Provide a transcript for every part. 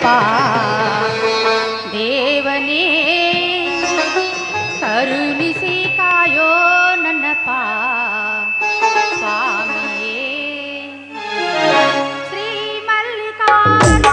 ನನ್ನಪ್ಪ ದೇವನೇ ಕರುಣಿಸಿ ಕಾಯೋ ನನ್ನಪ್ಪ ಸ್ವಾಮಿಯೇ ಶ್ರೀ ಮಲ್ಲಿಕಾರ್ಜುನ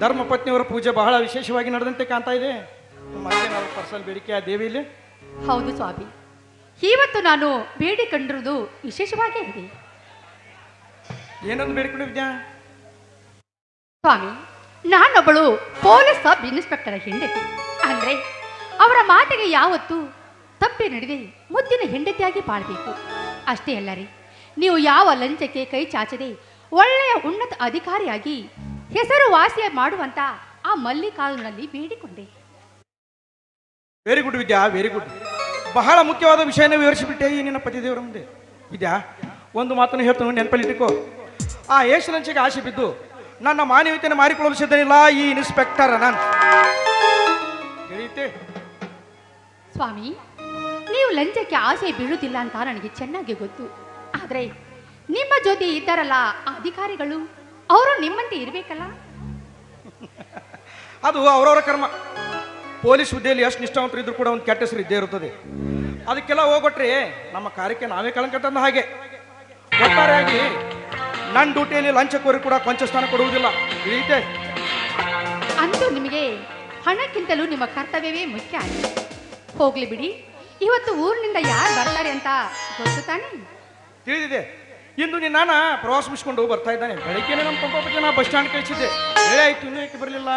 ಧರ್ಮಪತ್ನಿಯವರ ಪೂಜೆ ಬಹಳ ವಿಶೇಷವಾಗಿ ನಡೆದಂತೆ ಕಾಣ್ತಾ ಇದೆ. ಮತ್ತೆ ನಾವು ಪರ್ಸಲ್ ಬೇಡಿಕೆ ಆ ದೇವಿಯಲ್ಲಿ. ಹೌದು ಸ್ವಾಮಿ, ಇವತ್ತು ನಾನು ಬೇಡಿಕೊಂಡಿರುವುದು ವಿಶೇಷವಾಗಿ ಇದೆ. ಏನೊಂದು ಬೇಡಿಕೊಂಡು ವಿದ್ಯಾ? ಸ್ವಾಮಿ, ನಾನೊಬ್ಬಳು ಪೊಲೀಸ್ ಸಬ್ ಇನ್ಸ್ಪೆಕ್ಟರ್ ಹೆಂಡತಿ. ಅಂದ್ರೆ ಅವರ ಮಾತಿಗೆ ಯಾವತ್ತೂ ತಪ್ಪಿ ನಡೆದೆ ಮುದ್ದಿನ ಹೆಂಡತಿಯಾಗಿ ಬಾಳ್ಬೇಕು. ಅಷ್ಟೇ ಅಲ್ಲ ರೀ, ನೀವು ಯಾವ ಲಂಚಕ್ಕೆ ಕೈ ಚಾಚದೆ ಒಳ್ಳೆಯ ಉನ್ನತ ಅಧಿಕಾರಿಯಾಗಿ ಹೆಸರುವಾಸಿಯ ಮಾಡುವಂತ ಆ ಮಲ್ಲಿಕಾರ್ಜುನಲ್ಲಿ ಬೇಡಿಕೊಂಡೆ. ವೆರಿ ಗುಡ್ ವಿದ್ಯಾ, ವೆರಿ ಗುಡ್. ಬಹಳ ಮುಖ್ಯವಾದ ವಿಷಯನ ವಿವರಿಸಿಬಿಟ್ಟೆ ಈ ನಿನ್ನ ಪತಿದೇವರ ಮುಂದೆ. ವಿದ್ಯಾ, ಒಂದು ಮಾತನ್ನು ಹೇಳ್ತಾನು, ನೆನಪಲ್ಲಿಟ್ಟುಕೋ. ಆ ಏಷಲಂಚೆಗೆ ಆಸೆ ಬಿದ್ದು ನನ್ನ ಮಾನವೀಯತೆಯನ್ನು ಮಾರಿಕೊಳ್ಳಲು ಸಿದ್ಧನಿಲ್ಲ ಈ ಇನ್ಸ್ಪೆಕ್ಟರ್ ನಾನು ತಿಳಿಯುತ್ತೆ. ಸ್ವಾಮಿ, ನೀವು ಲಂಚಕ್ಕೆ ಆಸೆ ಬೀಳುವುದಿಲ್ಲ ಅಂತ ನನಗೆ ಚೆನ್ನಾಗಿ ಗೊತ್ತು. ಆದರೆ ನಿಮ್ಮ ಜೊತೆ ಇದ್ದಾರಲ್ಲ ಆ ಅಧಿಕಾರಿಗಳು, ಅವರು ನಿಮ್ಮಂತೆ ಇರಬೇಕಲ್ಲ. ಅದು ಅವರವರ ಕರ್ಮ. ಪೊಲೀಸ್ ಹುದ್ದೆಯಲ್ಲಿ ಎಷ್ಟು ನಿಷ್ಠಾವಂತರು ಇದ್ರೂ ಕೂಡ ಒಂದು ಕೆಟ್ಟ ಹೆಸರು ಇದ್ದೇ ಇರುತ್ತದೆ. ಅದಕ್ಕೆಲ್ಲ ಹೋಗ್ಬಿಟ್ರೆ ನಮ್ಮ ಕಾರ್ಯಕ್ಕೆ ನಾವೇ ಕಳಂಕ ತಂದ ಹಾಗೆ. ಒಟ್ಟಾರೆಯಾಗಿ ನನ್ನ ಡ್ಯೂಟಿಯಲ್ಲಿ ಲಂಚಕೋರಿ ಕೂಡ ಕೊಂಚ ಸ್ಥಾನ ಕೊಡುವುದಿಲ್ಲ, ತಿಳಿಯುತ್ತೆ. ಅಂತೂ ನಿಮಗೆ ಹಣಕ್ಕಿಂತಲೂ ನಿಮ್ಮ ಕರ್ತವ್ಯವೇ ಮುಖ್ಯ ಆಗಿದೆ. ಹೋಗ್ಲಿ ಬಿಡಿ, ಇವತ್ತು ಊರಿನಿಂದ ಯಾರು ಬರ್ತಾರೆ ಅಂತ ಗೊತ್ತು ತಾನೆ? ತಿಳಿದಿದೆ. ಇಂದು ನಿನ್ನ ಪ್ರವಾಸ ಮುಗಿಸ್ಕೊಂಡು ಬರ್ತಾ ಇದ್ದಾನೆ. ಬೆಳಗ್ಗೆನೆ ನಮ್ಮ ಪಂಪಕ್ಕೆ ನಾ ಬಸ್ ಸ್ಟ್ಯಾಂಡ್ ಕಳಿಸಿದ್ದೆ. ಬೇಳೆ ಆಯ್ತು, ಇನ್ನೂ ಏಕೆ ಬರಲಿಲ್ಲ?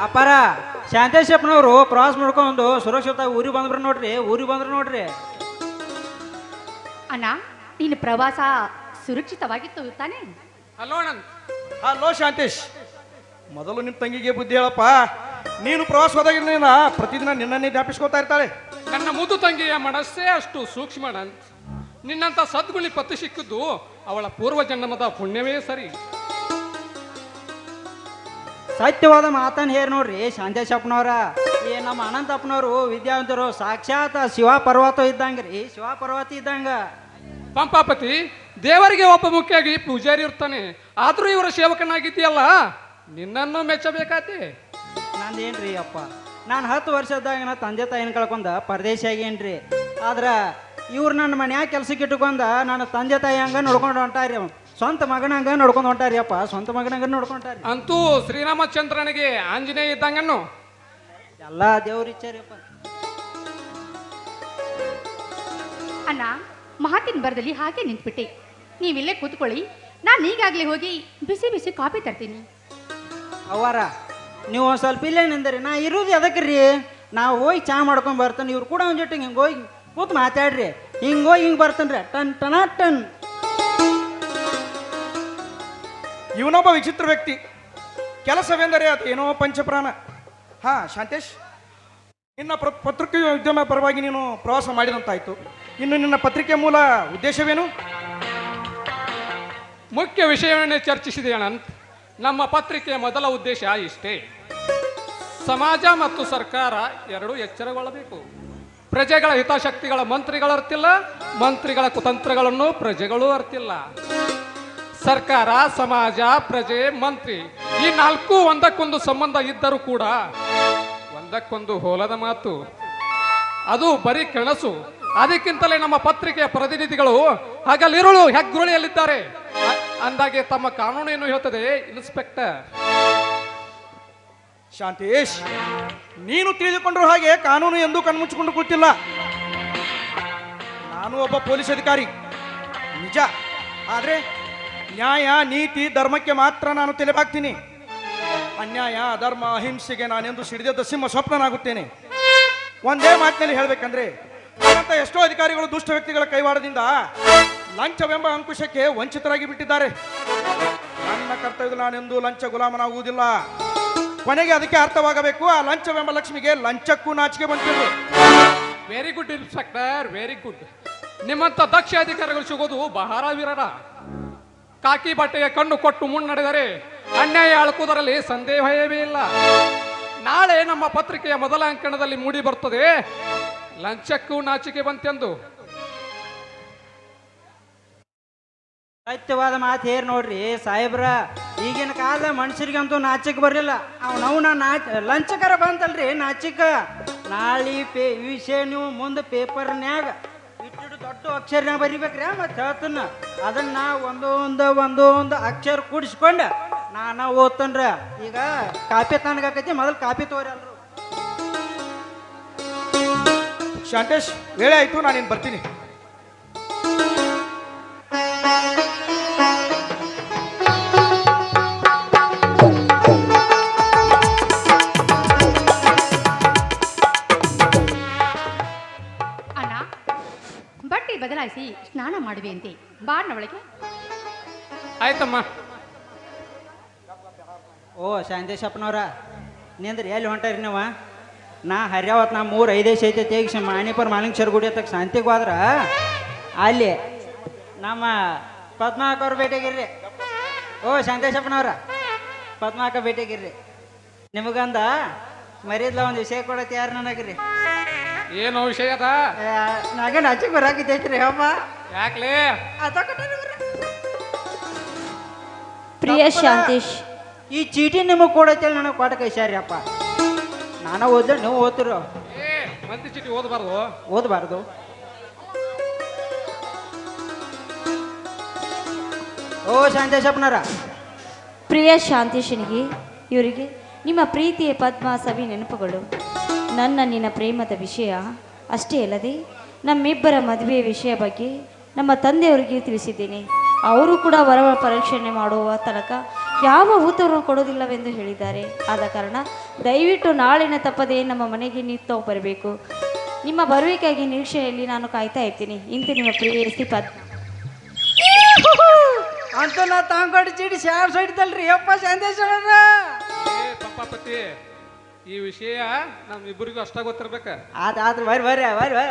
ಅಪ್ಪಾರ, ಶಾಂತೇಶಪ್ಪನವರು ಪ್ರವಾಸ ಮಾಡ್ಕೊಂಡು ಸುರಕ್ಷಿತ ಊರಿಗೆ ಬಂದ್ರು ನೋಡ್ರಿ. ಅಣ್ಣ, ನೀನು ಪ್ರವಾಸ ಸುರಕ್ಷಿತವಾಗಿತ್ತು ತಾನೆ? ಹಲೋ ಅನಂತ್. ಹಲೋ ಶಾಂತೇಶ್, ಮೊದಲು ನಿಮ್ಮ ತಂಗಿಗೆ ಬುದ್ಧಿ ಹೇಳಪ್ಪ. ನೀನು ಪ್ರವಾಸ ಹೋದಾಗಿನ ಪ್ರತಿದಿನ ನಿನ್ನನ್ನೇ ಜ್ಞಾಪಿಸ್ಕೊತಾ ಇರ್ತಾಳೆ. ನನ್ನ ಮುದ್ದು ತಂಗಿಯ ಮನಸ್ಸೇ ಅಷ್ಟು ಸೂಕ್ಷ್ಮ ಅನಂತ್. ನಿನ್ನಂತ ಸದ್ಗುಣಿ ಪತ್ತು ಸಿಕ್ಕಿದ್ದು ಅವಳ ಪೂರ್ವ ಜನ್ಮದ ಪುಣ್ಯವೇ ಸರಿ. ಸತ್ಯವಾದ ಮಾತನ್ನು ಹೇರ್ ನೋಡ್ರಿ ಶಾಂತೇಶಪ್ಪನವ್ರ. ಈ ನಮ್ಮ ಅನಂತಪ್ಪನವರು ವಿದ್ಯಾವಂತರು, ಸಾಕ್ಷಾತ್ ಶಿವ ಪರ್ವತ ಇದ್ದಂಗ್ರಿ, ಶಿವ ಪರ್ವತ ಇದ್ದಂಗ. ಪಂಪಾಪತಿ, ದೇವರಿಗೆ ಒಬ್ಬ ಮುಖ್ಯವಾಗಿ ಪೂಜಾರಿ ಇರ್ತಾನೆ. ಆದ್ರೂ ಇವರ ಸೇವಕನಾಗಿದ್ದೀಯಲ್ಲ, ನಿನ್ನನ್ನು ಮೆಚ್ಚಬೇಕಾತೆ. ನಂದೇನ್ರಿ ಅಪ್ಪ, ನಾನು 10 ವರ್ಷದಾಗ ನಾ ತಂದೆ ತಾಯಿನ ಕಳ್ಕೊಂಡ ಪರದೇಶ ಆಗೇನ್ರಿ. ಆದ್ರೆ ಇವ್ರು ನನ್ನ ಮನ್ಯಾಗ ಕೆಲ್ಸಕ್ಕೆ ಇಟ್ಕೊಂಡ ನನ್ನ ತಂದೆ ತಾಯಿ ಹಂಗ ನೋಡ್ಕೊಂಡು ಹೊಂಟಾರಿ. ಸ್ವಂತ ಮಗನಂಗ ನೋಡ್ಕೊಂಡು ಹೊಂಟಾರಿ ಅಪ್ಪ, ಸ್ವಂತ ಮಗನಂಗ ನೋಡ್ಕೊಂಟಾರಿ. ಅಂತೂ ಶ್ರೀರಾಮಚಂದ್ರನಿಗೆ ಆಂಜನೇಯ ಇದ್ದಂಗನ್ನು ಎಲ್ಲ ದೇವ್ರ ಇಚ್ಛಾರಿಯಪ್ಪ. ಅಣ್ಣ, ಮಾತಿನ ಬರದಲ್ಲಿ ಹಾಗೆ ನಿಂತ್ಬಿಟ್ಟೆ. ನೀವಿಲ್ಲೇ ಕೂತ್ಕೊಳ್ಳಿ, ನಾನು ಈಗಾಗಲೇ ಹೋಗಿ ಬಿಸಿ ಬಿಸಿ ಕಾಫಿ ತರ್ತೀನಿ. ಅವರ ನೀವು ಒಂದು ಸ್ವಲ್ಪ ಇಲ್ಲೇ ನಿಂದ್ರಿ, ನಾ ಇರೋದು ಎದಕ್ರಿ? ನಾವು ಹೋಗಿ ಚಾ ಮಾಡ್ಕೊಂಡು ಬರ್ತಾನೆ, ಇವ್ರು ಕೂಡ ಒಂದು ಜೊತೆಗೆ ಹಿಂಗೆ ಹೋಗಿ ಕೂತ್ ಮಾತಾಡ್ರಿ. ಹಿಂಗೆ ಹೋಗಿ ಹಿಂಗೆ ಬರ್ತಾನೆ ಟನ್ ಟನ ಟನ್. ಇವನೊಬ್ಬ ವಿಚಿತ್ರ ವ್ಯಕ್ತಿ. ಕೆಲಸವೆಂದರೆ ಅದು ಏನೋ ಪಂಚಪ್ರಾಣ. ಹಾ ಶಾಂತೇಶ್, ನಿನ್ನ ಪತ್ರಿಕೆ ಉದ್ಯಮ ಪರವಾಗಿ ನೀನು ಪ್ರವಾಸ ಮಾಡಿದಂತಾಯ್ತು. ಇನ್ನು ನಿನ್ನ ಪತ್ರಿಕೆ ಮೂಲ ಉದ್ದೇಶವೇನು? ಮುಖ್ಯ ವಿಷಯವನ್ನೇ ಚರ್ಚಿಸಿದೆ ಅನಂತ್. ನಮ್ಮ ಪತ್ರಿಕೆಯ ಮೊದಲ ಉದ್ದೇಶ ಇಷ್ಟೇ: ಸಮಾಜ ಮತ್ತು ಸರ್ಕಾರ ಎರಡೂ ಎಚ್ಚರಗೊಳ್ಳಬೇಕು. ಪ್ರಜೆಗಳ ಹಿತಾಸಕ್ತಿಗಳ ಮಂತ್ರಿಗಳು ಅರ್ತಿಲ್ಲ, ಮಂತ್ರಿಗಳ ಕುತಂತ್ರಗಳನ್ನು ಪ್ರಜೆಗಳು ಅರ್ತಿಲ್ಲ. ಸರ್ಕಾರ, ಸಮಾಜ, ಪ್ರಜೆ, ಮಂತ್ರಿ ಈ ನಾಲ್ಕು ಒಂದಕ್ಕೊಂದು ಸಂಬಂಧ ಇದ್ದರೂ ಕೂಡ ಒಂದಕ್ಕೊಂದು ಹೋಲದ ಮಾತು. ಅದು ಬರೀ ಕನಸು. ಅದಕ್ಕಿಂತಲೇ ನಮ್ಮ ಪತ್ರಿಕೆಯ ಪ್ರತಿನಿಧಿಗಳು ಹಗಲಿರುಳು ಹೆಗ್ಗುರುಳಿಯಲ್ಲಿದ್ದಾರೆ ಅಂದಾಗೆ ತಮ್ಮ ಕಾನೂನು ಏನು ಹೇಳ್ತದೆ ಇನ್ಸ್ಪೆಕ್ಟರ್. ಶಾಂತೇಶ್, ನೀನು ತಿಳಿದುಕೊಂಡ್ರು ಹಾಗೆ ಕಾನೂನು ಎಂದು ಕಣ್ಮುಚ್ಚಿಕೊಂಡು ಕೂತಿಲ್ಲ. ನಾನು ಒಬ್ಬ ಪೊಲೀಸ್ ಅಧಿಕಾರಿ ನಿಜ. ಆದರೆ ನ್ಯಾಯ, ನೀತಿ, ಧರ್ಮಕ್ಕೆ ಮಾತ್ರ ನಾನು ತಲೆಬಾಗ್ತೀನಿ. ಅನ್ಯಾಯ, ಅಧರ್ಮ, ಅಹಿಂಸೆಗೆ ನಾನೆಂದು ಸಿಡಿದ ಸಿಂಹ ಸ್ವಪ್ನನಾಗುತ್ತೇನೆ. ಒಂದೇ ಮಾತಿನಲ್ಲಿ ಹೇಳಬೇಕಂದ್ರೆ, ನನ್ನಂತ ಎಷ್ಟೋ ಅಧಿಕಾರಿಗಳು ದುಷ್ಟ ವ್ಯಕ್ತಿಗಳ ಕೈವಾಡದಿಂದ ಲಂಚವೆಂಬ ಅಂಕುಶಕ್ಕೆ ವಂಚಿತರಾಗಿ ಬಿಟ್ಟಿದ್ದಾರೆ. ನನ್ನ ಕರ್ತವ್ಯದಲ್ಲಿ ನಾನೆಂದು ಲಂಚ ಗುಲಾಮನಾಗುವುದಿಲ್ಲ. ಕೊನೆಗೆ ಅದಕ್ಕೆ ಅರ್ಥವಾಗಬೇಕು, ಆ ಲಂಚವೆಂಬ ಲಕ್ಷ್ಮಿಗೆ ಲಂಚಕ್ಕೂ ನಾಚಿಕೆ ಬಂತಿದ್ರು. Very good inspector, very good. ನಿಮ್ಮಂತ ದಕ್ಷ ಅಧಿಕಾರಿಗಳು ಸಿಗೋದು ಬಹಳ ವಿರಳ. ಕಾಕಿ ಬಟ್ಟೆಗೆ ಕಣ್ಣು ಕೊಟ್ಟು ಮುನ್ನಡೆದರೆ ಅನ್ಯಾಯ ಅಳುಕುವುದರಲ್ಲಿ ಸಂದೇಹವೇ ಇಲ್ಲ. ನಾಳೆ ನಮ್ಮ ಪತ್ರಿಕೆಯ ಮೊದಲ ಅಂಕಣದಲ್ಲಿ ಮೂಡಿ ಬರ್ತದೆ ಲಂಚಕ್ಕೂ ನಾಚಿಕೆ ಬಂತೆಂದು. ಸತ್ಯವಾದ ಮಾತು ಹೇರ್ ನೋಡ್ರಿ ಸಾಹೇಬ್ರ. ಈಗಿನ ಕಾಲದ ಮನುಷ್ಯರಿಗಂತೂ ನಾಚಿಕೆ ಬರಲಿಲ್ಲ. ನಾವು ಲಂಚಕರ ಬಂತಲ್ರಿ ನಾಚಿಕ. ನಾಳೆ ವಿಷಯ ನೀವು ಮುಂದೆ ಪೇಪರ್ನ್ಯಾಗ ಇಟ್ಟು ದೊಡ್ಡ ಅಕ್ಷರನ್ಯಾಗ ಬರಿಬೇಕ್ರಿ. ಮತ್ತೆ ಹೇಳ್ತನ ಅದನ್ನ ಒಂದೊಂದು ಅಕ್ಷರ ಕೂಡಿಸ್ಕೊಂಡು ನಾನು ಓದ್ತನ್ರ. ಈಗ ಕಾಪಿ ತನಗಾಕೈತಿ, ಮೊದಲು ಕಾಪಿ ತೋರಿ ಅಲ್ರು. ಶಾಂತೇಶ್, ವೇಳೆ ಆಯ್ತು, ನಾನಿನ್ ಬರ್ತೀನಿ. ಅಣ್ಣ, ಬಟ್ಟೆ ಬದಲಾಯಿಸಿ ಸ್ನಾನ ಮಾಡುವೆ ಅಂತೆ. ಬಾರ್ನ ಒಳಗೆ. ಆಯ್ತಮ್ಮ. ಓ ಶಾಂತೇಶಪ್ಪನವ್ರ, ನಿಂದ್ರಿ ಎಲ್ಲಿ ಹೊಂಟಾರಿ ನೀವು? ನಾ ಹರ್ಯಾವತ್ ನಾ 3-5 ಐತೆ ತೆಗಿಸಿ ಮಾಣಿಪುರ ಮಾಲಿಂಗೇಶ್ವರ ಗುಡಿ ಹತ್ತಕ್ಕೆ ಶಾಂತಿಗೆ ಹೋದ್ರ ಅಲ್ಲಿ ನಮ್ಮ ಪದ್ಮಾಕ ಅವ್ರ ಭೇಟಿಯಾಗಿರ್ರಿ. ಓ ಶಾಂತೇಶಪ್ಪನವ್ರ, ಪದ್ಮಾಕ ಭೇಟಿಯಾಗಿರ್ರಿ. ನಿಮಗಂದ ಮರಿದ್ಲ ಒಂದು ವಿಷಯ ಕೊಡತ್ತೆ ಯಾರು ನನಗ್ರಿ. ಏನು ವಿಷಯ ಅದ? ನಾಗೆ ನಾಚಿಗೆ ಬರಾಕಿದ್ದೈತ್ರಿ ಅಪ್ಪ. ಯಾಕ್ಲೇ? ಪ್ರಿಯ ಶಾಂತೇಶ್, ಈ ಚೀಟಿ ನಿಮಗೆ ಕೊಡತ್ತೇಳಿ ನನಗೆ ಕೊಟ್ಟ ಕೈಸಾರಿ ಅಪ್ಪ. ನಾನು ಓದಿದ್ರೆ ನೀವು ಓದ್ತಿರೋ. ಮಂದಿ ಚೀಟಿ ಓದಬಾರ್ದು. ಓದಬಾರ್ದು. ಓ ಶಾಂತೇಶಪ್ಪನವ್ರ, ಪ್ರಿಯ ಶಾಂತೇಶನಿಗೆ ಇವರಿಗೆ ನಿಮ್ಮ ಪ್ರೀತಿಯ ಪದ್ಮ ಸವಿ ನೆನಪುಗಳು. ನಿನ್ನ ಪ್ರೇಮದ ವಿಷಯ ಅಷ್ಟೇ ಅಲ್ಲದೆ ನಮ್ಮಿಬ್ಬರ ಮದುವೆಯ ವಿಷಯ ಬಗ್ಗೆ ನಮ್ಮ ತಂದೆಯವರಿಗೆ ತಿಳಿಸಿದ್ದೇನೆ. ಅವರು ಕೂಡ ವರ ಪರೀಕ್ಷಣೆ ಮಾಡುವ ತನಕ ಯಾವ ಉತ್ತರವನ್ನು ಕೊಡೋದಿಲ್ಲವೆಂದು ಹೇಳಿದ್ದಾರೆ. ಆದ ಕಾರಣ ದಯವಿಟ್ಟು ನಾಳಿನ ತಪ್ಪದೆ ನಮ್ಮ ಮನೆಗೆ ನೀವು ಬರಬೇಕು. ನಿಮ್ಮ ಬರುವಿಕೆಯಾಗಿ ನಿರೀಕ್ಷೆಯಲ್ಲಿ ನಾನು ಕಾಯ್ತಾ ಇರ್ತೀನಿ. ಇಂದು ನಿಮ್ಮ ಪ್ರಿಯ ಪದ್ಮ. ಅಂತ ನಾ ತಾಂಗೊಡ್ ಚೀಟಿ ಶಾಪ್ ಸೈಡ್ದಲ್ರಿ ಅಪ್ಪ ಶಾಂತೇಶ್ವರ. ಪಂಪಾಪತಿ, ಈ ವಿಷಯ ನಮ್ಮಿಬ್ಬರಿಗೂ ಅಷ್ಟ ಗೊತ್ತಿರ್ಬೇಕ. ಆದ್ರೆ ಬರ್ರಿ ಬರ್ರಿ ಬರ್ರಿ ಬರ್ರಿ.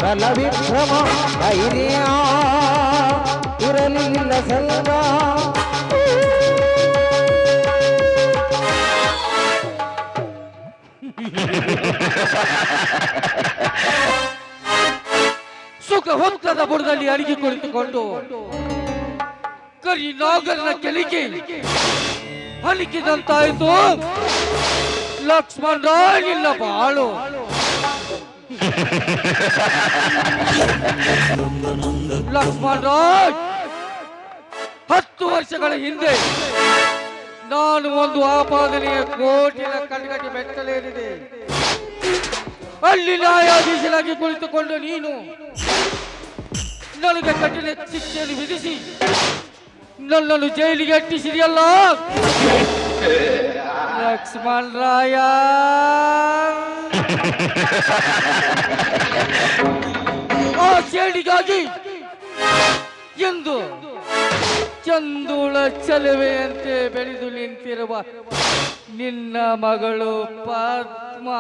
ರಲವಿಕ್ರಮ ಧೈರ್ಯ ಇರಲಿಲ್ಲ ಸಲ್ಪ. ಸುಖ ಹೊತ್ತದ ಬುಡದಲ್ಲಿ ಅಡಿಗೆ ಕುಳಿತುಕೊಂಡು ಕರಿ ನಾಗರನ ಕೆಲಿಗೆ ಹಲಿಕಿದಂತಾಯಿತು. ಲಕ್ಷ್ಮಣ ಇಲ್ಲ ಬಾಳು. ಲಕ್ಷ್ಮಣ, 10 ವರ್ಷಗಳ ಹಿಂದೆ ನಾನು ಒಂದು ಆಪಾದನೆಯ ಕೋಟಿನ ಕಣ್ಗಟ್ಟಿ ಬೆಟ್ಟಲೇರಿದೆ. ಅಲ್ಲಿ ನ್ಯಾಯಾಧೀಶರಾಗಿ ಕುಳಿತುಕೊಂಡು ನೀನು ನನಗೆ ಕಠಿಣ ಶಿಕ್ಷೆಯನ್ನು ವಿಧಿಸಿ ನನ್ನನ್ನು ಜೈಲಿಗೆ ಅಟ್ಟಿಸಿದೆಯಲ್ಲ ಲಕ್ಷ್ಮಣ ರಾಯ. ಆ ಸೇಡಿಗಾಗಿ ಎಂದು ಚಂದುಳ ಚಲುವೆಯಂತೆ ಬೆಳೆದು ನಿಂತಿರುವ ನಿನ್ನ ಮಗಳು ಪದ್ಮ ಪದ್ಮ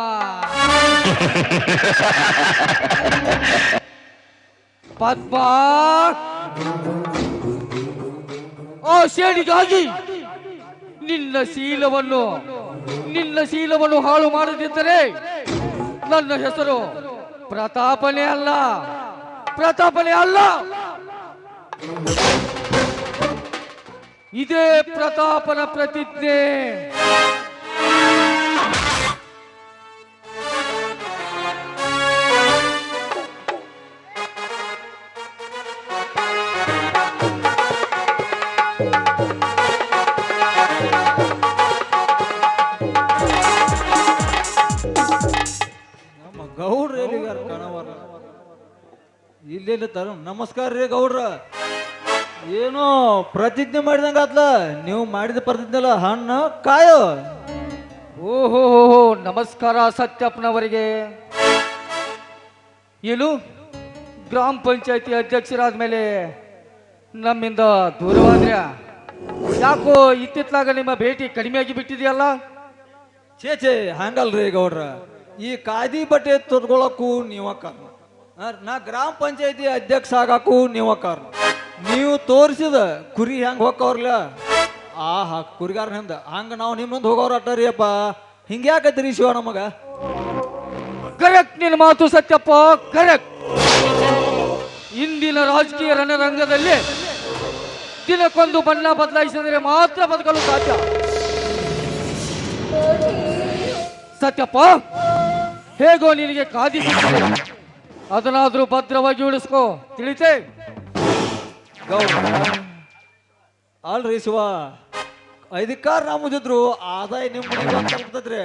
ಪದ್ಮ ಆ ಶೇಡಿಗಾಗಿ ನಿನ್ನ ಶೀಲವನ್ನು ಹಾಳು ಮಾಡದಿದ್ದರೆ ನನ್ನ ಹೆಸರು ಪ್ರತಾಪನೇ ಅಲ್ಲ ಇದೇ ಪ್ರತಾಪನ ಪ್ರತಿಜ್ಞೆ. ನಮ್ಮ ಗೌಡ್ರ ಎಲ್ಲಿಗಾರ ಕಣವರ ಇಲ್ಲೆಲ್ಲ ತರ ನಮಸ್ಕಾರ ರೀ ಗೌಡ್ರ. ಏನೋ ಪ್ರತಿಜ್ಞೆ ಮಾಡಿದಂಗ ಆತ್ಲ, ನೀವು ಮಾಡಿದ ಪ್ರತಿಜ್ಞೆ ಅಲ್ಲ ಹಣ್ಣು ಕಾಯೋ. ಓಹೋ ನಮಸ್ಕಾರ ಸತ್ಯಪ್ಪನವರಿಗೆ. ಏನು ಗ್ರಾಮ ಪಂಚಾಯತಿ ಅಧ್ಯಕ್ಷರಾದ ಮೇಲೆ ನಮ್ಮಿಂದ ದೂರವಾದ್ರೆ ಯಾಕೋ ಇತ್ತಿತ್ಲಾಗ ನಿಮ್ಮ ಭೇಟಿ ಕಡಿಮೆಯಾಗಿ ಬಿಟ್ಟಿದೆಯಲ್ಲ? ಛೇ ಹಂಗಲ್ರಿ ಗೌಡ್ರ, ಈ ಖಾದಿ ಬಟ್ಟೆ ತೊಡ್ಕೊಳಕ್ಕೂ ನೀವ ಕಾರಣ, ನಾ ಗ್ರಾಮ ಪಂಚಾಯತಿ ಅಧ್ಯಕ್ಷ ಆಗಾಕು ನೀವ ಕಾರಣ. ನೀವು ತೋರಿಸಿದ ಕುರಿ ಹೆಂಗ್ ಹೋಗವ್ರಲ್ಲ ಆ ಕುರಿಗಾರ ಹಿಂದ ಹಂಗ ನಾವು ನಿಮ್ಮಂದ್ ಹೋಗೋರು ಅಟ್ಟಾರಿ ಅಪ್ಪ. ಹಿಂಗ್ಯಾಕತ್ರಿ ಶಿವ ನಮಗ? ಕರೆಕ್ಟ್ ನಿನ್ನ ಮಾತು ಸತ್ಯಪ್ಪ, ಕರೆಕ್ಟ್. ಇಂದಿನ ರಾಜಕೀಯ ರಣರಂಗದಲ್ಲಿ ದಿನಕ್ಕೊಂದು ಬಣ್ಣ ಬದಲಾಯಿಸಿದರೆ ಮಾತ್ರ ಬದುಕಲು ಸಾಧ್ಯ. ಸತ್ಯಪ್ಪ, ಹೇಗೋ ನಿನಗೆ ಖಾದಿ ಸಿಕ್ಕಿದೆ, ಅದನ್ನಾದ್ರೂ ಭದ್ರವಾಗಿ ಉಳಿಸ್ಕೋ, ತಿಳಿತೇ? ಗೌಡ್ರ ಅಲ್ರಿ ಶಿವ, ಅಧಿಕಾರ ನಮ್ಮದಿದ್ರು ಆದಾಯ ನಿಮ್ಮದ್ರಿ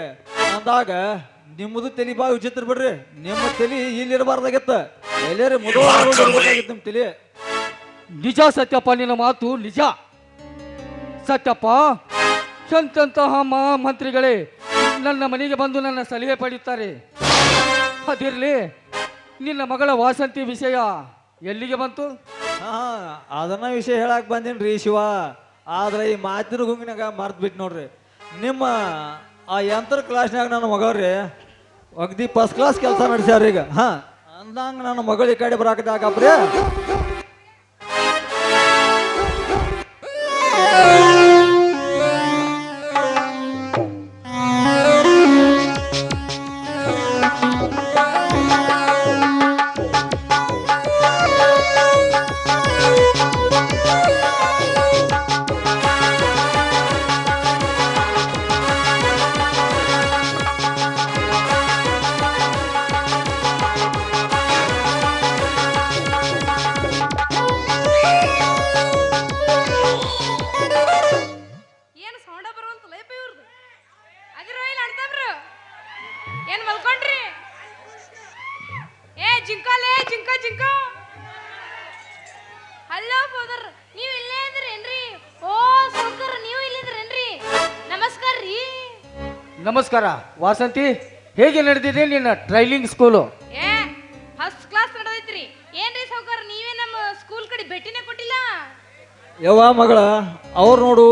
ಅಂದಾಗ ನಿಮ್ಮದು ತಲಿ ಬಾ ವಿಚಿತ್ರ ಬಿಡ್ರಿ. ನಿಮ್ಮ ತಲಿ ಇಲ್ಲಿರಬಾರ್ದಾಗಿತ್ತ, ಎಲ್ಲಾರ ಮುಗಿತ್ತು ನಿಮ್ಮ ತಲಿ. ನಿಜ ಸತ್ಯಪ್ಪ, ನಿನ್ನ ಮಾತು ನಿಜ. ಸತ್ಯಪ್ಪ, ಎಂತಹ ಮಹಾಮಂತ್ರಿಗಳೇ ನನ್ನ ಮನೆಗೆ ಬಂದು ನನ್ನ ಸಲಹೆ ಪಡೆಯುತ್ತಾರೆ. ಅದಿರಲಿ, ನಿನ್ನ ಮಗಳ ವಾಸಂತಿ ವಿಷಯ ಎಲ್ಲಿಗೆ ಬಂತು? ಹಾ ಅದನ್ನ ವಿಷಯ ಹೇಳಕ್ ಬಂದೇನ್ರಿ ಶಿವ. ಆದ್ರೆ ಈ ಮಾತಿನ ಗುಂಗಿನಾಗ ಮರ್ತ್ ಬಿಟ್ಟು ನೋಡ್ರಿ, ನಿಮ್ಮ ಆ ಯಂತ್ರ ಕ್ಲಾಸ್ನಾಗ ನನ್ನ ಮಗವ್ರಿ ಅಗ್ದಿ ಫಸ್ಟ್ ಕ್ಲಾಸ್ ಕೆಲಸ ನಡೆಸ್ಯಾರ ಈಗ. ಹಾ ಅಂದಂಗ ನನ್ನ ಮಗಳು ಈ ಕಡೆ ಬರಾಕದಾಗಪ್ರಿ. ನಮಸ್ಕಾರ ವಾಸಂತಿ, ಹೇಗೆ ನಡೆದಿದೆ ನಿನ್ನ ಟ್ರೈಲಿಂಗ್ ಸ್ಕೂಲು? ಫಸ್ಟ್ ಕ್ಲಾಸ್ ನಡೆದೈತ್ರಿ. ಏನ್ರಿ ಸಾವ್ಕಾರ, ನೀವೇ ನಮ್ಮ ಸ್ಕೂಲ್ ಕಡೆ ಭೇಟಿನೇ ಕೊಟ್ಟಿಲ್ಲ? ಯವ್ವ ಮಗಳ, ಅವ್ರು ನೋಡು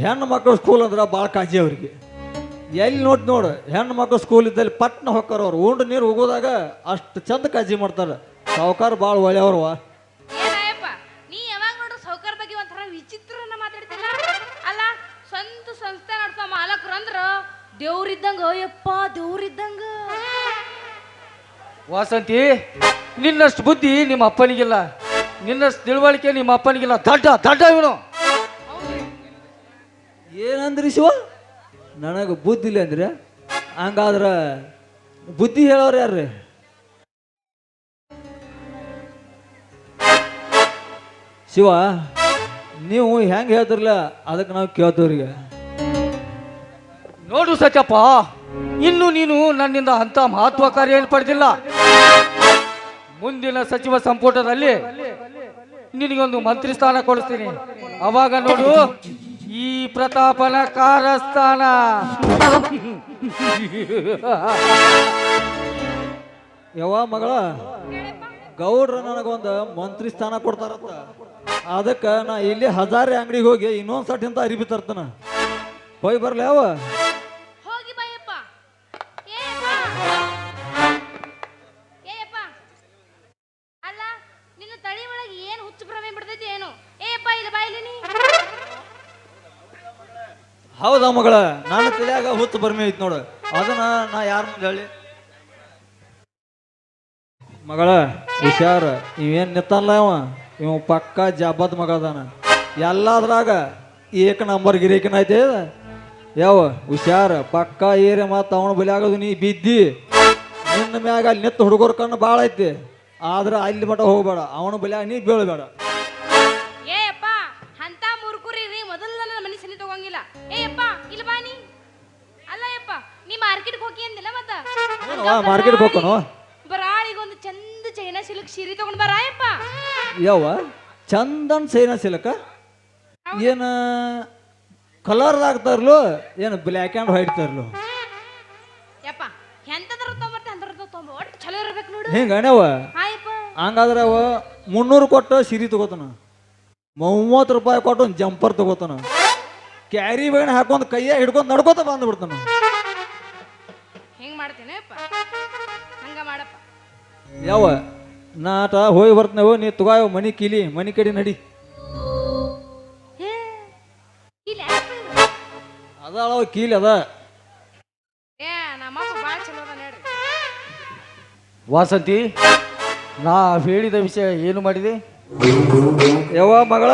ಹೆಣ್ಣು ಮಕ್ಕಳು ಸ್ಕೂಲ್ ಅಂದ್ರೆ ಭಾಳ ಕಾಳಜಿ ಅವ್ರಿಗೆ. ಎಲ್ಲಿ ನೋಡು ಹೆಣ್ಣು ಮಕ್ಕಳು ಸ್ಕೂಲ್ ಇದ್ದಲ್ಲಿ ಪಟ್ನ ಹೊಕ್ಕಾರ ಅವ್ರು. ಉಂಡು ನೀರು ಹೋಗೋದಾಗ ಅಷ್ಟು ಚಂದ ಕಾಳಜಿ ಮಾಡ್ತಾರೆ. ಸಾವುಕಾರ ಭಾಳ ಒಳ್ಳೆಯವ್ರವ. ಏನಾಯಪ್ಪ, ನೀ ಯಾವಾಗ ನೋಡ್ರು ಸಾವ್ಕಾರ ಬಗ್ಗೆ ಒಂಥರ ವಿಚಿತ್ರನ ಮಾತಾಡ್ತಿಲ್ಲ. ಅಲ್ಲ, ಸ್ವಂತ ಸಂಸ್ಥೆ ನಡ್ಸೋ ಮಾಲಕರು ಅಂದ್ರ ದೇವ್ರಿದ್ದಂಗ, ಯಪ್ಪ ದೇವ್ರಿದ್ದಂಗ. ವಾಸಂತಿ, ನಿನ್ನಷ್ಟು ಬುದ್ಧಿ ನಿಮ್ಮ ಅಪ್ಪನಿಗಿಲ್ಲ, ನಿನ್ನಷ್ಟು ತಿಳುವಳಿಕೆ ನಿಮ್ಮ ಅಪ್ಪನಿಗಿಲ್ಲ. ದಡ್ಡ ಇವನು. ಏನಂದ್ರಿ ಶಿವ? ನನಗೆ ಬುದ್ಧಿ ಇಲ್ಲ ಅಂದ್ರೆ ಹಂಗಾದ್ರ ಬುದ್ಧಿ ಹೇಳೋರು ಯಾರ್ರಿ? ಶಿವ, ನೀವು ಹೆಂಗೆ ಹೇಳ್ತಿರ್ಲ ಅದಕ್ಕೆ ನಾವು ಕೇಳ್ತವ್ರಿಗೆ. ನೋಡು ಸತ್ಯಪ್ಪ, ಇನ್ನು ನೀನು ನನ್ನಿಂದ ಅಂತ ಮಹತ್ವಕಾರಿ ಏನು ಪಡೆದಿಲ್ಲ. ಮುಂದಿನ ಸಚಿವ ಸಂಪುಟದಲ್ಲಿ ನಿನಗೊಂದು ಮಂತ್ರಿ ಸ್ಥಾನ ಕೊಡಿಸ್ತೀನಿ. ಅವಾಗ ನೋಡು ಈ ಪ್ರತಾಪನ ಕಾರಸ್ಥಾನ. ಯವ್ವ ಮಗಳ, ಗೌಡ್ರ ನನಗೊಂದು ಮಂತ್ರಿ ಸ್ಥಾನ ಕೊಡ್ತಾರಂತ. ಅದಕ್ಕೆ ನಾ ಇಲ್ಲಿ ಹಜಾರಿ ಅಂಗಡಿಗೆ ಹೋಗಿ ಇನ್ನೊಂದು ಸಟ್ ಅರಿಬಿ ತರ್ತಾನ. ಹೋಗಿ ಬರ್ಲಿ ಯಾವ? ಹೋಗಿ ಬಾಯಪ್ಪ. ಏ ತಳಿ ಒಳಗೆ ಏನು ಹುಚ್ಚು ಭ್ರಮೆ ಬಿಡ್ತೈತಿ ಏನು? ಏಪ್ಪ ಇಲ್ಲಿ ಬಾಯಿಲಿ ನೀ. ಹೌದಾ ಮಗಳ, ನನ್ನ ತಲೆಯಾಗ ಹುತ್ತು ಬರ್ಮಿ ಐತಿ ನೋಡು. ಅದನ್ನ ನಾ ಯಾರ ಮುಂದೆ ಹೇಳಿ? ಮಗಳ ಹುಷಾರ, ಇವೇನ್ ನಿತ್ತಲ್ಲ ಇವ ಪಕ್ಕ ಜಬ್ಬದ ಮಗ ಅದಾನ. ಎಲ್ಲದ್ರಾಗ ಏಕ ನಂಬರ್ ಗಿರೇಕನ ಐತೆ. ಯಾವ ಹುಷಾರ, ಪಕ್ಕ ಏರೆ ಮತ್ತು ಅವನ ಬಲಿ ಆಗೋದು ನೀ ಬಿದ್ದಿ. ನಿನ್ನ ಮ್ಯಾಗ ಅಲ್ಲಿ ನಿತ್ತ ಹುಡುಗರ ಕಣ್ಣು ಭಾಳ ಐತಿ. ಆದ್ರೆ ಅಲ್ಲಿ ಮಟ ಹೋಗ್ಬೇಡ, ಅವನ ಬಲಿಯಾಗ ನೀ ಬೀಳ್ಬೇಡ. ಏಪ್ಪ ಅಂತ ಮುರ್ಕುರಿ ರೀ, ಮೊದಲು ನನ್ನ ಮನೆ ಸನಿ ತಗೊಂಗಿಲ್ಲ. ಏಪ್ಪ ಇಲ್ಲಿ ಬಾ ನೀ. ಅಲ್ಲ ಯಪ್ಪ, ನೀ ಮಾರ್ಕೆಟ್ಗೆ ಹೋಗಿ ಅಂದಿಲ್ಲ ಮತ್ತ? ಮಾರ್ಕೆಟ್ಗೆ ಹೋಗೋನು ಬರಾಳಿಗೊಂದು ಚಂದ ಚೈನಾ ಸಿಲ್ಕ್ ಸೀರೆ ತಗೊಂಡ್ ಬರಾಯಪ್ಪ. ಯಾವ ಚಂದನ್ ಸೈನ ಸಿಲಕ ಏನ ಕಲರ್ದಾಗ ತರ್ಲು, ಏನು ಬ್ಲ್ಯಾಕ್ ಆ್ಯಂಡ್ ವೈಟ್ ತರ್ಲು? ಯಪ್ಪ ಎಂತದ್ರ ತೊಂಬರ್ತೆ ಅಂದ್ರ ತೊಂಬ, ಒಟ್ಟು ಚಲೋ ಇರ್ಬೇಕು ನೋಡು. ಹಿಂಗ ಅಣ್ಯವ ಹಾಯಪ್ಪ. ಹಂಗಾದ್ರೆ ಅವ 300 ಕೊಟ್ಟು ಸೀರೆ ತಗೋತಾನ, 30 ರೂಪಾಯಿ ಕೊಟ್ಟು ಒಂದು ಜಂಪರ್ ತಗೋತಾನ, ಕ್ಯಾರಿ ಬ್ಯಾಗ್ ಹಾಕೊಂಡು ಕೈಯ ಹಿಡ್ಕೊಂಡು ನಡ್ಕೋತ ಬಂದ್ಬಿಡ್ತಾನ. ಹೆಂಗ್ ಮಾಡ್ತೀನಿ ಯಪ್ಪ? ಹಂಗ ಮಾಡಪ್ಪ. ಯಾವ ನಾಟ ಹೋಗಿ ಬರ್ತೇವೆ, ನೀ ತಗೋ ಮನಿ ಕೀಲಿ, ಮನಿ ಕಡೆ ನಡಿ. ಇಲ್ಲ ಅದಾಳ ಕೀಲಿ ಅದ. ಏ ನಮ್ಮಪ್ಪ ಭಾಳ ಚಲೋ ಅದ ನೋಡ್ರಿ. ವಾಸಂತಿ, ನಾ ಹೇಳಿದ ವಿಷಯ ಏನು ಮಾಡಿದೆ? ಯವ್ವ ಮಗಳ,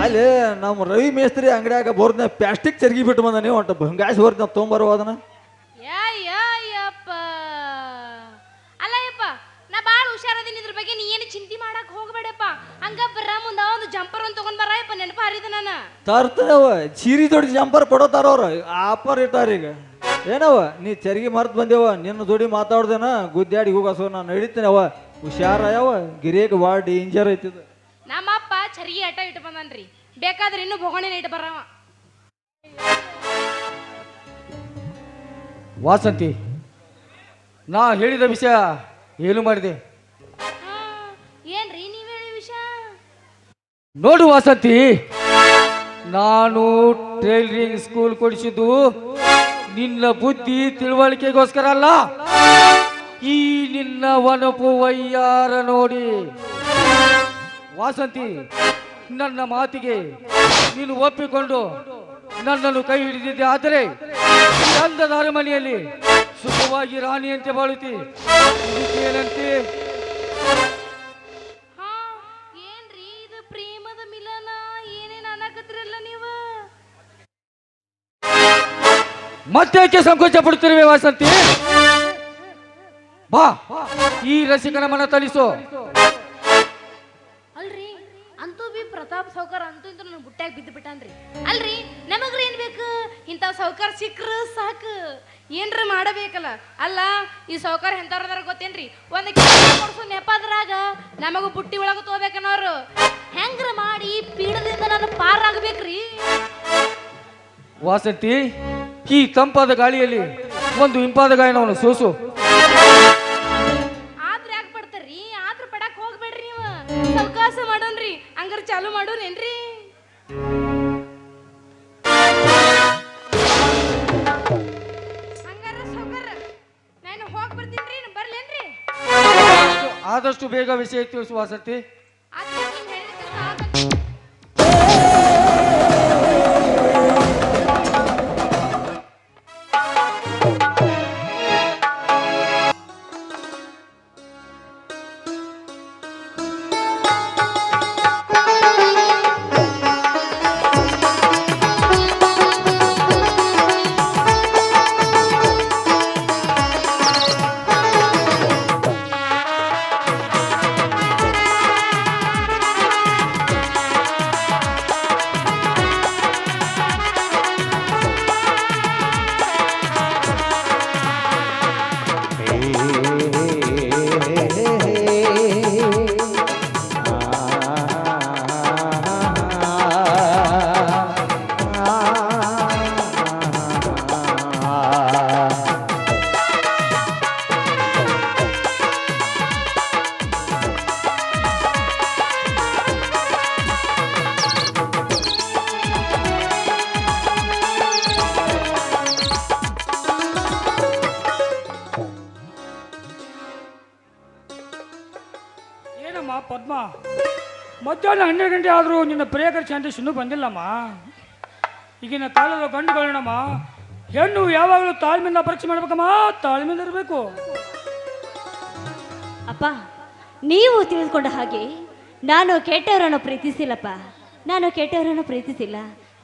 ಅಲ್ಲಿ ನಮ್ಮ ರವಿ ಮೇಸ್ತ್ರಿ ಅಂಗಡಿಯಾಗ ಬೋರ್ನ ಪ್ಲಾಸ್ಟಿಕ್ ಚರ್ಗಿ ಬಿಟ್ಟು ಬಂದ. ನೀವು ಒಟ್ಟು ಹಂಗಾಸಿ ಬರ್ತೀನಿ ತೊಗೊಂಬರುವ ಅದನ್ನ. ಯಪ್ಪ ಅಲ್ಲ ಯಪ್ಪ, ನಾ ಭಾಳ ಹುಷಾರದೀನಿ, ಇದ್ರ ಬಗ್ಗೆ ನೀ ಏನು ಚಿಂತೆ ಮಾಡಕ್ ಹೋಗ್ಬೇಡಪ್ಪ. ಹಂಗ ಬರ್ರ ಮುಂದ ಒಂದು ಜಂಪರ್ ಒಂದು ತಗೊಂಡ್ ಬರಪ್ಪ, ನೆನಪ ಹರಿದ ನಾನು ತರ್ತೇವ. ಸೀರೆ ದೊಡ್ಡ ಜಂಪರ್ ಕೊಡೋತಾರ ಅವ್ರು, ಆಫರ್ ಇಟ್ಟಾರ ಈಗ. ಏನವ ನೀ ಚರ್ಗಿ ಮರ್ತ್ ಬಂದೇವ, ನಿನ್ನ ಜೋಡಿ ಮಾತಾಡ್ದೇನ ಗುದ್ದಾಡಿ ಹೋಗಸೋ. ನಾನು ನಡೀತೀನಿ ಅವ, ಹುಷಾರ ಯಾವ ಗಿರೇಕ್ ಭಾಳ ಡೇಂಜರ್ ಐತಿದ. ನಮ್ಮಪ್ಪ ಚರ್ಗಿ ಆಟ ಇಟ್ಟು ಬಂದನ್ರಿ, ಬೇಕಾದ್ರೆ ಇನ್ನು ಭೋಗಣಿನ ಇಟ್ಟು ಬರವ. ವಾಸಂತಿ, ನಾ ಹೇಳಿದ ವಿಷಯ ಏನು ಮಾಡಿದೆ? ಏನ್ರಿ ನೀವ್ ಹೇಳಿ ವಿಷಯ? ನೋಡು ವಾಸಂತಿ, ನಾನು ಟೈಲರಿಂಗ್ ಸ್ಕೂಲ್ ಕೊಡಿಸಿದ್ದು ನಿನ್ನ ಬುದ್ಧಿ ತಿಳುವಳಿಕೆಗೋಸ್ಕರ ಅಲ್ಲ, ಈ ನಿನ್ನ ವನಪು ವಯ್ಯಾರ ನೋಡಿ. ವಾಸಂತಿ, ನನ್ನ ಮಾತಿಗೆ ನೀನು ಒಪ್ಪಿಕೊಂಡು ನನ್ನನ್ನು ಕೈ ಹಿಡಿದಿದ್ದೆ ಆದರೆ ಚಂದದ ಅರಮನೆಯಲ್ಲಿ ಸುಖವಾಗಿ ರಾಣಿಯಂತೆ ಬಾಳುತ್ತಿ. ಏನಂತೆ? ಹಾ ಏನ್ರಿ ಇದು ಪ್ರೇಮದ ಮಿಲನ? ಏನೇನ್ ಅನ್ನಕತ್ರಿಲ್ಲ ನೀವು? ಮತ್ತೇಕೆ ಸಂಕೋಚ ಪಡುತ್ತಿರುವೆ ವಾಸಂತಿ? ಬಾ, ಈ ರಸಿಕನ ಮನ ತಲಿಸು. ಅಲ್ರಿ ಅಂತೂ ಬಿ ಪ್ರತಾಪ್ ಸಾವ್ಕಾರ ಅಂತೂ ಇಂತೂ ನನ್ನ ಬುಟ್ಟ್ಯಾಗ ಬಿದ್ದು ಬಿಟ್ಟಾನ್ರಿ. ಅಲ್ರಿ ನಮಗ್ರಿ ಏನ್ ಬೇಕು? ಇಂಥ ಸಾವ್ಕಾರ ಸಿಕ್ಕ್ರ ಸಾಕು, ಏನ್ರ ಮಾಡಬೇಕಲ್ಲ. ಅಲ್ಲ ಈ ಸಾವ್ಕಾರ ಎಂತವ್ರದಾರ ಗೊತ್ತೇನ್ರಿ? ಒಂದು ಕೊಡ್ಸೋ ನೆಪದ್ರಾಗ ನಮಗೂ ಬುಟ್ಟಿ ಒಳಗ ತಗೋಬೇಕನ್ನೋರು. ಹೆಂಗ್ರ ಮಾಡಿ ಪೀಡದಿಂದ ನಾನು ಪಾರಾಗಬೇಕ್ರಿ. ವಾಸಂತಿ, ಈ ತಂಪಾದ ಗಾಳಿಯಲ್ಲಿ ಒಂದು ಇಂಪಾದ ಗಾಯನವನ್ನು ಸೋಸು. ಆದ್ರ ಯಾಕೆ ಪಡ್ತಾರ್ರಿ? ಆದ್ರ ಪಡಕ್ ಹೋಗ್ಬೇಡ್ರಿ ನೀವು, ಸಾವಕಾಶ ಮಾಡೋನ್ರಿ. ಹಂಗಾರ ಚಾಲು ಮಾಡೋನೇನ್ರಿ? ಹಂಗಾರ ಸಾವ್ಕಾರ ನಾನು ಹೋಗಿ ಬರ್ತೀನ್ರಿ, ಬರ್ಲೇನ್ರಿ? ಆದಷ್ಟು ಬೇಗ ವಿಷಯ ತಿಳಿಸು ವಾಸಂತಿ. ಆದ್ರೆ ನೀವ್ ಹೇಳಿದ ಕೆಲ್ಸ ಆಗಲ್ಲ. ಏನಮ್ಮ ಪದ್ಮ, ಮಧ್ಯಾಹ್ನ 12 ಗಂಟೆ ಆದರೂ ನಿನ್ನ ಪ್ರಿಯಕರ ಶಾಂತೇಶ್ ಇನ್ನೂ ಬಂದಿಲ್ಲಮ್ಮ. ಈಗಿನ ಕಾಲದ ಗಂಡುಗಳನ್ನಮ್ಮ ಹೆಣ್ಣು ಯಾವಾಗಲೂ ತಾಳ್ಮೆಯಿಂದ ಪರೀಕ್ಷೆ ಮಾಡ್ಬೇಕಮ್ಮ, ತಾಳ್ಮೆಯಿಂದ ಇರಬೇಕು. ಅಪ್ಪ, ನೀವು ತಿಳಿದುಕೊಂಡ ಹಾಗೆ ನಾನು ಕೆಟ್ಟವರನ್ನು ಪ್ರೀತಿಸಿಲ್ಲಪ್ಪ, ನಾನು ಕೆಟ್ಟವರನ್ನು ಪ್ರೀತಿಸಿಲ್ಲ.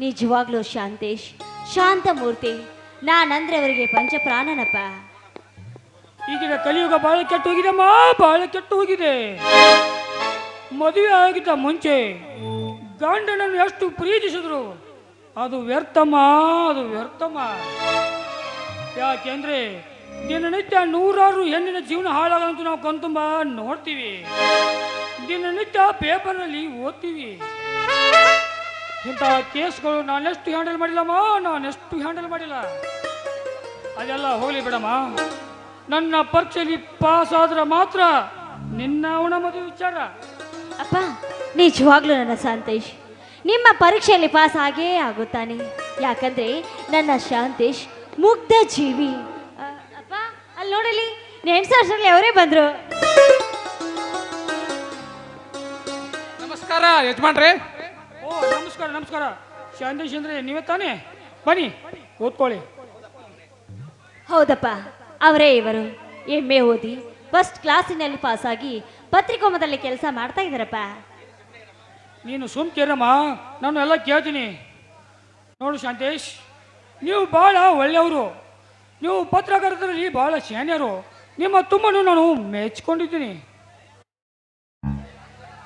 ನಿಜವಾಗ್ಲೂ ಶಾಂತೇಶ್ ಶಾಂತಮೂರ್ತಿ ನಾನಂದ್ರೆ ಅವರಿಗೆ ಪಂಚಪ್ರಾಣನಪ್ಪ. ಈಗಿನ ಕಲಿಯುಗ ಬಹಳ ಕೆಟ್ಟು ಹೋಗಿದೆಮ್ಮ, ಬಹಳ ಕೆಟ್ಟು ಹೋಗಿದೆ. ಮದುವೆ ಆಗಿದ್ದ ಮುಂಚೆ ಗಂಡನನ್ನು ಎಷ್ಟು ಪ್ರೀತಿಸಿದ್ರು ಅದು ವ್ಯರ್ಥಮ್ಮ, ಅದು ವ್ಯರ್ಥಮ್ಮ. ಯಾಕೆಂದ್ರೆ ದಿನನಿತ್ಯ ನೂರಾರು ಹೆಣ್ಣಿನ ಜೀವನ ಹಾಳಾಗಂತೂ ನಾವು ಕಣ್ತುಂಬ ನೋಡ್ತೀವಿ, ದಿನನಿತ್ಯ ಪೇಪರ್ನಲ್ಲಿ ಓದ್ತೀವಿ. ಇಂಥ ಕೇಸ್ಗಳು ನಾನೆಷ್ಟು ಹ್ಯಾಂಡಲ್ ಮಾಡಿಲ್ಲಮ್ಮ, ನಾನೆಷ್ಟು ಹ್ಯಾಂಡಲ್ ಮಾಡಿಲ್ಲ. ಅದೆಲ್ಲ ಹೋಗ್ಲಿ ಬಿಡಮ್ಮ, ನನ್ನ ಪರೀಕ್ಷೆಯಲ್ಲಿ ಪಾಸ್ ಆದ್ರೆ ಮಾತ್ರ ನಿನ್ನ ಅವನ ಮದುವೆ ವಿಚಾರ. ಅಪ್ಪ, ನಿಜವಾಗ್ಲೂ ನನ್ನ ಶಾಂತೇಶ್ ನಿಮ್ಮ ಪರೀಕ್ಷೆಯಲ್ಲಿ ಪಾಸ್ ಆಗೇ ಆಗುತ್ತಾನೆ. ಯಾಕಂದ್ರೆ ನನ್ನ ಶಾಂತೇಶ್ ಮುಗ್ಧ ಜೀವಿ. ಅಪ್ಪ, ಅಲ್ಲಿ ನೋಡಲಿ ನೆಂಟ್ಸಲ್ಲಿ ಅವರೇ ಬಂದ್ರು. ನಮಸ್ಕಾರ ಯಜಮಾನ್ರೆ. ಓ ನಮಸ್ಕಾರ ನಮಸ್ಕಾರ. ಶಾಂತೇಶ್ ಅಂದ್ರೆ ನೀವೇ ತಾನೇ? ಬನ್ನಿ ಓದ್ಕೊಳ್ಳಿ. ಹೌದಪ್ಪ, ಅವರೇ ಇವರು. MA ಓದಿ ಫಸ್ಟ್ ಕ್ಲಾಸಿನಲ್ಲಿ ಪಾಸಾಗಿ ಪತ್ರಿಕೋಮದಲ್ಲಿ ಕೆಲಸ ಮಾಡ್ತಾ ಇದ್ದಾರಪ್ಪ. ನೀನು ಸುಮ್ಕಿರಮ್ಮ, ನಾನು ಎಲ್ಲ ಕೇಳ್ತೀನಿ. ನೋಡು ಶಾಂತೇಶ್, ನೀವು ಭಾಳ ಒಳ್ಳೆಯವರು, ನೀವು ಪತ್ರಕರ್ತರಲ್ಲಿ ಭಾಳ ಶಾನ್ಯರು. ನಿಮ್ಮ ತುಂಬನು ನಾನು ಮೆಚ್ಕೊಂಡಿದ್ದೀನಿ.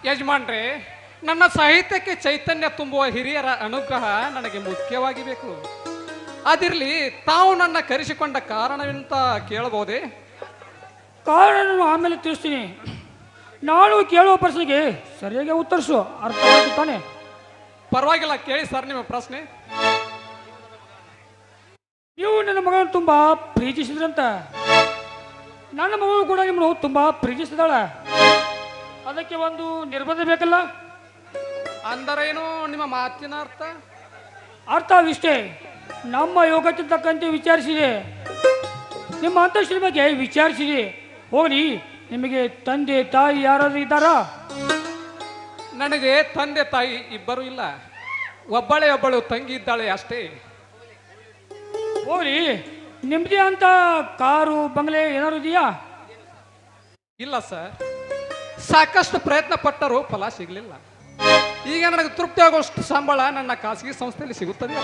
ಯಜಮಾನ್ರೆ, ನನ್ನ ಸಾಹಿತ್ಯಕ್ಕೆ ಚೈತನ್ಯ ತುಂಬುವ ಹಿರಿಯರ ಅನುಗ್ರಹ ನನಗೆ ಮುಖ್ಯವಾಗಿ ಬೇಕು. ಅದಿರಲಿ, ತಾವು ನನ್ನ ಕರೆಸಿಕೊಂಡ ಕಾರಣವೆಂತ ಕೇಳಬಹುದೇ? ಕಾರಣ ನಾನು ಆಮೇಲೆ ತಿಳಿಸ್ತೀನಿ. ನಾನು ಕೇಳುವ ಪ್ರಶ್ನೆಗೆ ಸರಿಯಾಗಿ ಉತ್ತರಿಸು, ಅರ್ಥವಾಯ್ತು ತಾನೆ? ಪರವಾಗಿಲ್ಲ, ಕೇಳಿ ಸರ್ ನಿಮ್ಮ ಪ್ರಶ್ನೆ. ನೀವು ನನ್ನ ಮಗಳನ್ನು ತುಂಬ ಪ್ರೀತಿಸಿದ್ರಂತ. ನನ್ನ ಮಗಳು ಕೂಡ ನಿಮ್ಮನ್ನು ತುಂಬ ಪ್ರೀತಿಸಿದಾಳ. ಅದಕ್ಕೆ ಒಂದು ನಿರ್ಬಂಧ ಬೇಕಲ್ಲ? ಅಂದರೇನು ನಿಮ್ಮ ಮಾತಿನ ಅರ್ಥ? ಅರ್ಥವಿಷ್ಟೇ, ನಮ್ಮ ಯೋಗಕ್ಕೆ ತಕ್ಕಂತೆ ವಿಚಾರಿಸಿದೆ, ನಿಮ್ಮ ಅಂತಸ್ತಿನ ಬಗ್ಗೆ ವಿಚಾರಿಸಿದೆ. ಹೋಗಿ ನಿಮಗೆ ತಂದೆ ತಾಯಿ ಯಾರಾದ್ರೂ ಇದ್ದಾರಾ? ನನಗೆ ತಂದೆ ತಾಯಿ ಇಬ್ಬರು ಇಲ್ಲ, ಒಬ್ಬಳು ತಂಗಿ ಇದ್ದಾಳೆ ಅಷ್ಟೇ. ಹೋಗ್ಲಿ, ನಿಮ್ಮದೇ ಅಂತ ಕಾರು ಬಂಗ್ಲೆ ಏನಾದ್ರು ಇದೆಯಾ? ಇಲ್ಲ ಸರ್, ಸಾಕಷ್ಟು ಪ್ರಯತ್ನ ಪಟ್ಟರೂ ಫಲ ಸಿಗಲಿಲ್ಲ. ಈಗ ನನಗೆ ತೃಪ್ತಿ ಆಗುವಷ್ಟು ಸಂಬಳ ನನ್ನ ಖಾಸಗಿ ಸಂಸ್ಥೆಯಲ್ಲಿ ಸಿಗುತ್ತದೆ.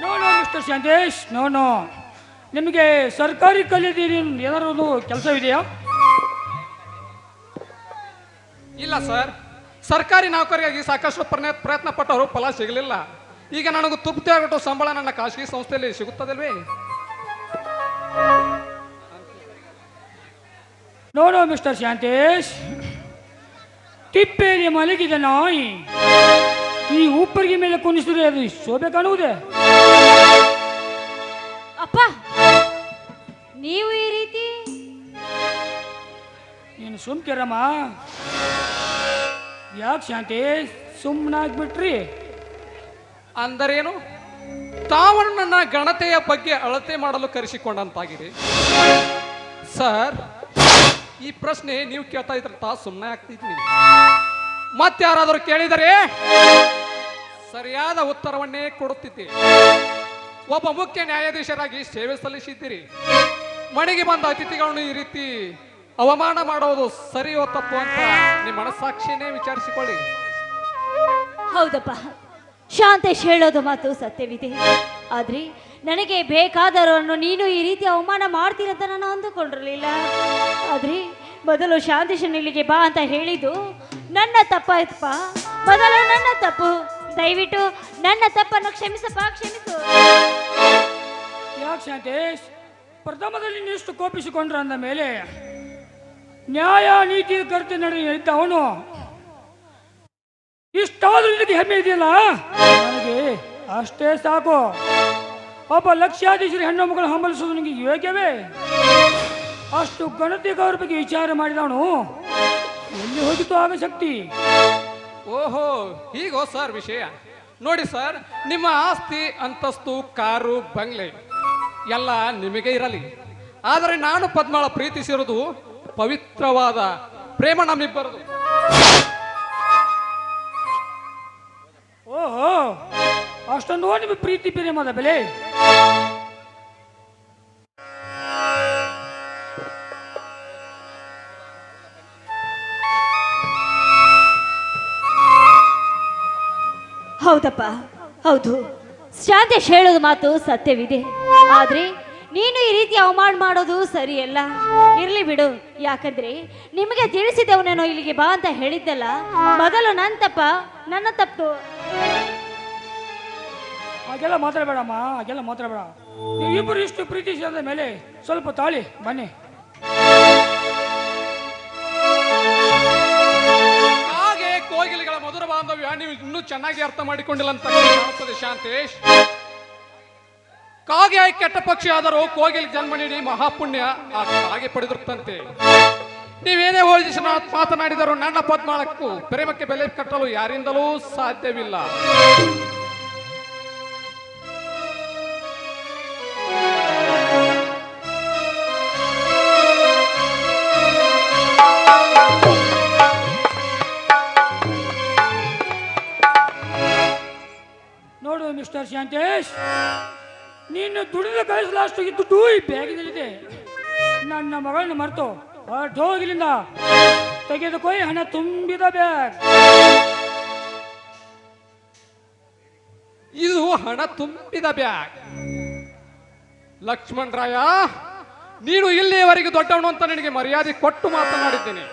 No Mister Shantesh, no. ನಿಮಗೆ ಸರ್ಕಾರಿ ಕಲಿಯಲ್ಲಿ ಏನಾದ್ರು ಕೆಲಸ ಇದೆಯಾ? ಇಲ್ಲ ಸರ್, ಸರ್ಕಾರಿ ನೌಕರಿಯಾಗಿ ಸಾಕಷ್ಟು ಪ್ರಯತ್ನ ಪಟ್ಟರೂ ಫಲ ಸಿಗಲಿಲ್ಲ. ಈಗ ನನಗೆ ತೃಪ್ತಿ ಆಗುವಷ್ಟು ಸಂಬಳ ನನ್ನ ಖಾಸಗಿ ಸಂಸ್ಥೆಯಲ್ಲಿ ಸಿಗುತ್ತದಲ್ವೇ? ನೋಡೋ ಮಿಸ್ಟರ್ ಶಾಂತೇಶ್, ತಿಪ್ಪೆಯಲ್ಲಿ ಮಲಗಿದ ನಾಯಿ ಈ ಉಪ್ಪರಿಗೆ ಮೇಲೆ ಕುಣಿಸಿದ್ರೆ ಅದು ಶೋಭೆ ಕಾಣುವುದೇ? ಅಪ್ಪ, ನೀವು ಈ ರೀತಿ ನೀನು ಸುಮ್ಕಿರಮ್ಮ. ಯಾಕೆ ಶಾಂತೇಶ್ ಸುಮ್ಮನಾಗ್ಬಿಟ್ರಿ? ಅಂದರೇನು? ತಾವು ನನ್ನ ಗಣತೆಯ ಬಗ್ಗೆ ಅಳತೆ ಮಾಡಲು ಕರೆಸಿಕೊಂಡಂತಾಗಿದೆ ಸರ್. ಈ ಪ್ರಶ್ನೆ ನೀವು ಕೇಳ್ತಾ ಇದ್ರ ಸುಮ್ಮನೆ ಆಗ್ತಿದ್ದೀನಿ. ಮತ್ತಾರಾದರೂ ಕೇಳಿದರೆ ಸರಿಯಾದ ಉತ್ತರವನ್ನೇ ಕೊಡುತ್ತಿದ್ದೆ. ಒಬ್ಬ ಮುಖ್ಯ ನ್ಯಾಯಾಧೀಶರಾಗಿ ಸೇವೆ ಸಲ್ಲಿಸಿದ್ದೀರಿ. ಮನೆಗೆ ಬಂದ ಅತಿಥಿಗಳನ್ನು ಈ ರೀತಿ ಅವಮಾನ ಮಾಡುವುದು ಸರಿಯೋ ತಪ್ಪು ಅಂತ ನಿಮ್ಮ ಮನಸ್ಸಾಕ್ಷಿಯನ್ನೇ ವಿಚಾರಿಸಿಕೊಳ್ಳಿ. ಹೌದಪ್ಪ, ಶಾಂತೇಶ್ ಹೇಳೋದು ಮಾತು ಸತ್ಯವಿದೆ. ಆದ್ರೆ ನನಗೆ ಬೇಕಾದವರನ್ನು ನೀನು ಈ ರೀತಿ ಅವಮಾನ ಮಾಡ್ತೀರಂತ ನಾನು ಅಂದುಕೊಂಡಿರಲಿಲ್ಲ. ಆದ್ರೆ ಮೊದಲು ಶಾಂತೇಶನ್ ಇಲ್ಲಿಗೆ ಬಾ ಅಂತ ಹೇಳಿದ್ದು ನನ್ನ ತಪ್ಪಾಯ್ತಪ್ಪ, ಮೊದಲು ನನ್ನ ತಪ್ಪು. ದಯವಿಟ್ಟು ನನ್ನ ತಪ್ಪನ್ನು ಕ್ಷಮಿಸಪ್ಪ, ಕ್ಷಮಿಸು. ಯಾಕೆ ಶಾಂತೇಶ್, ಪ್ರಥಮದಲ್ಲಿ ನೀಷ್ಟು ಕೋಪಿಸಿಕೊಂಡ್ರ ಅಂದ ಮೇಲೆ ನ್ಯಾಯ ನೀತಿ ಕರೆತೆ ನಡೆಯುತ್ತ ಅವನು ಇಷ್ಟಾದ್ರೂ ನಿನಗೆ ಹೆಮ್ಮೆ ಇದೆಯಲ್ಲ, ನನಗೆ ಅಷ್ಟೇ ಸಾಕು. ಒಬ್ಬ ಲಕ್ಷಾಧೀಶರ ಹೆಣ್ಣು ಮಕ್ಕಳು ಹಂಬಲಿಸೋದು ನಿನಗೆ ಯೋಗ್ಯವೇ? ಅಷ್ಟು ಗಣತಿಗವ್ರ ಬಗ್ಗೆ ವಿಚಾರ ಮಾಡಿದವನು ಎಲ್ಲಿ ಹೋಗಿತ್ತು ಆಗ ಶಕ್ತಿ? ಓಹೋ, ಹೀಗೋ ಸರ್ ವಿಷಯ. ನೋಡಿ ಸರ್, ನಿಮ್ಮ ಆಸ್ತಿ ಅಂತಸ್ತು ಕಾರು ಬಂಗ್ಲೆ ಎಲ್ಲ ನಿಮಗೆ ಇರಲಿ, ಆದರೆ ನಾನು ಪದ್ಮಳ ಪ್ರೀತಿಸಿರೋದು ಪವಿತ್ರವಾದ ಪ್ರೇಮ ನಮ್ಮಿಬ್ಬರದು. ಓಹೋ, ಅಷ್ಟೊಂದು ನಿಮ್ಮ ಪ್ರೀತಿ ಪ್ರೇಮದ ಬೆಲೆ. ಹೌದಪ್ಪ, ಹೌದು. ಶಾಂತೇಶ್ ಹೇಳೋದು ಮಾತು ಸತ್ಯವಿದೆ. ಆದ್ರೆ ನೀನು ಈ ರೀತಿ ಅವಮಾನ ಮಾಡೋದು ಸರಿಯಲ್ಲ. ಇರ್ಲಿ ಬಿಡು, ಯಾಕಂದ್ರೆ ನಿಮಗೆ ತಿಳಿಸಿದವನೇನೋ ಇಲ್ಲಿಗೆ ಬಾ ಅಂತ ಹೇಳಿದ್ದಲ್ಲ. ಮೊದಲು ನನ್ನ ತಪ್ಪು. ಹಾಗೆಲ್ಲ ಮಾತಾಡಬೇಡಮ್ಮ, ಹಾಗೆಲ್ಲ ಮಾತಾಡಬೇಡ. ನೀವು ಇಬ್ಬರು ಇಷ್ಟು ಪ್ರೀತಿಸಿದ ಮೇಲೆ ಸ್ವಲ್ಪ ತಾಳಿ ಬನ್ನಿ. ಹಾಗೆ ಕೋಗಿಲೆಗಳ ಮಧುರ ಬಾಂಧವ್ಯ ನೀವು ಇನ್ನೂ ಚೆನ್ನಾಗಿ ಅರ್ಥ ಮಾಡಿಕೊಂಡಿಲ್ಲ ಅಂತ ಕಾಣುತ್ತದೆ ಶಾಂತೇಶ್. ಕಾಗೆ ಕೆಟ್ಟ ಪಕ್ಷಿ ಆದರೂ ಕೋಗಿಲೆ ಜನ್ಮ ನೀಡಿ ಮಹಾಪುಣ್ಯ ಆ ಕಾಗೆ ಪಡೆದಿರುತ್ತಂತೆ. ನೀವೇನೇ ಹೋಲಿಸಿ ಮಾತನಾಡಿದರೂ ನನ್ನ ಪದ್ಮಾಳಕ್ಕೂ ಪ್ರೇಮಕ್ಕೆ ಬೆಲೆ ಕಟ್ಟಲು ಯಾರಿಂದಲೂ ಸಾಧ್ಯವಿಲ್ಲ. ನೋಡು ಮಿಸ್ಟರ್ ಶಾಂತೇಶ್, ನೀನು ದುಡಿದ ಕಳಿಸಲಾಷ್ಟು ದುಡ್ಡು ಈ ಬ್ಯಾಗಿನಲ್ಲಿದೆ. ನನ್ನ ಮಗಳನ್ನ ಮರೆತು ಹೊರಟು ಹೋಗಿಲಿಂದ ತೆಗೆದುಕೊಯ್ ಹಣ ತುಂಬಿದ ಬ್ಯಾಗ್. ಇದು ಹಣ ತುಂಬಿದ ಬ್ಯಾಗ್. ಲಕ್ಷ್ಮಣ್ ರಾಯ, ನೀನು ಇಲ್ಲಿಯವರೆಗೆ ದೊಡ್ಡವನು ಅಂತ ನಿನಗೆ ಮರ್ಯಾದೆ ಕೊಟ್ಟು ಮಾತನಾಡಿದ್ದೇನೆ.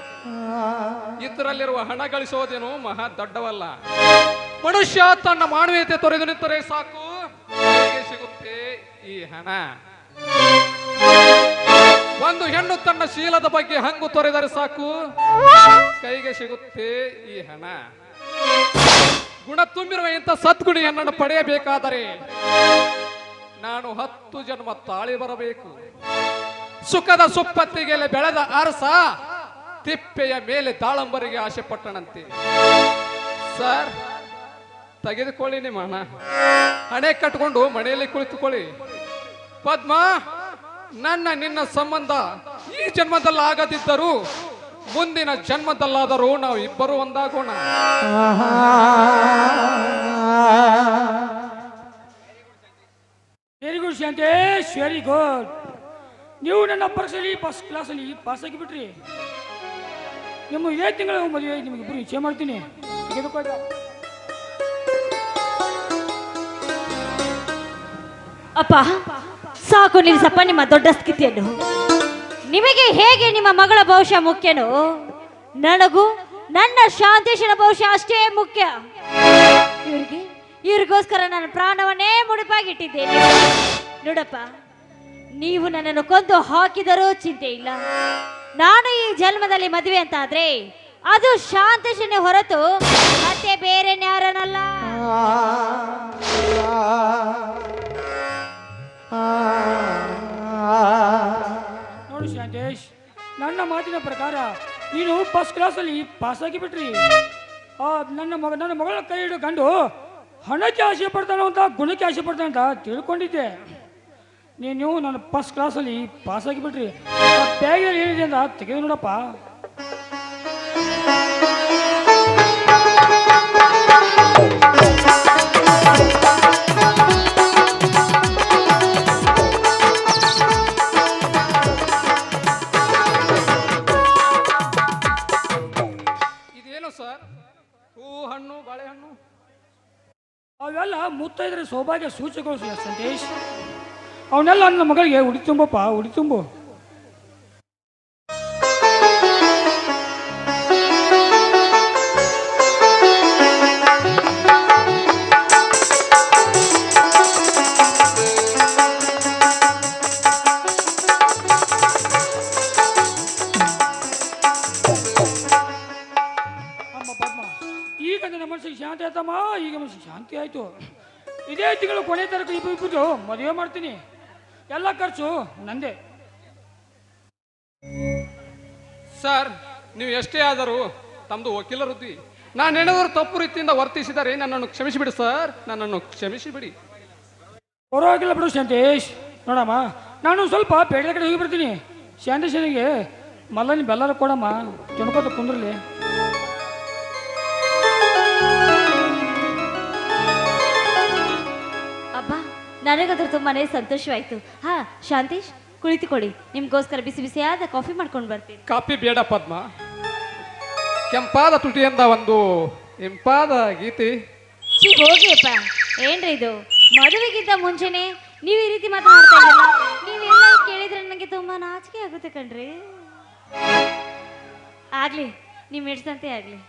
ಇದರಲ್ಲಿರುವ ಹಣ ಗಳಿಸೋದೇನು ಮಹಾ ದೊಡ್ಡವಲ್ಲ. ಮನುಷ್ಯ ತನ್ನ ಮಾನವೀಯತೆ ತೊರೆದು ನಿಂತರೆ ಸಾಕು, ಹೇಗೆ ಸಿಗುತ್ತೆ ಈ ಹಣ. ಒಂದು ಹೆಣ್ಣು ತನ್ನ ಶೀಲದ ಬಗ್ಗೆ ಹಂಗು ತೊರೆದರೆ ಸಾಕು, ಕೈಗೆ ಸಿಗುತ್ತೆ ಈ ಹಣ. ಗುಣ ತುಂಬಿರುವ ಇಂಥ ಸದ್ಗುಣಿ ಹೆಣ್ಣನ್ನು ಪಡೆಯಬೇಕಾದರೆ ನಾನು 10 ಜನ್ಮ ತಾಳಿ ಬರಬೇಕು. ಸುಖದ ಸುಪ್ಪತ್ತಿಗೆ ಬೆಳೆದ ಅರಸ ತಿಪ್ಪೆಯ ಮೇಲೆ ದಾಳಂಬರಿಗೆ ಆಸೆ ಪಟ್ಟಣಂತೆ. ಸರ್, ತೆಗೆದುಕೊಳ್ಳಿ ನಿಮ್ಮ ಹಣ. ಹಣೆ ಕಟ್ಕೊಂಡು ಮನೆಯಲ್ಲಿ ಕುಳಿತುಕೊಳ್ಳಿ. ಪದ್ಮ, ನಿನ್ನ ಸಂಬಂಧ ಈ ಜನ್ಮದಲ್ಲಿ ಆಗದಿದ್ದರೂ ಮುಂದಿನ ಜನ್ಮದಲ್ಲಾದರೂ ನಾವು ಇಬ್ಬರು ಒಂದಾಗೋಣ. Very good Shantesh, very good. ನೀವು ನನ್ನ ಪರೀಕ್ಷೆಯಲ್ಲಿ ಫಸ್ಟ್ ಕ್ಲಾಸಲ್ಲಿ ಪಾಸ್ ಆಗಿಬಿಟ್ರಿ. ನಿಮ್ಮ ಇದೇ ತಿಂಗಳ ಮದುವೆ ನಿಮಗಿಬ್ಬರು ನಿಶ್ಚಯ ಮಾಡ್ತೀನಿ. ತೆಗೆದುಕೊಳ್ಳ. ಅಪ್ಪ, ಸಾಕು ನಿಲ್ಲಿಸಪ್ಪ ನಿಮ್ಮ ದೊಡ್ಡ ಸ್ಥಿತಿಯನ್ನು. ನಿಮಗೆ ಹೇಗೆ ನಿಮ್ಮ ಮಗಳ ಭವಿಷ್ಯ ಮುಖ್ಯನೋ, ನನಗೂ ನನ್ನ ಶಾಂತೇಶನ ಭವಿಷ್ಯ ಅಷ್ಟೇ ಮುಖ್ಯ. ಇವ್ರಿಗೋಸ್ಕರ ನಾನು ಪ್ರಾಣವನ್ನೇ ಮುಡಿಪಾಗಿಟ್ಟಿದ್ದೇನೆ. ನೋಡಪ್ಪ, ನೀವು ನನ್ನನ್ನು ಕೊಂದು ಹಾಕಿದರೂ ಚಿಂತೆ ಇಲ್ಲ. ನಾನು ಈ ಜನ್ಮದಲ್ಲಿ ಮದುವೆ ಅಂತ ಆದ್ರೆ ಅದು ಶಾಂತೇಶನೇ ಹೊರತು ಮತ್ತೆ ಬೇರೆ ಯಾರನ್ನಲ್ಲ. ನೋಡು ಶಾಂತೇಶ್, ನನ್ನ ಮಾತಿನ ಪ್ರಕಾರ ನೀನು ಫಸ್ಟ್ ಕ್ಲಾಸಲ್ಲಿ ಪಾಸ್ ಆಗಿಬಿಟ್ರಿ. ನನ್ನ ಮಗಳ ಕೈ ಹಿಡಿದು ಗಂಡು ಹಣಕ್ಕೆ ಆಸೆ ಪಡ್ತಾನೋ ಅಂತ ಗುಣಕ್ಕೆ ಆಸೆ ಪಡ್ತಾನೆ ಅಂತ ತಿಳ್ಕೊಂಡಿದ್ದೆ. ನೀನು ನನ್ನ ಫಸ್ಟ್ ಕ್ಲಾಸಲ್ಲಿ ಪಾಸ್ ಆಗಿಬಿಟ್ರಿ. ಬ್ಯಾಗಲ್ಲಿ ಏನಿದೆ ಅಂತ ತೆಗೆದು ನೋಡಪ್ಪ. ಇದೇನು ಸರ್? ಹೂ, ಹಣ್ಣು, ಬಾಳೆಹಣ್ಣು? ಅವೆಲ್ಲ ಮುತ್ತೈದರ ಸೌಭಾಗ್ಯ ಸೂಚಕಗಳು ಸಂತೇಶ್. ಅವನ್ನೆಲ್ಲ ನನ್ನ ಮಗಳಿಗೆ ಉಡಿ ತುಂಬಪ್ಪ, ಉಡಿ ತುಂಬು. ಅಮ್ಮ ಪದ್ಮ, ಈಗ ನನ್ನ ಮನಸ್ಸಿಗೆ ಶಾಂತಿ ಆಯ್ತಮ್ಮ. ಈಗ ಮನಸ್ಸಿಗೆ ಶಾಂತಿ ಆಯ್ತು. ಇದೇ ತಿಂಗಳು ಕೊನೆ ತಾರೀಕು ಇಬ್ಬರು ಮದುವೆ ಮಾಡ್ತೀನಿ. ಎಲ್ಲ ಖರ್ಚು ನಂದೇ. ಸರ್, ನೀವು ಎಷ್ಟೇ ಆದರೂ ತಮ್ಮದು ವಕೀಲ ವೃತ್ತಿ. ನಾನು ಏನಾದರೂ ತಪ್ಪು ರೀತಿಯಿಂದ ವರ್ತಿಸಿದರೆ ನನ್ನನ್ನು ಕ್ಷಮಿಸಿಬಿಡಿ ಸರ್, ನನ್ನನ್ನು ಕ್ಷಮಿಸಿಬಿಡಿ. ಪರವಾಗಿಲ್ಲ ಬಿಡು ಶಾಂತೇಶ್. ನೋಡಮ್ಮ, ನಾನು ಸ್ವಲ್ಪ ಪೇಟೆ ಕಡೆ ಹೋಗಿ ಬರ್ತೀನಿ. ಶಾಂತೇಶನಿಗೆ ಮಲ್ಲನಿ ಬೆಲ್ಲರ ಕೊಡಮ್ಮ ತಿನ್ಕೋತ ಕುಂದ್ರಲಿ. ಅಬ್ಬಾ ನನಗದ್ರ ತುಂಬಾನೇ ಸಂತೋಷವಾಯ್ತು. ಹಾ ಶಾಂತೇಶ್ ಕುಳಿತುಕೊಳ್ಳಿ, ನಿಮ್ಗೋಸ್ಕರ ಬಿಸಿ ಬಿಸಿಯಾದ ಕಾಫಿ ಮಾಡ್ಕೊಂಡು ಬರ್ತೀನಿ. ಕಾಪಿ ಬೇಡ ಪದ್ಮ, ಕೆಂಪಾದ ತುಟಿಯಿಂದ ಒಂದು ಇಂಪಾದ ಗೀತೆ. ಛೀ ಹೋಗಿಯಪ್ಪ, ಏನ್ರಿ ಇದು? ಮದುವೆಗಿಂತ ಮುಂಚೆನೆ ನೀವು ಈ ರೀತಿ ಮಾತನಾಡ್ತಾ ಇದ್ದೀರಾ? ನೀವೆಲ್ಲ ಕೇಳಿದ್ರೆ ನನಗೆ ತುಂಬಾ ನಾಚಿಕೆ ಆಗುತ್ತೆ ಕಣ್ರಿ. ಆಗ್ಲಿ, ನೀವು ಹಿಡ್ಸಂತೆ ಆಗ್ಲಿ.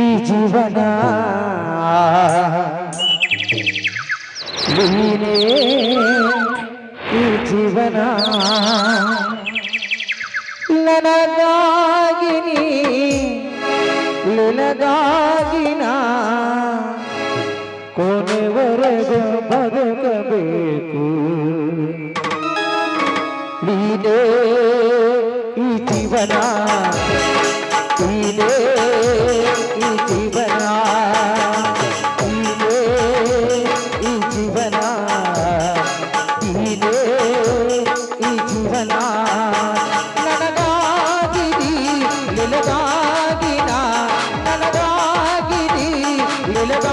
ಈ ಜೀವನ ನೀನೇ ಈ ಜೀವನ ನನಗಾಗಿ ನಿನಗಾಗಿ ನಾ ಕೊನೆವರೆಗೂ ಬದುಕಬೇಕು. ನೀನೇ ಈ ಜೀವನ, ನೀನೇ ಈ ಜೀವನ, ನೀನೇ ಈ ಜೀವನ, ನೀನೇ ಈ ಜೀವನ. ನನಗಾಗಿ ನಿನಗಾಗಿ ನಾ, ನನಗಾಗಿ ನಿನಗಾಗಿ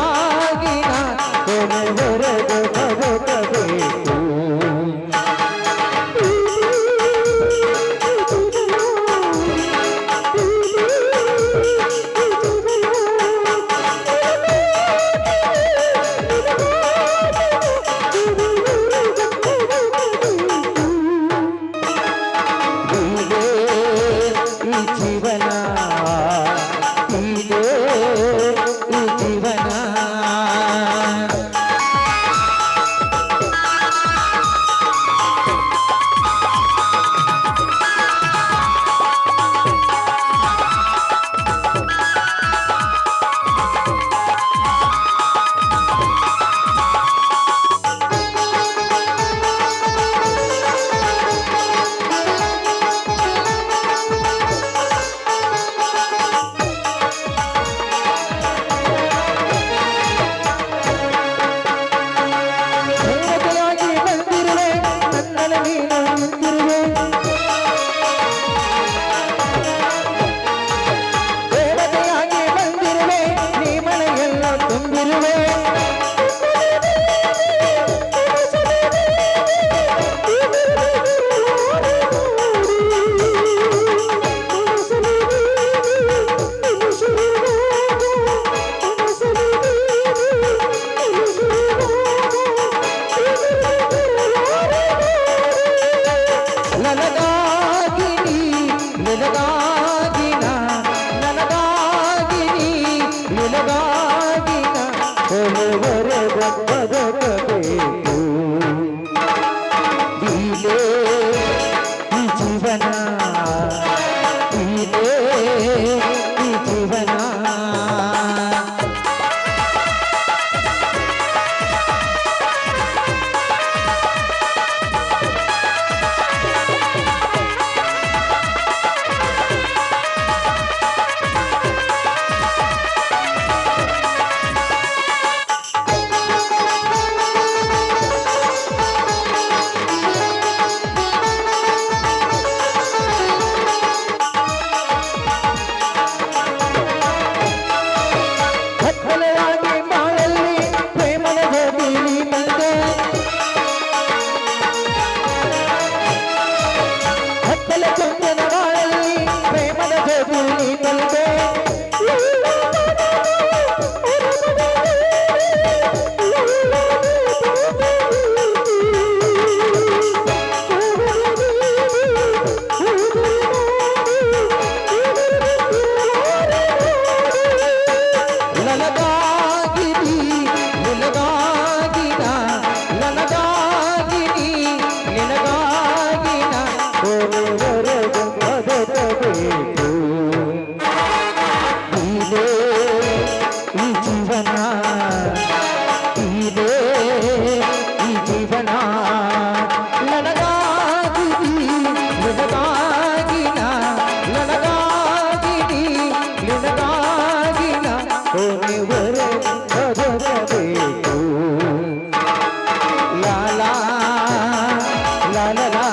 la la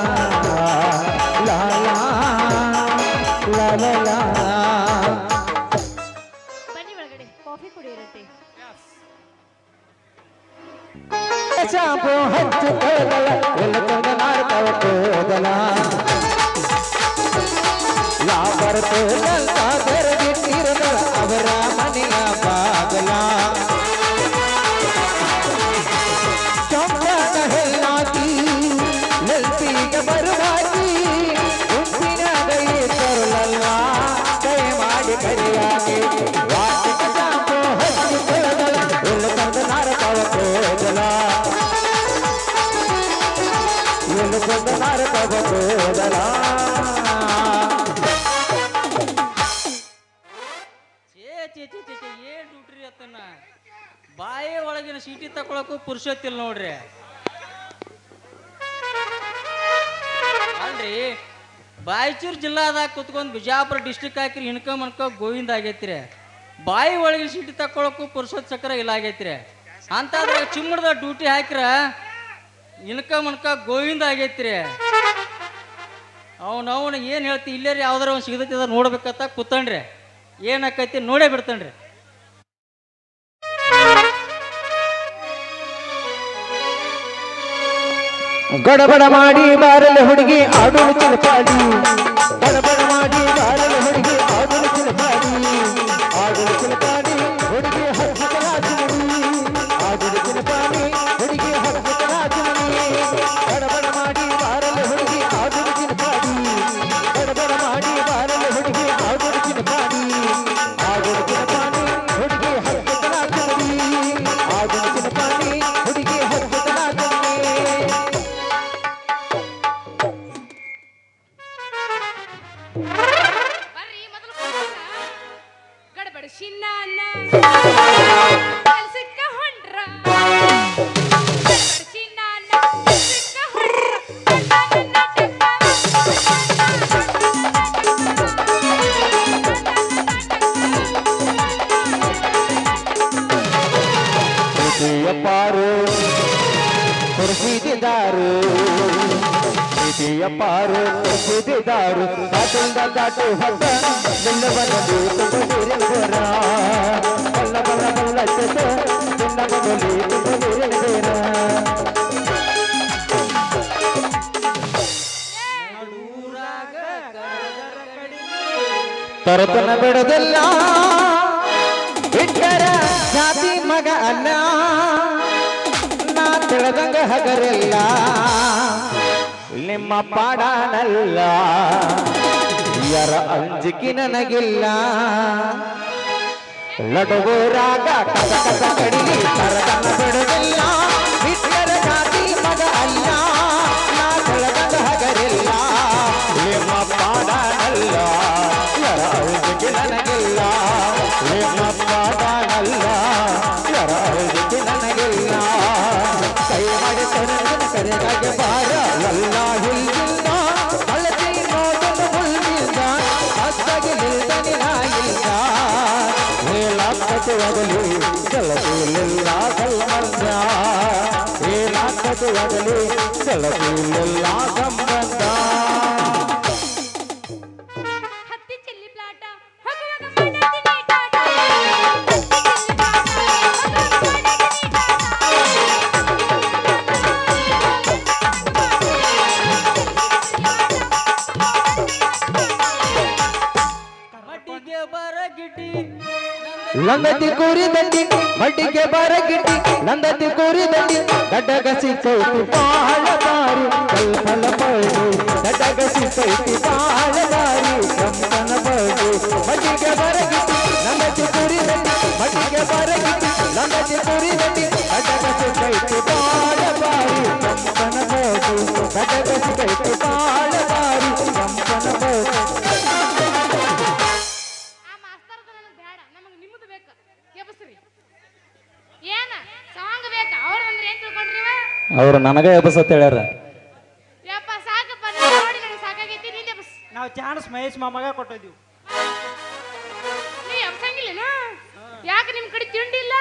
la la la la. ಬನ್ನಿ ಒಳಗಡೆ ಕಾಫಿ ಕುಡಿಯಿರುತ್ತೆ. ಶಾಂಪು ಹಚ್ಚು ಕೋದಲ ಎಲ್ಲ ತಂದ ನಾಡ್ತಾವ ಕೋದಲ ಯಾವರ್ತು ನಲ್ಕ ತೆರೆದಿಟ್ಟಿರದಳ ಅವರ ಮನೆಯ ಬಾಗಲ ಚಂಪನ ಹೆಲ್ಲಾಕಿ ನೆಲ್ಪಿಗೆ ಬರುವಾಗಿ ಉಪ್ಪಿನಾಗ ತರಲಲ್ಲ ಕೈ ಮಾಡಿ ಕರಿಯಾಗಿ ವಾರ್ಷಿಕ ಶಾಂಪು ಹಚ್ಚು ಕೋದಲ ಎಲ್ಲ ತಂದ ನಾಡ್ತಾವ ಕೋದಲ ಎಲ್ಲ ತಂದ ನಾಡ್ತಾವ ಕೋದಲ. ಏನ್ ಡ್ಯೂಟ್ರಿ ಅತ್ತನ ಬಾಯಿ ಒಳಗಿನ ಸೀಟಿ ತಕೊಳಕ್ಕೂ ಪುರುಷತ್ತಿಲ್ಲ ನೋಡ್ರಿ. ಅಲ್ರಿ ಬಾಯಿಚೂರು ಜಿಲ್ಲಾದಾಗ ಕುತ್ಕೊಂಡ್ ಬಿಜಾಪುರ ಡಿಸ್ಟಿಕ್ ಹಾಕಿರಿ ಇನ್ಕಮ್ ಅನ್ಕೋ ಗೋವಿಂದ ಆಗೈತ್ರಿ. ಬಾಯಿ ಒಳಗಿನ ಸೀಟಿ ತಕೊಳಕ್ಕೂ ಪುರುಷತ್ ಚಕ್ರ ಇಲ್ಲ ಆಗೈತ್ರಿ. ಅಂತಾದ್ರಾಗ ಚಿಮ್ಮಡ್ದ ಡ್ಯೂಟಿ ಹಾಕಿರ ಇನ್ಕಮ್ ಅನ್ಕ ಗೋವಿಂದ ಆಗೈತ್ರಿ. ಅವನು ಏನು ಹೇಳ್ತಿ ಇಲ್ಲೇ ರೀ ಯಾವ್ದಾರ ಅವ್ನು ಸಿಗದೈತಿ ಅದ ನೋಡ್ಬೇಕತ್ತ ಕೂತಣ್ರಿ ಏನಾಕೈತಿ ನೋಡೇ ಬಿಡ್ತಾನ್ರಿ. ಗಡಬಡ ಮಾಡಿ ಬಾರಲೆ ಹುಡುಗಿ ಆಡೋಳು ಚಿಲಪಾಡಿ ಗಡಬಡ ಮಾಡಿ ಬಾರಲೆ ಹುಡುಗಿ ಆಡೋಳು ಚಿಲಪಾಡಿ ಆಡೋಳು ಚಿಲಪಾಡಿ ಹುಡುಗಿ ಹರ್ಷಿತ ರಾಜಮಣಿ ಆಡೋಳು ಚಿಲಪಾಡಿ ಹುಡುಗಿ ಹರ್ಷಿತ ರಾಜಮಣಿ ಗಡಬಡ ಮಾಡಿ ಬಾರಲೆ ಹುಡುಗಿ ಆಡೋಳು ಚಿಲಪಾಡಿ ಗಡಬಡ ಮಾಡಿ ಬಾರಲೆ ಹುಡುಗಿ ಆಡೋಳು ಚಿಲಪಾಡಿ ಆಡೋಳು ಚಿಲಪಾಡಿ ಹುಡುಗಿ ಹರ್ಷಿತ ರಾಜಮಣಿ ಆಡೋಳು ಚಿಲಪಾಡಿ ಹುಡುಗಿ ಹರ್ಷಿತ ರಾಜಮಣಿ. ಬರ್ರಿ ಮೊದಲು ಗಡಬಡ ಚಿನ್ನ ಕೆಲ್ಸಕ್ಕ ಹೊಂಡ್ರ ಗಡಬಡ ಚಿನ್ನ ಕೆಲ್ಸಕ್ಕ ಪ್ರೀತಿಯ ಪಾರು ಕುರ್ಸಿದಿದಾರು ಪ್ರೀತಿಯ ಪಾರು ಕುರ್ಸಿದಿದಾರು ದಾಟಿಂದ ದಾಟು ಹಬ್ಬ ಬೆಲ್ಲವನದು ತುಂಬುದಿರಿನ ಗೋರ ಬಲ್ಲ ಬಲ್ಲ ಬಲ್ಲ ಚೆಸ ಬೆಲ್ಲ ಬದಲಿ ತುಂಬುದಿರಿನ ಗೋರ. ತರತನ ಬಿಡದಲ್ಲ ಬಿಟ್ಟರ ಜಾತಿ ಮಗ ಅಲ್ಲ ನಾ ತಿಳಿದಂಗ ಹಗರಿಲ್ಲ ನಿಮ್ಮ ಪಾಡನಲ್ಲ ಯಾರ ಅಂಜಿಕೆ ನನಗಿಲ್ಲ ಲಡಗೋರಾಗ ಕಸ ಕಸ ಕಡಿಲಿ ತರತನ ಬಿಡದಲ್ಲ ಬಿಟ್ಟರ ಜಾತಿ ಮಗ ಅಲ್ಲ ನಾ ತಿಳಿದಂಗ ಹಗರಿಲ್ಲ ನಿಮ್ಮ ಪಾಡನಲ್ಲ ಯಾರ ಅಂಜಿಕೆ ನನಗಿಲ್ಲ ನಿಮ್ಮ ಪಾಡನಲ್ಲ ಯಾರ ಅಂಜಿಕೆ ನನಗಿಲ್ಲ. ಕೈ ಮಾಡಿ ಕರೆಗಾಗಿ ಬಾರ ಎಲ್ಲ ಹಿಲ್ಗಿಲ್ಲ ಹಳದಿ ನೋಡಲು ಮುಳ್ಳಿಲ್ಲ ಹತ್ತಾಗಿ ನಿಲ್ದನಿಲ್ಲ ಹೇಳಾಕತೆಯಾಗಲಿ ಕೆಲಸಲಿಲ್ಲ ಸಂಬಂಧ ಹೇಳಾಕತೆಯಾಗಲಿ ಕೆಲಸಲಿಲ್ಲ ಸಂಬಂಧ. ಹತ್ತಿ ಚಿಲ್ಲಿ ಪ್ಲಾಟ ಹೋಗುವಾಗ ಮಾಡ್ತೀನಿ ಟಾಟಾ. ಮಟ್ಟಿಗೆ ಬರ ಗಿಡ್ಡಿ ಲಂಗತಿ ಕೂರಿ ದಂಡಿ ಮಡ್ಡಿಗೆ ಬಾರ ಗಿಡ್ಡಿ ನಂದತಿ ಕೂರಿ ದಂಡಿ ದಡ್ಡಗಸಿ ಕೈತಿ ಬಾಳ ಬಾರಿ ಕಲ್ಪನ ಪಡಿ ದಡ್ಡಗಸಿ ಕೈತಿ ಬಾಳ ಬಾರಿ ಕಂಪನ ಪಡಿ ಮಡ್ಡಿಗೆ ಬಾರ ಗಿಡ್ಡಿ ನಂದತಿ ಕೂರಿ ದಂಡಿ ಮಡ್ಡಿಗೆ ಬಾರ ಗಿಡ್ಡಿ ನಂದತಿ ಕೂರಿ ದಂಡಿ ದಡ್ಡಗಸಿ ಕೈತಿ ಬಾಳ ಬಾರಿ ಕಂಪನ ಪಡಿ ದಡ್ಡಗಸಿ ಕೈತಿ ಬಾಳ ಬಾರಿ ಕಂಪನ ಪಡಿ. ಆ ಮಾಸ್ತರ್ದು ನನಗೆ ಬೇಡ, ನಮಗೆ ನಿಮ್ಮದು ಬೇಕು. ಎಬಸ್ರಿ ಏನ ಸಾಂಗ್ ಬೇಕ ಅವ್ರ ಅಂದ್ರೆ ಏನ್ ತಿಳ್ಕೊಂಡ್ರಿ ಇವ? ಅವ್ರು ನನಗ ಎಬಸತ್ ಹೇಳ್ಯಾರ. ಯಪ್ಪ ಸಾಕಪ್ಪ ನೀನ್ ನೋಡಿ ನನಗೆ ಸಾಕಾಗೈತಿ. ನೀನ್ ಎಬಸ್. ನಾವು ಚಾನ್ಸ್ ಮಹೇಶ್ ಮಾಮಗ ಕೊಟ್ಟಿದ್ವಿ. ನೀ ಎಬ್ಸಂಗಿಲ್ಲೇನ? ಯಾಕೆ ನಿಮ್ ಕಡೆ ತಿಂಡಿ ಇಲ್ಲ?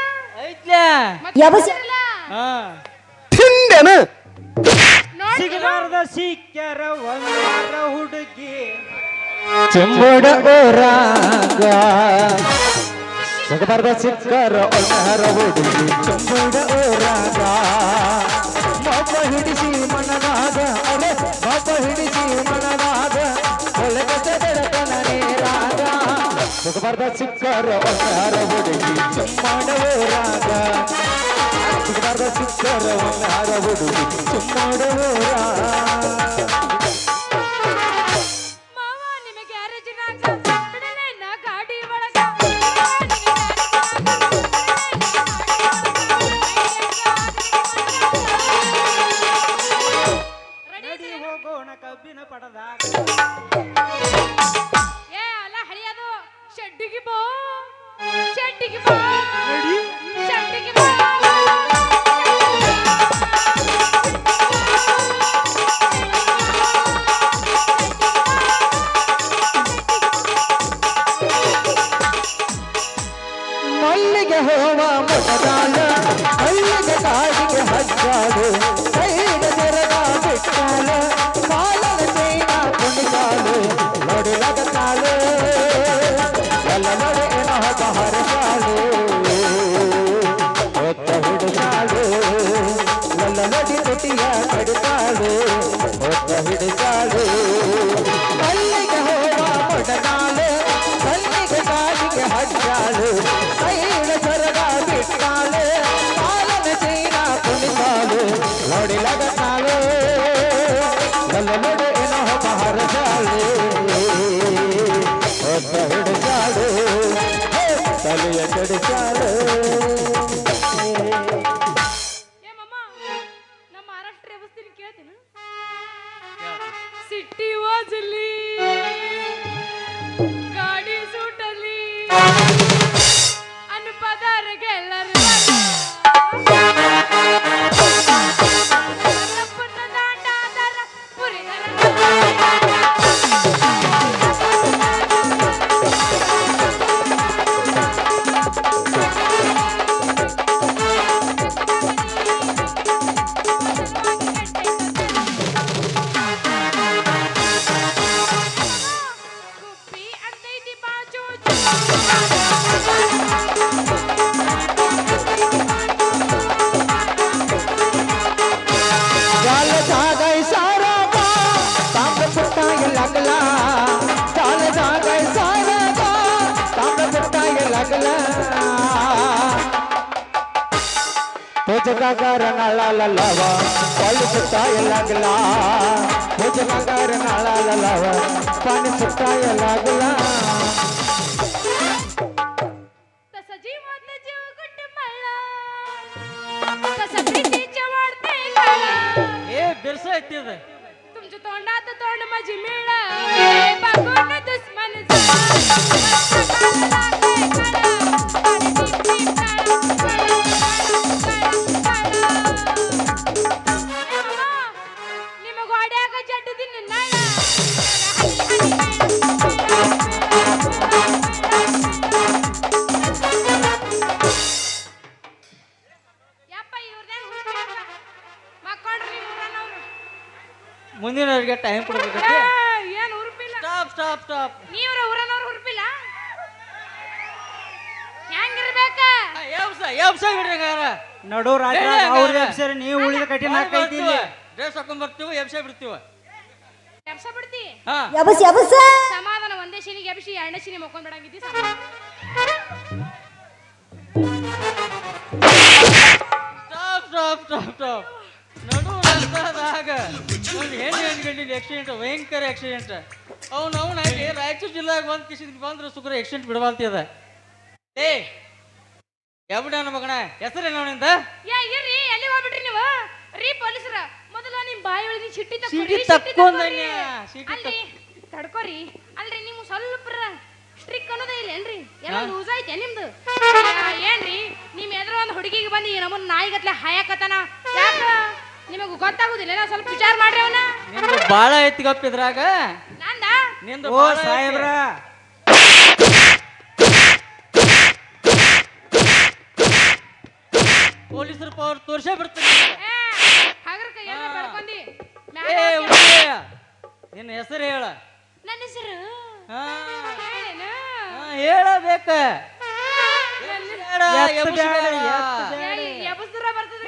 ಐತ್ಲೆ ಮತ್ತೆ ಎಬ್ಸಿರಲ್ಲ? ಹಾ ತಿಂಡೆನು ನೋಡ್ ಸಿಗಲಾರ್ದ ಸಿಕ್ಕ್ಯಾರ ಒಂದಾರ ಹುಡುಗಿ ಚೆಂಬೋಡ ಓರಾಗ ಸಿಗಬಾರ್ದ ಸಿಕ್ಕರ ಒಣಹರ ಹುಡುಗಿ ಚೆಂಬೋಡ ಓರಾಗ ಮೊಬ್ಬ ಹಿಡಿಸಿ ಮನದಾಗ ಅರೆ ಮೊಬ್ಬ ಹಿಡಿಸಿ ಮನದಾಗ ಒಳಗದ ಬೆಳಕನ ನೀರಾಗ ಸಿಗಬಾರ್ದ ಸಿಕ್ಕರ ಒಣಹರ ಹುಡುಗಿ ಚೆಂಬೋಡ ಓರಾಗ ಸಿಗಬಾರ್ದ ಸಿಕ್ಕರ ಒಣಹರ ಹುಡುಗಿ ಚೆಂಬೋಡ ಓರಾಗ ಮಾವ ನಿಮ್ಮ ಗ್ಯಾರೇಜಿನಾಗ ಬಿಡಲೇನ ಗಾಡಿ ಒಳಗ ನಡಿ ಹೋಗೋಣ ಕಬ್ಬಿನ ಪಡದಾಗ ಏ ಅಲ್ಲ ಹಳಿಯದು ಶೆಡ್ಡಿಗೆ ಬಾ ಶೆಡ್ಡಿಗೆ ಬಾ ನಡಿ ಶೆಡ್ಡಿಗೆ ಬಾ ಮಲ್ಲಿಗೆ ಹೋವ ಮೊಟಗಾಲ ಮಲ್ಲಿಗೆ ಕಾಡಿಗೆ ಹಜ್ಜಾಲು ಕೈಗ ತೆರೆದ ಬಿಟ್ಟಾಲ ಕಾಲನ ಚೈನ ಕುಣಿಗಾಲು ನೋಡಿಲಗ ತಾಳು ಎಲ್ಲ ನೋಡಿ ಏನೋ ಹರಸಾಲು ಹೊತ್ತ ಹಿಡಿದಾಳು ಎಲ್ಲ ನೋಡಿ ತುಟಿಯ ಕಡಿತಾಳು ಹೊತ್ತ ಹಿಡಿದಾಳು ಮಲ್ಲಿಗೆ ಹೋವ ಮೊಟಗಾಲು ಮಲ್ಲಿಗೆ ಕಾಡಿಗೆ ಹಜ್ಜಾಲು ಕೈಲ ಸರಗ ಬಿಟ್ಟಾಳು ಕಾಲನ ಚೈನ ಕುಣಿತಾಳು ನೋಡಿಲಗತ್ತಾಳು ಎಲ್ಲ ನೋಡಿ ಏನೋ ಹರಸಾಳು ಹೊತ್ತ ಹಿಡಿಸಾಳು ತಲೆಯ ಕಡಿಸಾಳು ಏ ಮಮ್ಮ ನಮ್ಮ ಮಹಾರಾಷ್ಟ್ರ ವ್ಯವಸ್ಥೆ ಕೇಳ್ತೀನಿ ಸಿಟಿ ವಾಜಲ್ಲಿ ಗಾಡಿ ಸೂಟಲ್ಲಿ ಅನುಪದಾರಗೆ ಎಲ್ಲರೂ ಗುಬ್ಬಿ ಅಂತೈತಿ ಬಾಜು जाल जागय सारागा तांब पुट्टाय लागला जाल जागय सारागा तांब पुट्टाय लागला तुझका करणाला ललावा पाणी सुटाय लागला तुझका करणाला ललावा पाणी सुटाय लागला तसा जीवातला जीव गुट्ट मळला तसा प्रीतीच्या वाढते कळा ಏ ಬಿರ್ಸ ಐತಿದ तुमच्या तोंडात तोंड माझी मिळ बघून दुश्मन ನಿಮ್ಮ ಗೋಡ್ಯಾಗ ಜಡ್ಡು ದಿನ ನಾಳ ಯಪ್ಪ ಇವ್ರದೇನು ಮಕ್ಕೊಂಡ್ರಿ ಊರನವ್ರು ಮುಂದಿನವ್ರಿಗೆ ಟೈಮ್ ಕೊಡ್ಬೇಕಂತ ಏನ್ ಹುರುಪಿಲ್ಲ ಸ್ಟಾಪ್ ಸ್ಟಾಪ್ ಸ್ಟಾಪ್ ನೀವ್ರ ಊರನವ್ರು ಹುರುಪಿಲ್ಲ ಹೆಂಗಿರ್ಬೇಕ ಎಬ್ಸ ಬಿಡ್ರಂಗಾರ ನಡು ರಾತ್ರಿ ಅವ್ರ ಎಬ್ಸರಿ ನೀವು ಉಳಿದ ಕಠಿಣ ಹಾಕೈತಿ ಇಲ್ಲಿ ಡ್ರೆಸ್ ಹಾಕೊಂಡ್ ಬರ್ತೀವಿ ಎಬ್ಸ ಬಿಡ್ತೀವ ಎಬ್ಸ ಬಿಡ್ತಿ ಹಾ ಸಮಾಧಾನ ಒಂದೇ ಶಿನಿಗೆ ಎಬ್ಸಿ ಎರಡನೇ ಶಿನಿ ಮಕ್ಕೊಂಡ್ ಬಿಡಂಗಿದ್ದಿ ಸಮಾಧಾನ ಸ್ಟಾಪ್ ಸ್ಟಾಪ್ ಸ್ಟಾಪ್ ಸ್ಟಾಪ್ ನಡು ರಸ್ತಾದಾಗ ಒಂದು ಹೆಣ್ಣು ಗಂಡಿನ ಆಕ್ಸಿಡೆಂಟ್ ಭಯಂಕರ ಆಕ್ಸಿಡೆಂಟ್ ಅವ್ನು ಹಾಗೆ ರಾಯಚೂರು ಜಿಲ್ಲಾಗ ಬಂದ್ ಕಿಸಿದ್ ಬಂದ್ರೆ ಸುಗ್ರ ಆಕ್ಸಿಡೆಂಟ್ ಬಿಡಬಾಲ್ತಿಯದ ಏ ಯಾವನ ಮಗಣ ಹೆಸರೇನು ಅವನಿಂದ ಇರ್ರಿ ಎಲ್ಲಿ ಹೋಗ್ಬಿಟ್ರಿ ನೀವು ರೀ ಪೊಲೀಸರ ಮೊದಲ ನಿಮ್ ಬಾಯಿ ಒಳಗೆ ಚಿಟ್ಟಿ ಚೀಟಿ ತಕ್ಕೊರಿ ತಕ್ಕೊಂಡನ್ಯ ಚೀಟಿ ಅಲ್ರಿ ತಡ್ಕೋರಿ ಅಲ್ರಿ ನೀವು ಸ್ವಲ್ಪ ಸ್ಟ್ರಿಕ್ ಅನ್ನೋದೇ ಇಲ್ಲೇನ್ರಿ ಎಲ್ಲ ಲೂಸ್ ಐತೆ ನಿಮ್ದು ಏನ್ರಿ ನಿಮ್ ಎದ್ರ ಒಂದು ಹುಡುಗಿಗೆ ಬಂದು ಈ ನಮ್ಮನ್ನ ನಾಯಿಗತ್ಲೆ ಹಾಯಕತನ ಯಾಕ ನಿಮಗೂ ಗೊತ್ತಾಗುದಿಲ್ಲ ಸ್ವಲ್ಪ ವಿಚಾರ ಮಾಡ್ರಿ ಅವನ ನಿಂದು ಬಾಳ ಐತಿ ಗಪ್ಪಿದ್ರಾಗ ನಂದ ನಿಂದು ಓ ಸಾಹೇಬ್ರ ಪೊಲೀಸರ ಪವರ್ ತೋರ್ಸೇ ಬಿಡ್ತೀನಿ ಹಗರ ಕೈಯೆಲ್ಲ ಬಡ್ಕೊಂಡಿ ಹುಡುಗಿ ನಿನ್ನ ಹೆಸರು ಹೇಳ. ನನ್ನ ಹೆಸರು ಹಾ ಹೇಳೇನು? ಹೇಳಬೇಕ. ಎಬಸ್ರ ಬರ್ತದೆ.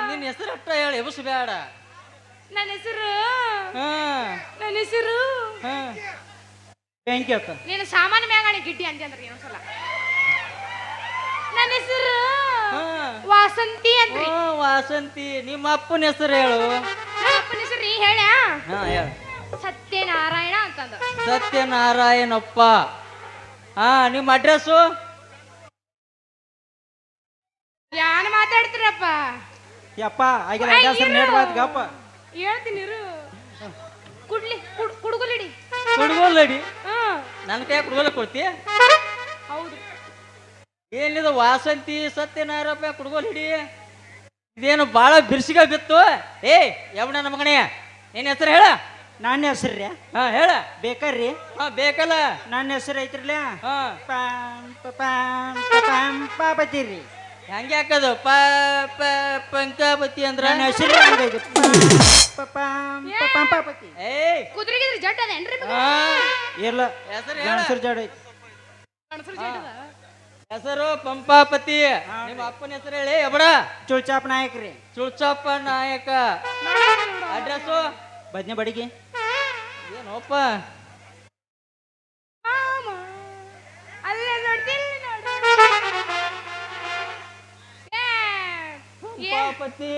ನಿನ್ನ ಹೆಸರು ಅಟ್ಟ ಹೇಳ, ಎಬಸ್ ಬೇಡ. ನನ್ನ ಹೆಸರು ಹಾ ನನ್ನ ಹೆಸರು ಹಾ ಬೆಂಕಿ ಅತ್ತ. ನೀನು ಸಾಮಾನ್ಯ ಮ್ಯಾಗಾಣಿ ಗಿಡ್ಡಿ ಅಂತಂದ್ರಿ ಇನ್ನೊಂದ್ಸಲ. ನನ್ನ ಹೆಸರು ವಾಸಂತಿ ಅಂತ್ರಿ. ವಾಸಂತಿ. ನಿಮ್ಮ ಅಪ್ಪನ ಹೆಸರು ಹೇಳು. ನಮ್ಮ ಅಪ್ಪನ ಹೆಸರು ಹೇಳ ಹಾ ಹೇಳ. ಸತ್ಯನಾರಾಯಣ ಅಂತಂದ. ಸತ್ಯನಾರಾಯಣಪ್ಪ. ಹಾ ನಿಮ್ಮ ಅಡ್ರೆಸ್ಸು? ಯಾನ್ ಮಾತಾಡ್ತೀರಪ್ಪ? ಯಪ್ಪ ಆಗಿಲ್ಲ ಅಡ್ರೆಸ್ ನೀಡ್ಬಾರ್ದು ಗಪ್ಪ. ಹೇಳ್ತೀನಿ ಇರು. ಕುಡುಗುಲಿಡಿ. ಕುಡ್ಗೋಲಡಿ. ಹ್ಮ್ ನನ್ನ ಕೈ ಕುಡ್ಗೋಲ ಕೊಡ್ತಿ? ಹೌದು. ಏನಿದು ವಾಸಂತಿ ಸತ್ಯನಾರಾಯಣಪ್ಪ ಕುಡ್ಗೋಲ್ ಹಿಡಿ? ಇದೇನು ಭಾಳ ಬಿರ್ಸಿಗ ಬಿತ್ತು. ಏ ಯಾವಣ ನಮ್ಮ ಮಗನೇ, ನಿನ್ನ ಹೆಸರು ಹೇಳ. ನನ್ನ ಹೆಸರು ರೀ? ಹಾ ಹೇಳ. ಬೇಕರ್ರಿ? ಹಾ ಬೇಕಲ್ಲ. ನನ್ನ ಹೆಸರು ಐತ್ರಲ್ಲ ಹಾ ಪಾಪತಿ ರೀ. ಹೆಂಗೆ ಹಾಕದು ಪಂಕಾಪತಿ ಅಂದ್ರ? ನನ್ನ ಹೆಸರು ಪಾಪತಿ. ಏಯ್ ಕುದುರೆಗಿದ್ರೆ ಜಡ್ ಅದೇನ್ರಿ? ಇಲ್ಲ, ಹೆಸರು ನನ್ನ ಹೆಸರು ಜಡ ಐತಿ. ಹೆಸರು ಪಂಪಾಪತಿ. ನಿಮ್ಮ ಅಪ್ಪನ ಹೆಸರು ಹೇಳಿ ಎಬಡ. ಚುಳ್ಚಾಪ್ ನಾಯಕ್ ರೀ. ಚುಳ್ಚಪ್ಪ ನಾಯಕ. ಅಡ್ರೆಸ್ಸು? ಬದ್ನೆ ಬಡಿಗೆ. ಏನೋಪ್ಪ ಅಲ್ಲೇ ನೋಡ್ತಿಲ್ಲ ನೋಡು. ಪಂಪಾಪತಿ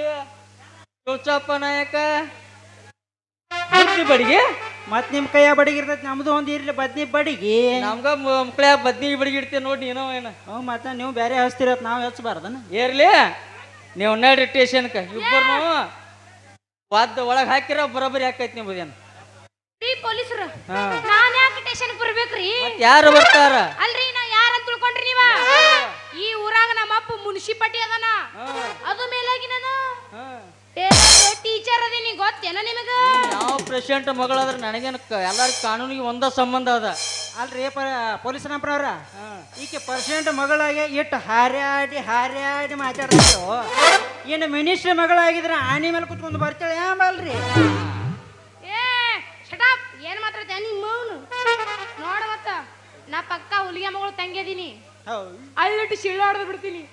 ಚುಳ್ಚಪ್ಪ ನಾಯಕ ಬದ್ನಿ ಬಡಿಗೆ. ಮತ್ ನಿಮ್ ಕೈಯ ಬಡಿಗೆ ಇರ್ತೈತಿ, ನಮ್ದು ಒಂದ್ ಇರ್ಲಿ ಬದ್ನಿ ಬಡಿಗೆ. ನಮ್ಗ ಮಕ್ಕಳ ಬದ್ನಿ ಬಡಿಗೆ ಇಡ್ತೀವಿ ನೋಡಿ ಏನೋ ಏನ. ಹ್ಞೂ ಮತ್ತ ನೀವು ಬೇರೆ ಹಚ್ತಿರತ್ ನಾವು ಹಚ್ಬಾರ್ದನ. ಏರ್ಲಿ ನೀವು ನಡ್ರಿ ಸ್ಟೇಷನ್ಕ. ಇಬ್ಬರು ವಾದ ಒಳಗೆ ಹಾಕಿರ ಬರೋಬ್ಬರಿ ಹಾಕೈತಿ ನಿಮ್ದೇನು. ಪೊಲೀಸರು ನಾನ್ ಯಾಕೆ ಸ್ಟೇಷನ್ ಬರ್ಬೇಕ್ರಿ? ಯಾರು ಬರ್ತಾರ? ಅಲ್ರಿ ನಾ ಯಾರಂತ ತಿಳ್ಕೊಂಡ್ರಿ ನೀವ? ಈ ಊರಾಗ ನಮ್ಮ ಅಪ್ಪ ಮುನ್ಸಿಪಾಲ್ಟಿ ಅದನ. ಅದು ಮೇಲಾಗಿ ನಾನು ಟೀಚರ್ ಅದೀನಿ, ಗೊತ್ತೇನ ನಿಮಗ? ಯಾವ ಪ್ರೆಸಿಡೆಂಟ್ ಮಗಳಾದ್ರೆ ನನಗೇನು ಎಲ್ಲಾರ ಕಾನೂನಿಗೆ ಒಂದ ಸಂಬಂಧ ಅದ. ಅಲ್ರಿ ಪೊಲೀಸ್ ನಂಬ್ರವ್ರ, ಈಕೆ ಪರ್ಸೆಂಟ್ ಮಗಳಾಗಿ ಇಟ್ಟು ಹಾರ್ಯಾಡಿ ಹಾರ್ಯಾಡಿ ಮಾತಾಡ್ತಾರೋ. ಇನ್ನು ಮಿನಿಸ್ಟರ್ ಮಗಳಾಗಿದ್ರೆ ಆನಿ ಮೇಲೆ ಕುತ್ಕೊಂಡು ಬರ್ತಾಳೆ ಆಂಬಲ್ರಿ. ಏ ಶಟಾಪ್, ಏನ್ ಮಾತಾಡ್ತೇನೆ ನಿಮ್ಮ ಮೌನು ನೋಡ. ಮತ್ತ ನಾ ಪಕ್ಕ ಹುಲಿಗೆ ಮಗಳು ತಂಗಿದೀನಿ, ಅಲ್ಲಿಟ್ಟು ಶಿಳ್ಳಾಡ್ದು ಬಿಡ್ತೀನಿ.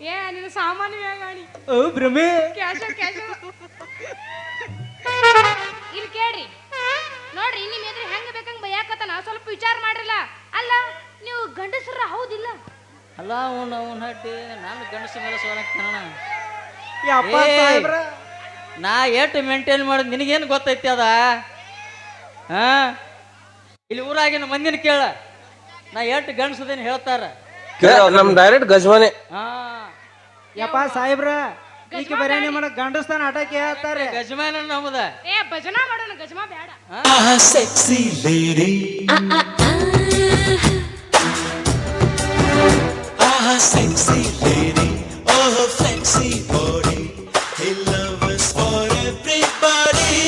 ಏ ನಿನ್ನ ಸಾಮಾನ್ಯವಾಗಿ ಭ್ರಮೆ. ಕ್ಯಾಶ ಇಲ್ಲಿ ಕೇಳ್ರಿ ನೋಡ್ರಿ, ನಿಮ್ ಎದುರು ಹೆಂಗ ಬೇಕಂಗ್ ಬೈಯಾಕತ್ತಾನ, ಸ್ವಲ್ಪ ವಿಚಾರ ಮಾಡ್ರಲ್ಲ. ಅಲ್ಲ ನೀವು ಗಂಡಸರ ಹೌದಿಲ್ಲ? ಅಲ್ಲ ಅವ್ನು ಹಟ್ಟಿ ನಾನು ಗಂಡಸ ಮೇಲೆ ಸೋಲಕ್ತಾನ. ನಾ ಎಷ್ಟು ಮೇಂಟೈನ್ ಮಾಡೋದು ನಿನಗೇನು ಗೊತ್ತೈತಿ ಅದ? ಹಾ ಇಲ್ಲಿ ಊರಾಗಿನ ಮಂದಿನ ಕೇಳ, ನಾ ಎಷ್ಟು ಗಂಡಸದೇನು ಹೇಳ್ತಾರ. ನಮ್ ಡೈರೆಕ್ಟ್ ಗಜ್ವಾನೆ. ಹಾ ಯಪ್ಪ ಸಾಹೇಬ್ರ, ಈಕೆ ಬರೀ ನಿಮ್ಮ ಗಂಡಸ್ತಾನ ಆಟಕ್ಕೆ ಹೇಳ್ತಾರೆ. ಗಜಮಾನ ನಮ್ಮದ. ಏ ಭಜನಾ ಮಾಡೋಣ, ಗಜಮಾ ಬೇಡ. sexy lady. Sexy lady. Oh, sexy body. Hey, love is for everybody.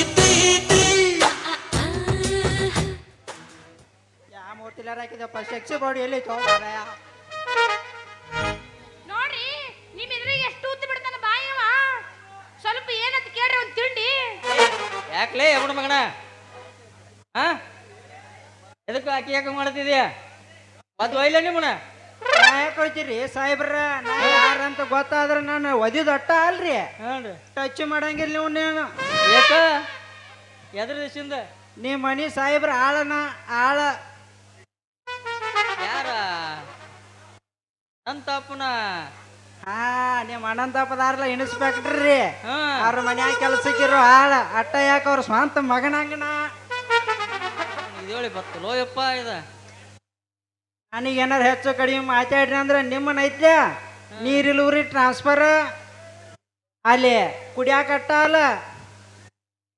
ಯಾ ಮೂರ್ತಿಲಾರ ಹಾಕಿದಪ್ಪ ಸೆಕ್ಸಿ ಬಾಡಿ ಎಲ್ಲಿ ನೋಡ್ರಿ ನಿಮ್ ಎದುರಿಗೆ ಎಷ್ಟು ಉತ್ತಿ ಬಿಡ್ತಾನ ಬಾಯವ. ಸ್ವಲ್ಪ ಏನಂತ ಕೇಳ್ರಿ ಒಂದ್ ತಿಂಡಿ. ಯಾಕ್ಲೇ ಅವನ ಮಗನ? ಹಾ ಎದಕ್ಕೆ ಆಕಿ ಯಾಕೆ ಮಾಡ್ತಿದ್ಯಾ? ಅದು ಒಯ್ಲ ನಿಮ್ಮನ ಯಾಕೆ ಹೋಯ್ತಿರಿ ಸಾಹೇಬ್ರ? ನಾ ಯಾರಂತ ಗೊತ್ತಾದ್ರೆ ನಾನು ಒದಿದ ಅಟ್ಟ ಅಲ್ರಿ, ಟಚ್ ಮಾಡಂಗಿಲ್ಲ ನೀವು. ನೀನು ಯಾಕ ಎದ್ರ ದೇಶದಿಂದ? ನಿಮ್ಮ ಮನಿ ಸಾಹೇಬ್ರ ಆಳನ ಆಳ. ಯಾರ ಅಂತಪ್ಪನ? ಹಾ ನಿಮ್ಮ ಅಣ್ಣಂತಪ್ಪದಾರಲ್ಲ ಇನ್ಸ್ಪೆಕ್ಟ್ರಿ. ಹಾ ಅವ್ರ ಮನ್ಯಾಗ ಕೆಲ್ಸಕ್ಕಿರೋ ಆಳ ಅಟ್ಟ. ಯಾಕೆ ಅವ್ರ ಸ್ವಂತ ಮಗನಂಗನ ಇದೇಳಿ ಬರ್ತಲೋ ಯಪ್ಪ ಇದ. ನನಗೇನಾರು ಹೆಚ್ಚು ಕಡಿಮೆ ಮಾತಾಡ್ರಿ ಅಂದ್ರೆ ನಿಮ್ಮನ್ನ ಐತ್ಯ ನೀರಿಲ್ಲೂರಿ ಟ್ರಾನ್ಸ್ಫರ್ ಅಲ್ಲಿ ಕುಡಿಯಾಕಟ್ಟ ಅಲ್ಲ,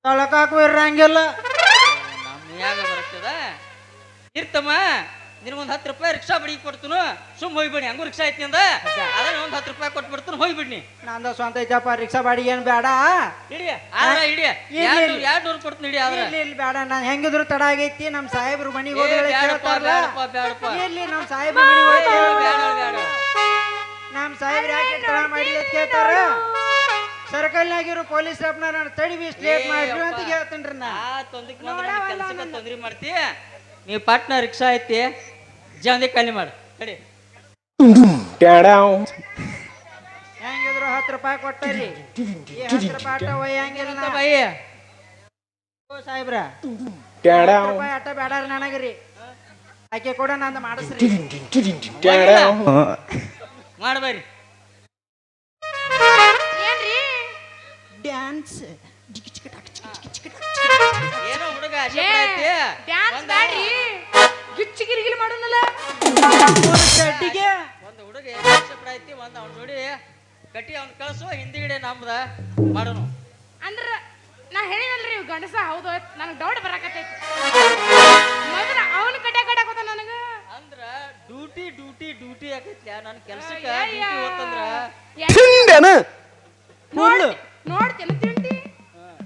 ತೊಳಕಾಕು ಇರಂಗಿಲ್ಲ. ನಮ್ಮ ಯಾಗ ಬರ್ತದ ಇರ್ತಮ್ಮ. ನಿನಗೊಂದು 10 ರೂಪಾಯಿ ರಿಕ್ಷಾ ಬಡಿಗೆ ಕೊಡ್ತನು, ಸುಮ್ ಹೋಗ್ಬಿಡ್ನಿ. ಹಂಗೂ ರಿಕ್ಷಾ ಐತಿ ಅಂದ ಅದನ್ನ ಒಂದು 10 ರೂಪಾಯಿ ಕೊಟ್ಬಿಡ್ತಾನು, ಹೋಗ್ಬಿಡ್ನಿ. ನಂದ ಸ್ವಂತ ಐತಪ್ಪ ರಿಕ್ಷಾ ಬಾಡಿಗೆ ಏನು ಬೇಡ. ಹಿಡಿಯ ಆದ್ರ ಹಿಡಿಯ 200 ಕೊಡ್ತೀನಿ ಹಿಡಿ. ಆದ್ರ ಇಲ್ಲಿ ಬೇಡ, ನಾನು ಹೆಂಗಿದ್ರು ತಡ ಆಗೈತಿ. ನಮ್ಮ ಸಾಹೇಬ್ರು ಮನೆಗೆ ಹೋಗಿ ಬೇಡಪ್ಪ ಬೇಡಪ್ಪ. ಇಲ್ಲಿ ನಮ್ಮ ಸಾಹೇಬ್ರ ಮನೆಗೆ ಹೋಗಿ ಬೇಡ ಬೇಡ. ನಮ್ಮ ಸಾಹೇಬ್ರು ಯಾಕೆ ತಡ ಮಾಡಿ ಅಂತ ಕೇಳ್ತಾರ. ಸರ್ಕಲ್ನಾಗಿರೋ ಪೊಲೀಸ್ ಸ್ಟಾಫ್ನ ತಡಿ ಬಿ ಸ್ಲೇಟ್ ಮಾಡ್ರಿ ಅಂತ ಹೇಳ್ತೇನ್ರಿ ನಾ ತೊಂದ್ರೆ ಮಾಡ್ತಿ ನೀವು ಪಟ್ನ ರಿಕ್ಷಾ ಐತಿ ಜಲ್ದಿ ಖಾಲಿ ಮಾಡಿ ತಡಿ ಹೆಂಗಿದ್ರು 10 ರೂಪಾಯಿ ಕೊಟ್ಟರಿ ಈ 10 ರೂಪಾಯಿ ಆಟ ಒಯ್ಯಂಗಿಲ್ಲ ಬೈ ಓ ಸಾಹೇಬ್ರ 10 ರೂಪಾಯಿ ಆಟ ಬೇಡಾರ ನನಗ್ರಿ ಆಕೆ ಕೂಡ ನಂದು ಮಾಡಿಸ್ರಿ ಮಾಡ್ಬರಿ ಏನ್ರಿ ಡ್ಯಾನ್ಸ್ ಏನೋ ಹುಡುಗ ಡ್ಯಾನ್ಸ್ ಬ್ಯಾಡ್ರಿ ಗಿಚ್ಚಿ ಗಿರಿಗಿಲಿ ಮಾಡೋನಲ್ಲ ಚಡ್ಡಿಗೆ ಒಂದು ಹುಡುಗ ಐತಿ ಒಂದು ಅವ್ನ ಜೋಡಿ ಕಟ್ಟಿ ಅವ್ನ ಕಳ್ಸು ಹಿಂದಿಗಡೆ ನಮ್ದ ಮಾಡೋನು ಅಂದ್ರ ನಾ ಹೇಳಿನಲ್ರಿ ಗಂಡಸ ಹೌದು ನನಗೆ ಡೌಟ್ ಬರಾಕತ್ತೈತಿ ಮೊದಲ ಅವನ ಕಟ್ಟಾಕೋತ ನನಗ ಅಂದ್ರ ಡ್ಯೂಟಿ ಆಕೈತ್ಲ ನನ್ನ ಕೆಲ್ಸಕ್ಕೆ ಡ್ಯೂಟಿ ಹೋತಂದ್ರ ನೋಡ್ತೇನೆ ತಿಂಡಿ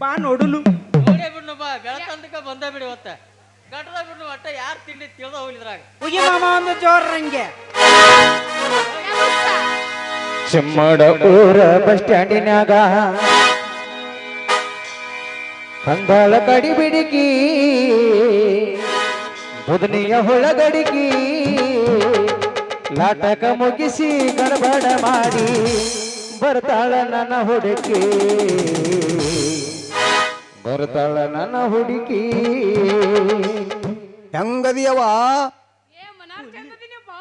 ಬಾ ನೋಡುನು ನೋಡೇ ಬಿಡ್ನು ಬಾ ಬೆಳತಂದಕ ಬಂದ ಬಿಡಿ ಹೊತ್ತ ಗಟ್ಟದ ಬಿಡ್ನು ಒಟ್ಟ ಯಾರು ತಿಂಡಿ ತಿಳಿದ ಹೋಗ್ಲಿದ್ರಾಗ ಉಗಿ ಮಾಮ ಒಂದು ಜೋರ್ರಂಗೆ ಚಿಮ್ಮಡ ಊರ ಬಸ್ ಸ್ಟ್ಯಾಂಡಿನಾಗ ಕಂದಾಳ ಕಡಿ ಬಿಡಿಕಿ ಬುಧನಿಯ ಹೊಳಗಡಿಕಿ ನಾಟಕ ಮುಗಿಸಿ ಗಡಬಡ ಮಾಡಿ ಬರ್ತಾಳ ನನ್ನ ಹುಡುಕಿ ಬರ್ತಾಳ ನನ್ನ ಹುಡುಕಿ ಹೆಂಗದಿಯವ ಏ ಮನಾರ್ ಚಂದದಿನಪ್ಪ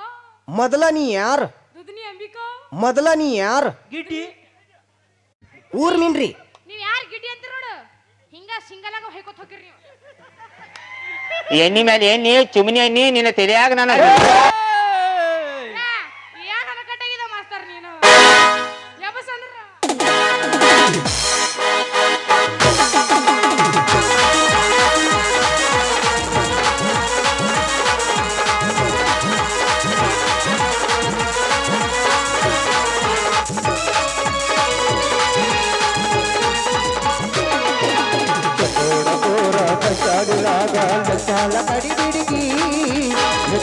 ಮೊದಲ ನೀ ಯಾರ ದುದ್ನಿ ಅಂಬಿಕಾ ಮೊದಲ ನೀ ಯಾರ ಗಿಡ್ಡಿ ಊರ್ ನಿನ್ರಿ ನೀವ್ ಯಾರ್ ಗಿಡ್ಡಿ ಅಂತ ನೋಡು ಹಿಂಗ ಸಿಂಗಲಾಗ ಹೊಯ್ಕೋತ್ ಹೋಗಿರಿ ನೀವು ಎಣ್ಣಿ ಮೇಲೆ ಎಣ್ಣಿ ಚುಮ್ನಿ ಎಣ್ಣಿ ನಿನ್ನ ತೆರೆಯಾಗ ನನ್ನ ಏನ್ ಹಣ ಕಟ್ಟಾಗಿದ ಮಾಸ್ತರ್ ನೀನು ಯಬಸ್ ಅಂದ್ರ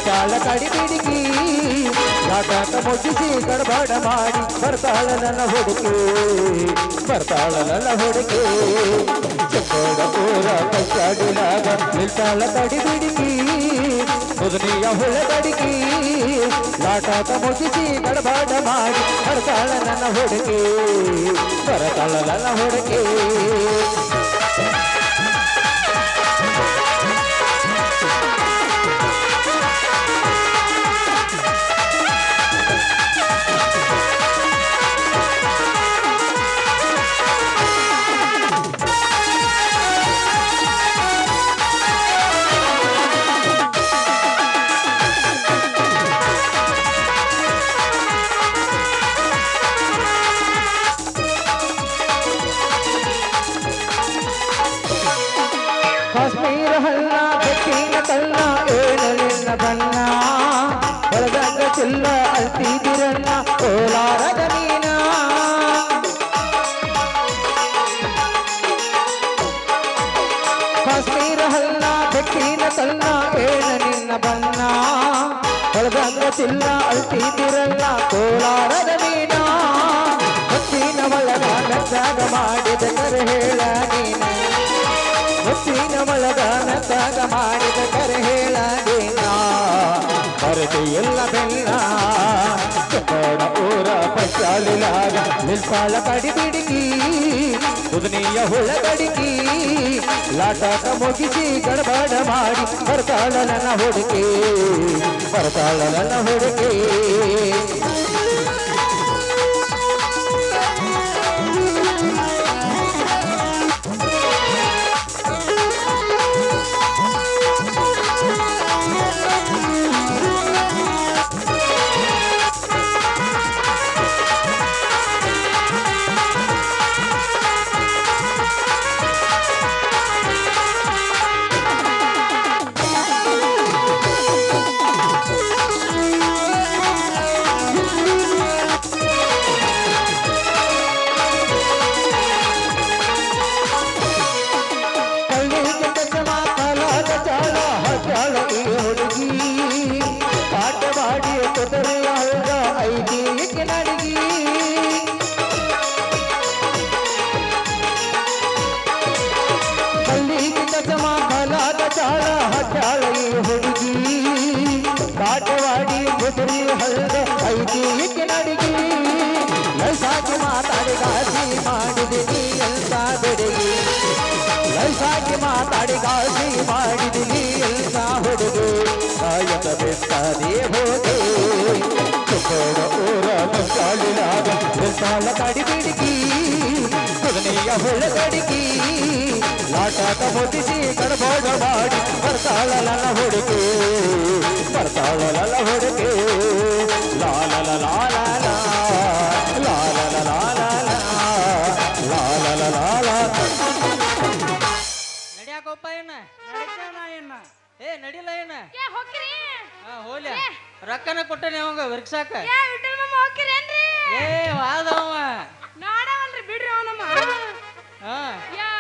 ಚಾಲ ಕಡಿ ಬಿಡಿಗಿ ನಾಟಕ ಮುಗಿಸಿ ಗಡಬಡ ಮಾಡಿ ಬರ್ತಾಳ ನನ್ನ ಹುಡುಕಿ ಬರ್ತಾಳ ನನ್ನ ಹುಡುಕಿ ಚಕೋಡ ಪೂರ ಕಚ್ಚಾಡಿದಾಗ ನಿಲ್ತಾಳ ಕಡಿ ಬಿಡಿಗಿ ಮುದುನಿಯ ಹುಳಗಡಿಗಿ ನಾಟಕ ಮುಗಿಸಿ ಗಡಬಡ ಮಾಡಿ ಬರ್ತಾಳ ನನ್ನ ಹುಡುಕಿ ಬರ್ತಾಳ ನನ್ನ ಹುಡುಕಿ ಕಾಶ್ಮೀರ ಹಲ್ಲ ಬೆಟ್ಟಿನ ಕಲ್ಲ ಏಳಲಿಲ್ಲ ಬಣ್ಣ ಹೊರದಂಗ ಚಿಲ್ಲ ಅಲ್ತಿದಿರಲ್ಲ ಕೋಲಾರದ ನೀನ ಕಾಶ್ಮೀರ ಹಲ್ಲ ಬೆಟ್ಟಿನ ಕಲ್ಲ ಏಳಲಿಲ್ಲ ಬಣ್ಣ ಹೊರದಂಗ ಚಿಲ್ಲ ಅಲ್ತಿದಿರಲ್ಲ ಕೋಲಾರದ ನೀನ ಹೊತ್ತಿನ ಒಳಗ ನಗ್ಗಾಗ ಮಾಡಿದ ಕರೆ ಹೇಳ ನೀನ ಹೊತ್ತಿನ ಒಳಗಾನದಾಗ ಮಾಡಿದ ಕರೆ ಹೇಳದೇನ ಬರದೆ ಎಲ್ಲ ಬೆಲ್ಲ ಚಕೋಡ ಊರ ಪಚ್ಚಾಲಿಲಾಗ ನಿಲ್ಪಾಳ ಕಡಿ ಬಿಡಿಕಿ ಉದನಿಯ ಹುಳಗಡಿಕಿ ಲಾಟಾಟ ಮುಗಿಸಿ ಗಡಬಡ ಮಾಡಿ ಬರ್ತಾಳ ನನ್ನ ಹುಡುಕಿ ಬರ್ತಾಳ ನನ್ನ ಹುಡುಕಿ ಕಾಳಜಿ ಮಾಡಿದಿನಿ ಎಲ್ಲ ಹುಡುಗಿ ಕಾಯಕ ಬೆತ್ತದೇ ಹೋಗಿ ಚುಕ್ಕೋಡ ಊರ ಕಾಲಿನಾಗ ಬೆಸಾಲ ಕಡಿಬಿಡಿಕಿ ಕುದನೆಯ ಹೊಳಗಡಿಕಿ ಲಾಟಾಟ ಮುಗಿಸಿ ಕಡಬೋಡ ಮಾಡಿ ಬರ್ತಾಳಲ ಹುಡುಗಿ ಬರ್ತಾಳಲ ಹುಡುಗಿ ಲಾಲಲ ಲಾಲ ಲಾಲಲ ಲಾಲ ಲಾಲಲ ಲಾಲ ನಡಿಯಾಕೋಪ್ಪ ಏನ ನಡಿತಾನ ಏನ ಏ ನಡಿಲ್ಲ ಏನ ಏ ಹೋಗ್ರಿ ಹಾ ಹೋಗ್ಲಿ ರೊಕ್ಕನ ಕೊಟ್ಟನೆ ಅವಂಗ ವರ್ಕ್ಸಾಕ ಏ ವಿಠಲ್ ಮಾಮ ಹೋಗ್ರೇನ್ರಿ ಏ ವಾದವ ನಾಡವಲ್ರಿ ಬಿಡ್ರಿ ಅವನಮ್ಮ ಹಾ ಯಾ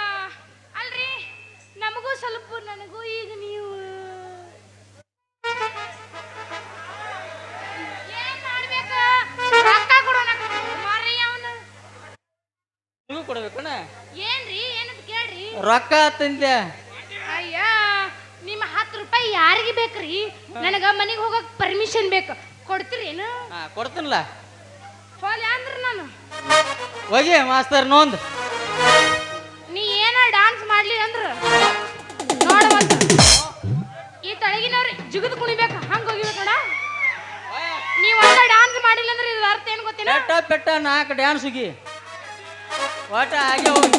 ಅಲ್ರಿ ನಮಗೂ ಸ್ವಲ್ಪ ನನಗೂ ಈಗ ನೀವು ಏನ್ ಮಾಡ್ಬೇಕು ರೊಕ್ಕ ಕೊಡೋಣ ಮಾರಿ ಅವನು ನೀವು ಕೊಡ್ಬೇಕಣ್ಣ ಏನ್ರಿ ಏನಂತ ಕೇಳ್ರಿ ರೊಕ್ಕ ತಂದೆ ಅಯ್ಯ ನಿಮ್ಮ 10 ರೂಪಾಯಿ ಯಾರಿಗೆ ಬೇಕ್ರಿ ನನಗ ಮನೆಗೆ ಹೋಗಕ್ ಪರ್ಮಿಷನ್ ಬೇಕು ಕೊಡ್ತೀರೇನು ಹಾ ಕೊಡ್ತೀನಲ್ಲ ಫಾಲ್ ಅಂದ್ರ ನಾನು ಹೋಗಿ ಮಾಸ್ತರ್ ನೋಂದ್ ನೀ ಏನ ಡಾನ್ಸ್ ಮಾಡ್ಲಿ ಅಂದ್ರ ನೋಡ ಈ ತಳಗಿನವ್ರಿ ಜಿಗದ್ ಕುಣಿಬೇಕು ಹಂಗ ಹೋಗಿಬೇಕಣ ನೀವ್ ಒಂದ ಡಾನ್ಸ್ ಮಾಡಿಲ್ಲ ಅಂದ್ರೆ ಇದ್ರ ಅರ್ಥ ಏನ್ ಗೊತ್ತೇನ ಪೆಟ್ಟ 4 ಡ್ಯಾನ್ಸ್ ಹೋಗಿ ಒಟ್ಟ ಹಾಗೆ ಹೋಗಿ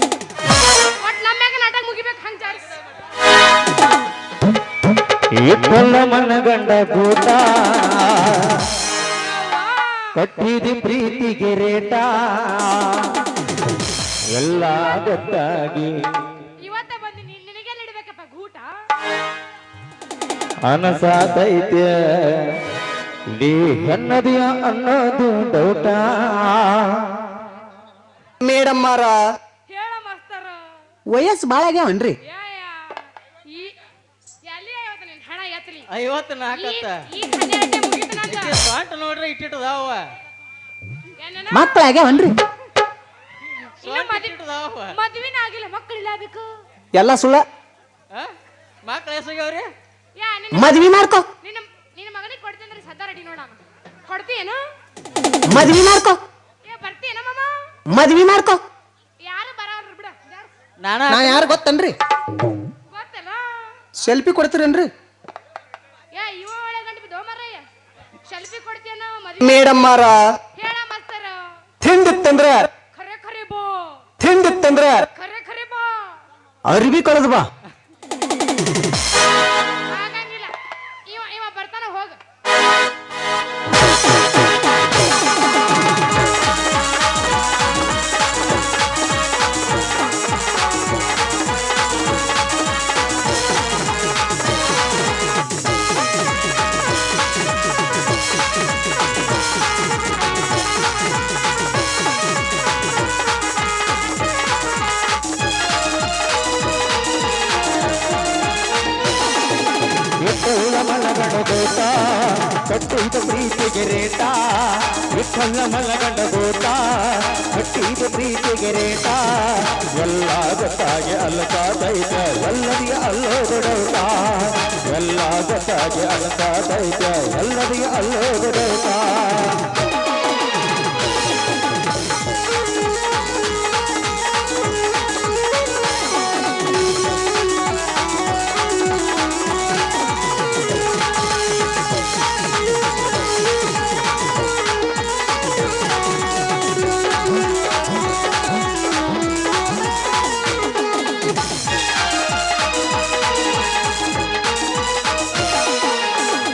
ಒಟ್ ನಮ್ಮ್ಯಾಗ ನಾಟಕ ಮುಗಿಬೇಕು ಹಂಗ ಜಾರಿಸ್ ಇಟ್ಟಲ್ಲ ಮನಗಂಡ ಕೂಟ ಕಟ್ಟಿದಿ ಪ್ರೀತಿಗೆ ರೇಟ ಎಲ್ಲ ಗೊತ್ತಾಗಿ ಇವತ್ತ ಬಂದಿನಿ ನಿನಗೆ ಇಡಬೇಕಪ್ಪ ಗೂಟ ಅನಸಾತೈತೆ ನೀ ಅನ್ನದಿಯ ಅನ್ನೋದು ಡೌಟ ಮೇಡಮ್ ಮಾರ ಹೇಳ ಮಾಸ್ತರ ವಯಸ್ಸು ಭಾಳ ಆಗ್ಯಾವನ್ರಿ ಈ ಎಲ್ಲಿ ಇವತ್ತು ನಿನ್ ಹಣ ಎತ್ತಲಿ 54 ಈ 12 ಮುಗಿತನಂತ ಸ್ವಾಂಟ್ ನೋಡ್ರಿ ಇಟ್ಟಿಟ್ಟದಾವ ಏನೇನ ಮಕ್ಳು ಆಗ್ಯಾವನ್ರಿ ಮದ್ವಿನ ಆಗಿಲ್ಲ ಮಕ್ಕಳಿಲ್ಲ ಬೇಕು ಎಲ್ಲ ಸುಳ್ಳ ಮಕ್ಳು ಎಸಾಗ್ಯಾವ್ರಿ ಯಾ ನಿನ್ನ ಮದ್ವಿ ಮಾಡ್ಕೊ ನಿನ್ನ ನಿನ್ನ ಮಗನಿಗೆ ಕೊಡ್ತೀನಿ ಸದಾ ರೆಡಿ ನೋಡೋಣ ಕೊಡ್ತೀಯೇನು ಮದ್ವಿ ಮಾಡ್ಕೊ ಏ ಬರ್ತೀಯೇನ ಮಾಮ ಮದ್ವಿ ಮಾಡ್ಕೊ ಯಾರು ಬರೋರು ಬಿಡ ನಾ ಯಾರು ಗೊತ್ತನ್ರಿ ಗೊತ್ತಲ್ಲ ಸೆಲ್ಫಿ ಕೊಡ್ತೀರೇನ್ರಿ ಯಾ ಇವ ಒಳ್ಳೆ ಗಂಟು ಬಿದ್ದೋ ಮರಯ್ಯ ಸೆಲ್ಫಿ ಕೊಡ್ತೀಯನ ಮದ್ವೆ ಮೇಡಮ್ ಮಾರ ಹೇಳ ಮಾಸ್ತರ ತಿಂದಿತ್ತಂದ್ರ ಖರೆ ಖರೆ ಬೋ ತಿಂದಿತ್ತಂದ್ರ ಖರೆ ಖರೆ ಬಾ ಅರ್ಬಿ ಕಳೆದು ಬಾ ಆಗಂಗಿಲ್ಲ ಇವ ಬರ್ತಾನ ಹೋಗ ಇಟ್ಟಲ್ಲ ಮಲಗಂಡ ಗೋತ ಕಟ್ಟಿದ ಪ್ರೀತಿಗೆ ರೇಟ ಇಟ್ಟಲ್ಲ ಮಲಗಂಡ ಗೋತ ಕಟ್ಟಿದ ಪ್ರೀತಿಗೆ ರೇಟ ಎಲ್ಲ ಗೊತ್ತಾಗಿ ಅಲ್ಲಕಾದೈತೆ ಎಲ್ಲದಿಯ ಅಲ್ಲೋದಡೌಟ ಎಲ್ಲ ಗೊತ್ತಾಗಿ ಅಲ್ಲಕಾದೈತೆ ಎಲ್ಲದಿಯ ಅಲ್ಲೋದಡೌಟ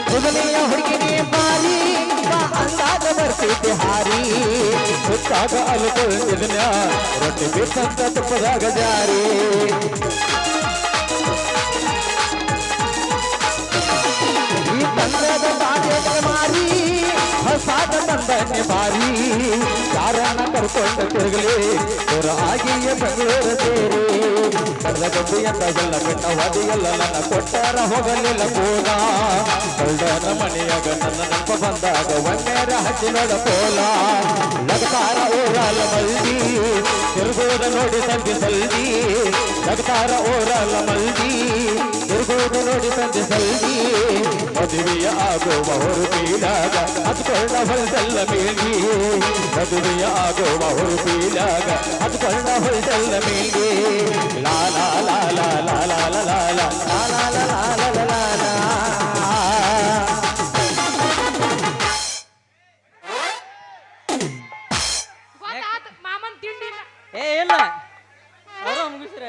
ಹುಡುಗನೆಯ ಹುಡುಗಿನೇ ಬಾರಿ ಬಾ ಅಂದಾಗ ಬರ್ತಿದ್ದೆ ಹಾರಿ ಸುತ್ತಾಗ ಅಲ್ಕೊಳ್ತಿದ್ನ ರೊಟ್ಟಿ ಬಿಟ್ಟಂತ ತುಪ್ಪದಾಗ ಜಾರಿ ಈ ತಂಡದ ಬಾಂಡೆಗೆ ಮಾರಿ ಹೊಸಾದ ತಂದನ್ನೇ ಬಾರಿ ಯಾರನ್ನ ಕರ್ಕೊಂಡು ತಿರುಗಲಿ ಹೊರ ಆಗಿಯೇ ಬೆಂಗಳೂರು ಸೇರಿ ಕಡ್ದ ಗಬ್ಬಿ ಅಂತ ಎಲ್ಲ ಬಿಟ್ಟ ಹೊದಿಯಲ್ಲ ನನ್ನ ಕೊಟ್ಟಾರ ಹೋಗಲಿಲ್ಲ ಕೂಡ ಕಳ್ಳನ ಮನೆಯಾಗ ನನ್ನ ನೆನಪ ಬಂದಾಗ ಒಣ್ಣೆರ ಹಚ್ಚಿ ನೋಡ ಪೋಲ ಲಗತಾರ ಓರಲ ಮಲ್ದಿ ತಿರುಗೋದ ನೋಡಿ ಸಂಜೆ ಸಲ್ದಿ ಲಗತಾರ ಓರಲ ಮಲ್ದಿ ತಿರುಗೋದ ನೋಡಿ ಸಂಜೆ ಸಲ್ದಿ ಮದುವೆಯ ಆಗುವ ಹೊರಪೀಲಾಗ ಹತ್ಕೊಂಡ ಹೊಲದಲ್ಲ ಮೇಲ್ಗಿ ಮದುವೆಯ ಆಗುವ ಹೊರಪೀಲಾಗ ಹತ್ಕೊಂಡ ಹೊಲದಲ್ಲ ಮೇಲ್ಗಿ ಲಾಲ ಲಾಲ ಲಾಲ ಲಾಲ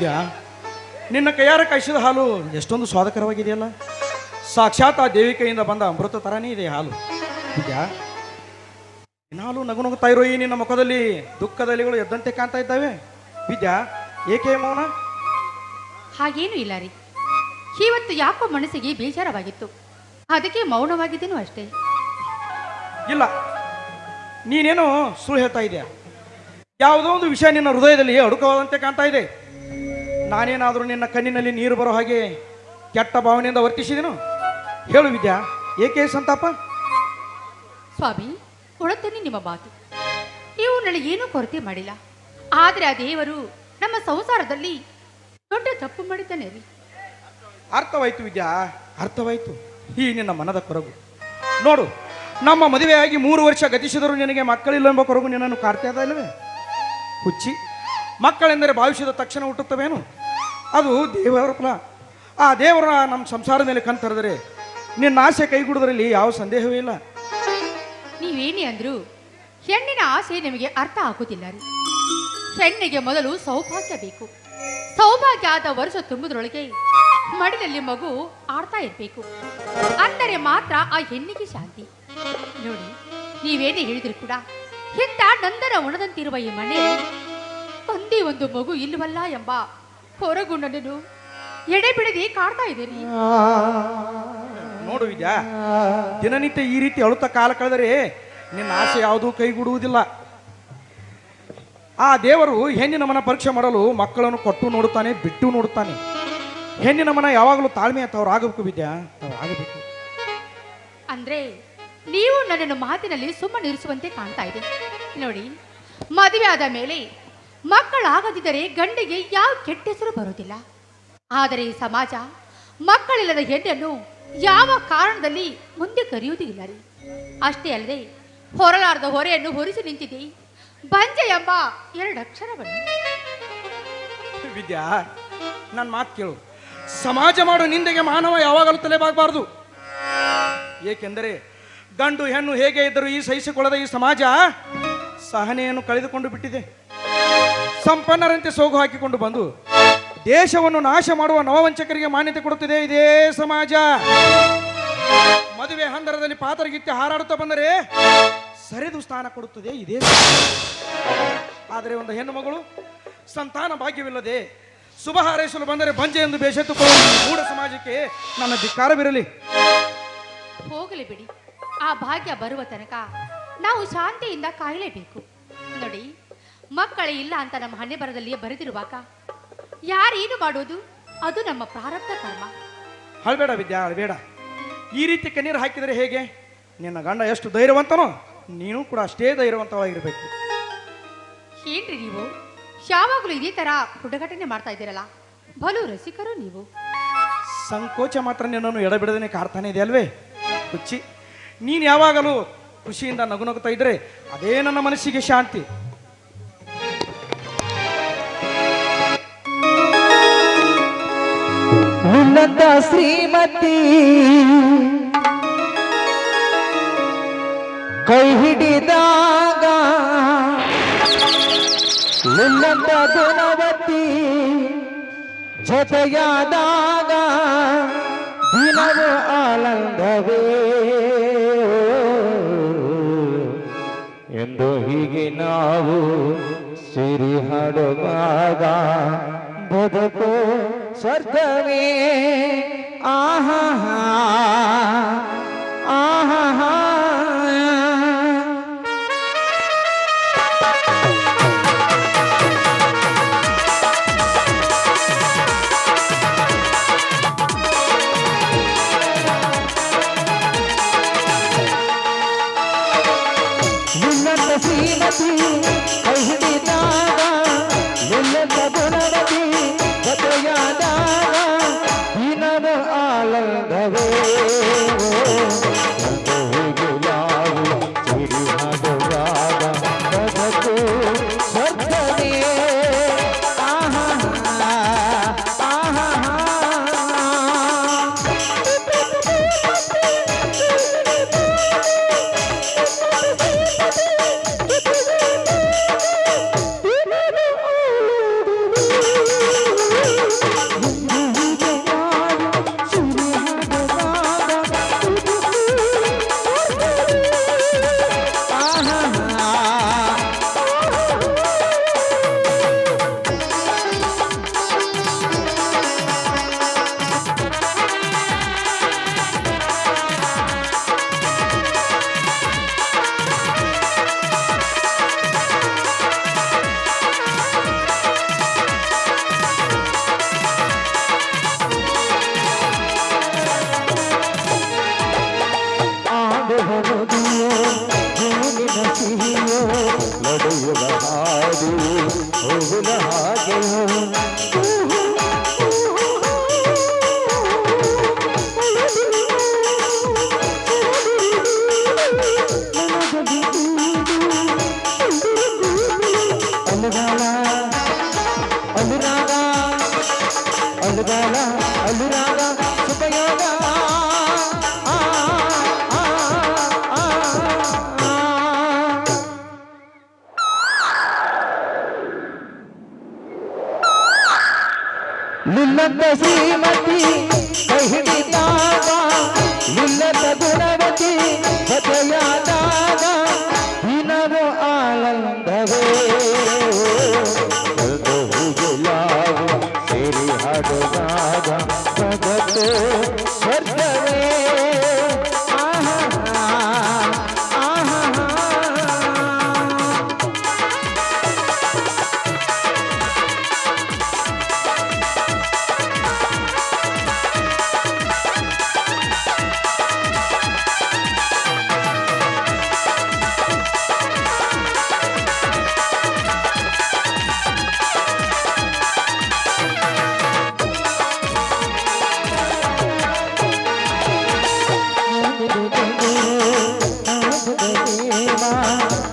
ವಿದ್ಯಾ, ನಿನ್ನ ಕೈಯಾರ ಕಾಯಿಸಿದ ಹಾಲು ಎಷ್ಟೊಂದು ಸ್ವಾದಕರವಾಗಿದೆಯಲ್ಲ. ಸಾಕ್ಷಾತ್ ಆ ದೇವಿ ಕೈಯಿಂದ ಬಂದ ಅಮೃತ ಥರನೇ ಇದೆ ಹಾಲು. ವಿದ್ಯಾ, ದಿನಾಲು ನಗು ನಗುತ್ತಾ ಇರೋ ಈ ನಿನ್ನ ಮುಖದಲ್ಲಿ ದುಃಖದ ಎಲೆಗಳು ಎದ್ದಂತೆ ಕಾಣ್ತಾ ಇದ್ದಾವೆ. ವಿದ್ಯಾ, ಏಕೆ ಮೌನ? ಹಾಗೇನೂ ಇಲ್ಲ ರೀ. ಇವತ್ತು ಯಾಕೋ ಮನಸ್ಸಿಗೆ ಬೇಜಾರವಾಗಿತ್ತು, ಅದಕ್ಕೆ ಮೌನವಾಗಿದ್ದೇನು ಅಷ್ಟೇ. ಇಲ್ಲ, ನೀನೇನೋ ಸುಳ್ಳು ಹೇಳ್ತಾ ಇದೆಯಾ. ಯಾವುದೋ ಒಂದು ವಿಷಯ ನಿನ್ನ ಹೃದಯದಲ್ಲಿ ಅಡುಕವಾದಂತೆ ಕಾಣ್ತಾ ಇದೆ. ನಾನೇನಾದರೂ ನಿನ್ನ ಕಣ್ಣಿನಲ್ಲಿ ನೀರು ಬರೋ ಹಾಗೆ ಕೆಟ್ಟ ಭಾವನೆಯಿಂದ ವರ್ತಿಸಿದೆನು? ಹೇಳು ವಿದ್ಯಾ, ಏಕೆ ಸಂತಾಪ? ಸ್ವಾಮಿ, ಕೊಡುತ್ತೇನೆ ನಿಮ್ಮ ಮಾತು. ನೀವು ನನಗೇನೂ ಕೊರತೆ ಮಾಡಿಲ್ಲ, ಆದರೆ ಆ ದೇವರು ನಮ್ಮ ಸಂಸಾರದಲ್ಲಿ ದೊಡ್ಡ ತಪ್ಪು ಮಾಡಿದ್ದಾನೆ ರೀ. ಅರ್ಥವಾಯ್ತು ವಿದ್ಯಾ, ಅರ್ಥವಾಯ್ತು ಈ ನಿನ್ನ ಮನದ ಕೊರಗು. ನೋಡು, ನಮ್ಮ ಮದುವೆಯಾಗಿ 3 ವರ್ಷ ಗತಿಸಿದರೂ ನಿನಗೆ ಮಕ್ಕಳಿಲ್ಲ ಎಂಬ ಕೊರಗು ನಿನ್ನನ್ನು ಕಾಡ್ತಾ ಇಲ್ಲವೇ? ಹುಚ್ಚಿ, ಮಕ್ಕಳೆಂದರೆ ಭಾವಿಸಿದ ತಕ್ಷಣ ಹುಟ್ಟುತ್ತವೇನು? ಅದು ದೇವರ ಫಲ. ಆ ದೇವರ ನಮ್ಮ ಸಂಸಾರದ ಮೇಲೆ ಕಣ್ತರೆದರೆ ನಿನ್ನ ಆಸೆ ಕೈಗೂಡುವುದರಲ್ಲಿ ಯಾವ ಸಂದೇಹವೇ ಇಲ್ಲ. ನೀವೇನೇ ಅಂದ್ರು ಹೆಣ್ಣಿನ ಆಸೆ ನಿಮಗೆ ಅರ್ಥ ಆಗುತ್ತಿಲ್ಲ ರೀ. ಹೆಣ್ಣಿಗೆ ಮೊದಲು ಸೌಭಾಗ್ಯ ಬೇಕು. ಸೌಭಾಗ್ಯ ಆದ ವರ್ಷ ತುಂಬುವುದರೊಳಗೆ ಮಡಿಲಲ್ಲಿ ಮಗು ಆಡ್ತಾ ಇರಬೇಕು, ಅಂದರೆ ಮಾತ್ರ ಆ ಹೆಣ್ಣಿಗೆ ಶಾಂತಿ. ನೋಡಿ, ನೀವೇನೇ ಹೇಳಿದ್ರು ಕೂಡ ಇಂಥ ನಂದನ ಒಣದಂತಿರುವ ಈ ಮನೆಯಲ್ಲಿ ಒಂದೇ ಒಂದು ಮಗು ಇಲ್ಲವಲ್ಲ ಎಂಬ ಹೊರಗು ನನ್ನನ್ನು ಎಡೆಬಿಡದೆ ಕಾಡ್ತಾ ಇದ್ದೀರಿ. ನೋಡು ವಿದ್ಯಾ, ದಿನನಿತ್ಯ ಈ ರೀತಿ ಅಳುತ್ತಾ ಕಾಲ ಕಳೆದರೆ ನಿನ್ನ ಆಸೆ ಯಾವುದೂ ಕೈಗೂಡುವುದಿಲ್ಲ. ಆ ದೇವರು ಹೆಣ್ಣಿನ ಮನ ಪರೀಕ್ಷೆ ಮಾಡಲು ಮಕ್ಕಳನ್ನು ಕೊಟ್ಟು ನೋಡುತ್ತಾನೆ, ಬಿಟ್ಟು ನೋಡುತ್ತಾನೆ. ಹೆಣ್ಣಿನ ಮನ ಯಾವಾಗಲೂ ತಾಳ್ಮೆ ಅಂತ ಅವ್ರು ಆಗಬೇಕು ವಿದ್ಯಾ, ಅವ್ರು ಆಗಬೇಕು. ಅಂದ್ರೆ ನೀವು ನನ್ನನ್ನು ಮಾತಿನಲ್ಲಿ ಸುಮ್ಮನಿರಿಸುವಂತೆ ಕಾಣ್ತಾ ಇದೆ. ನೋಡಿ, ಮದುವೆ ಆದ ಮೇಲೆ ಮಕ್ಕಳಾಗದಿದ್ದರೆ ಗಂಡಿಗೆ ಯಾವ ಕೆಟ್ಟ ಹೆಸರು ಬರುವುದಿಲ್ಲ. ಆದರೆ ಈ ಸಮಾಜ ಮಕ್ಕಳಿಲ್ಲದ ಹೆಣ್ಣನ್ನು ಯಾವ ಕಾರಣದಲ್ಲಿ ಮುಂದೆ ಕರೆಯುವುದಿಲ್ಲ ರೀ. ಅಷ್ಟೇ ಅಲ್ಲದೆ ಹೊರಲಾರದ ಹೊರೆಯನ್ನು ಹೊರಿಸಿ ನಿಂತಿದೆ ಬಂಜೆ ಎಂಬ 2 ಅಕ್ಷರವನ್ನು. ವಿದ್ಯಾ, ನನ್ನ ಮಾತು ಕೇಳು. ಸಮಾಜ ಮಾಡೋ ನಿಂದೆಗೆ ಮಾನವ ಯಾವಾಗಲೂ ತಲೆಬಾಗಬಾರದು. ಏಕೆಂದರೆ ಗಂಡು ಹೆಣ್ಣು ಹೇಗೆ ಇದ್ದರೂ ಈ ಸಹಿಸಿಕೊಳ್ಳದ ಈ ಸಮಾಜ ಸಹನೆಯನ್ನು ಕಳೆದುಕೊಂಡು ಬಿಟ್ಟಿದೆ. ಸಂಪನ್ನರಂತೆ ಸೋಗು ಹಾಕಿಕೊಂಡು ಬಂದು ದೇಶವನ್ನು ನಾಶ ಮಾಡುವ ನವವಂಚಕರಿಗೆ ಮಾನ್ಯತೆ ಕೊಡುತ್ತಿದೆ ಇದೇ ಸಮಾಜ. ಮದುವೆ ಹಂದರದಲ್ಲಿ ಪಾತರಗಿತ್ತಿ ಹಾರಾಡುತ್ತಾ ಬಂದರೆ ಸರಿದು ಸ್ಥಾನ ಕೊಡುತ್ತದೆ ಇದೇ. ಆದರೆ ಒಂದು ಹೆಣ್ಣು ಮಗಳು ಸಂತಾನ ಭಾಗ್ಯವಿಲ್ಲದೆ ಶುಭ ಹಾರೈಸಲು ಬಂದರೆ ಬಂಜೆ ಎಂದು ಬೇಸೆತ್ತುಕೊಳ್ಳುವ ಮೂಢ ಸಮಾಜಕ್ಕೆ ನನ್ನ ಧಿಕ್ಕಾರವಿರಲಿ. ಹೋಗಲಿ ಬಿಡಿ, ಆ ಭಾಗ್ಯ ಬರುವ ತನಕ ನಾವು ಶಾಂತಿಯಿಂದ ಕಾಯಲೇಬೇಕು. ನೋಡಿ, ಮಕ್ಕಳೇ ಇಲ್ಲ ಅಂತ ನಮ್ಮ ಹಣೆ ಬರದಲ್ಲಿಯೇ ಬರೆದಿರುವಾಗ ಯಾರೇನು ಮಾಡುವುದು? ಅದು ನಮ್ಮ ಪ್ರಾರಬ್ಧ ಕರ್ಮ. ಅಳ್ಬೇಡ ವಿದ್ಯಾ, ಅಳ್ಬೇಡ. ಈ ರೀತಿ ಕಣ್ಣೀರು ಹಾಕಿದರೆ ಹೇಗೆ? ನಿನ್ನ ಗಂಡ ಎಷ್ಟು ಧೈರ್ಯವಂತನೋ ನೀನು ಕೂಡ ಅಷ್ಟೇ ಧೈರ್ಯವಂತವಾಗಿರಬೇಕು. ಏನ್ರಿ ನೀವು ಯಾವಾಗಲೂ ಇದೇ ತರ ಹುಡುಗಾಟನೆ ಮಾಡ್ತಾ ಇದ್ದೀರಲ್ಲ, ಬಲು ರಸಿಕರು ನೀವು. ಸಂಕೋಚ ಮಾತ್ರ ನಿನ್ನನ್ನು ಎಡಬಿಡದೇನೆ ಕಾಡ್ತಾನೆ ಇದೆ ಅಲ್ವೇ ಹುಚ್ಚಿ? ನೀನು ಯಾವಾಗಲೂ ಖುಷಿಯಿಂದ ನಗು ನಗುತ್ತಾ ಇದ್ರೆ ಅದೇ ನನ್ನ ಮನಸ್ಸಿಗೆ ಶಾಂತಿ. ನಿನ್ನಂತ ಶ್ರೀಮತಿ ಕೈ ಹಿಡಿದಾಗ, ನಿನ್ನಂತ ಗುಣವತಿ ಜೊತೆಯಾದಾಗ ದಿನವೂ ಆನಂದವೇ ಎಂದು ಹೀಗೆ ನಾವು ಸಿರಿ ಹಾಡುವಾಗ ಬದುಕು ಸ್ವರ್ಗವೇ. ಆಹಾ ಆಹಾ. ನಿನ್ನಂತ ಶ್ರೀಮತಿ ಕೈ ಹಿಡಿದಾಗ, ನಿನ್ನಂತ ಗುಣವತಿ ಜೊತೆಯಾದಾಗ ದಿನದ ಆನಂದವೇ ಹೀಗೆ ನಾವು ಸಿರಿ ಹಾಡುವಾಗ ಬದುಕು ಸ್ವರ್ಗವೇ. ಆಹಾ ಆಹಾ. ಅನುರಾಗ ಅನುರಾಗ ಸುಖಯೋಗ ಆ, ಆ, ಆ, ಆ. ನಿನ್ನಂತ ಶ್ರೀಮತಿ ಕೈ ಹಿಡಿದಾಗ ನಿನ್ನಂತ ಗುಣವತಿ ಜೊತೆಯಾದಾಗ ದಿನವೂ ಆನಂದವೇ ಒಂದು ಹೂಗುಲಾಬಿ ಸೇರಿ ಹಾಡುವಾಗ ಜಗತ್ತು ಸ್ವರ್ಗವೇ ಆಹಾ ಆಹಾ